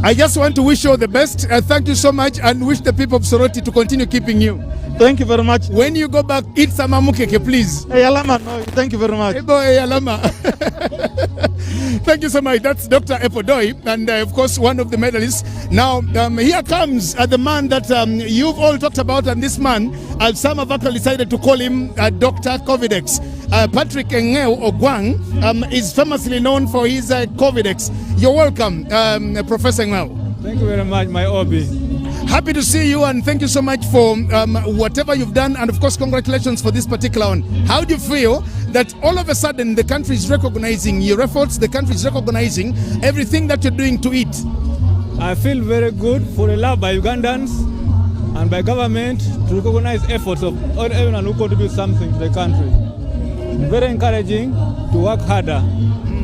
I just want to wish you all the best. Thank you so much, and wish the people of Soroti to continue keeping you. Thank you very much. When you go back, eat some amukeke, please. Hey, Alama, no, thank you very much. Hey, boy, Alama. Thank you so much. That's Dr. Epodoi, and of course, one of the medalists. Now, here comes the man that you've all talked about, and this man, some have actually decided to call him Dr. Covidex. Patrick Engeo Ogwang is famously known for his Covidex. You're welcome, Professor Engeo. Thank you very much, my Obi. Happy to see you, and thank you so much for whatever you've done, and of course congratulations for this particular one. How do you feel that all of a sudden the country is recognizing your efforts, the country is recognizing everything that you're doing to it? I feel very good for the love by Ugandans and by government to recognize efforts of everyone who contributes something to the country. Very encouraging to work harder.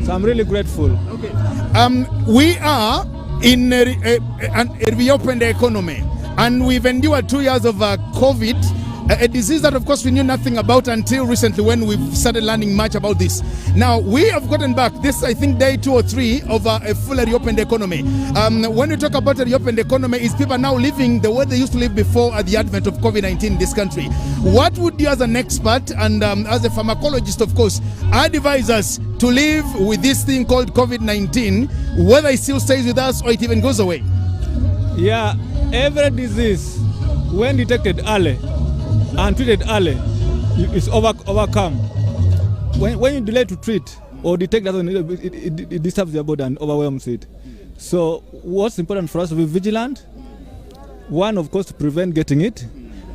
So I'm really grateful. Okay. We are in a reopened economy, and we've endured 2 years of COVID, a disease that of course we knew nothing about until recently when we've started learning much about this. Now we have gotten back this, I think, day 2 or 3 of a fully reopened economy. When we talk about a reopened economy, is people now living the way they used to live before the advent of COVID-19 in this country. What would you, as an expert and as a pharmacologist of course, advise us to live with this thing called COVID-19, whether it still stays with us or it even goes away? Yeah, every disease, when detected early and treated early, is overcome. When you delay to treat or detect that it disturbs your body and overwhelms it. So what's important for us to be vigilant? One, of course, to prevent getting it.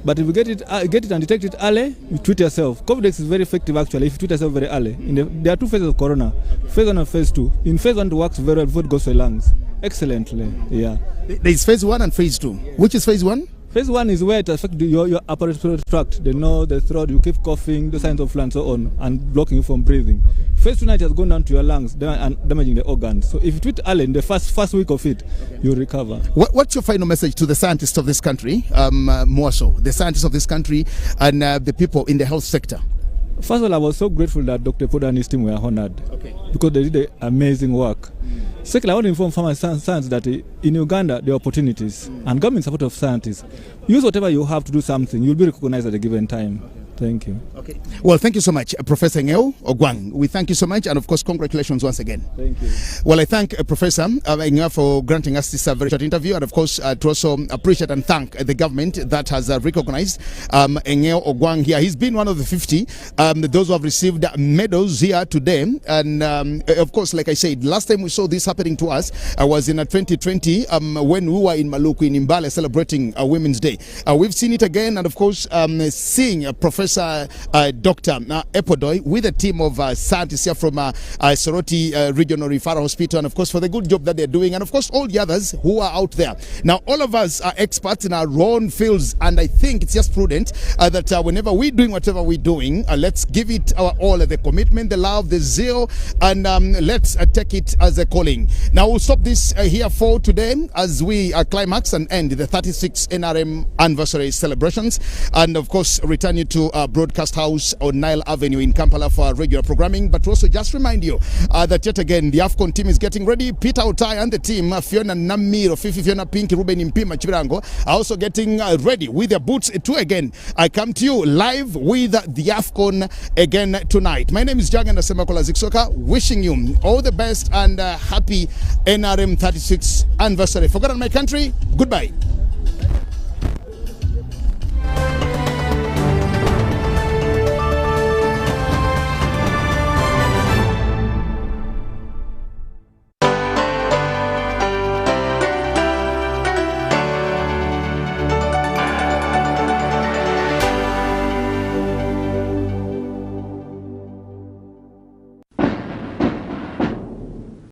But if you get it and detect it early, you treat yourself. COVID is very effective actually if you treat yourself very early. There are two phases of corona, phase 1 and phase 2. In phase 1 it works very well before it goes to the lungs. Excellently, yeah. There is phase 1 and phase 2. Which is phase 1? Phase 1 is where it affects your upper respiratory tract, the nose, the throat, you keep coughing, the signs of flu and so on, and blocking you from breathing. Phase 2 now it has gone down to your lungs and damaging the organs. So if you treat early in the first week of it, you'll recover. What's your final message to the scientists of this country, more so, the scientists of this country and the people in the health sector? First of all, I was so grateful that Dr. Poda and his team were honored because they did amazing work. Secondly, I want to inform farmers and scientists that in Uganda there are opportunities and government support of scientists. Use whatever you have to do something. You'll be recognized at a given time. Thank you. Okay. Well, thank you so much, Professor Ngeo Ogwang. We thank you so much, and of course, congratulations once again. Thank you. Well, I thank Professor Ngeo for granting us this very short interview, and of course, to also appreciate and thank the government that has recognized Ngeo Ogwang here. He's been one of the 50, those who have received medals here today. And of course, like I said, last time we saw this happening to us was in 2020 when we were in Maluku in Mbale celebrating Women's Day. We've seen it again, and of course, seeing Professor Dr. Epodoi with a team of scientists here from Soroti Regional Referral Hospital, and of course for the good job that they're doing, and of course all the others who are out there. Now all of us are experts in our own fields, and I think it's just prudent that whenever we're doing whatever we're doing, let's give it our all, the commitment, the love, the zeal, and let's take it as a calling. Now we'll stop this here for today as we climax and end the 36th NRM anniversary celebrations, and of course return you to Broadcast House on Nile Avenue in Kampala for regular programming. But also just remind you that yet again the AFCON team is getting ready. Peter Otai and the team, Fiona Namiro, Fiona Pinky, Ruben Impima Chibirango, are also getting ready with their boots to again come to you live with the AFCON again tonight. My name is Jagan Asemakola Ziksoka, wishing you all the best and happy NRM 36th anniversary. Forgotten my country, goodbye.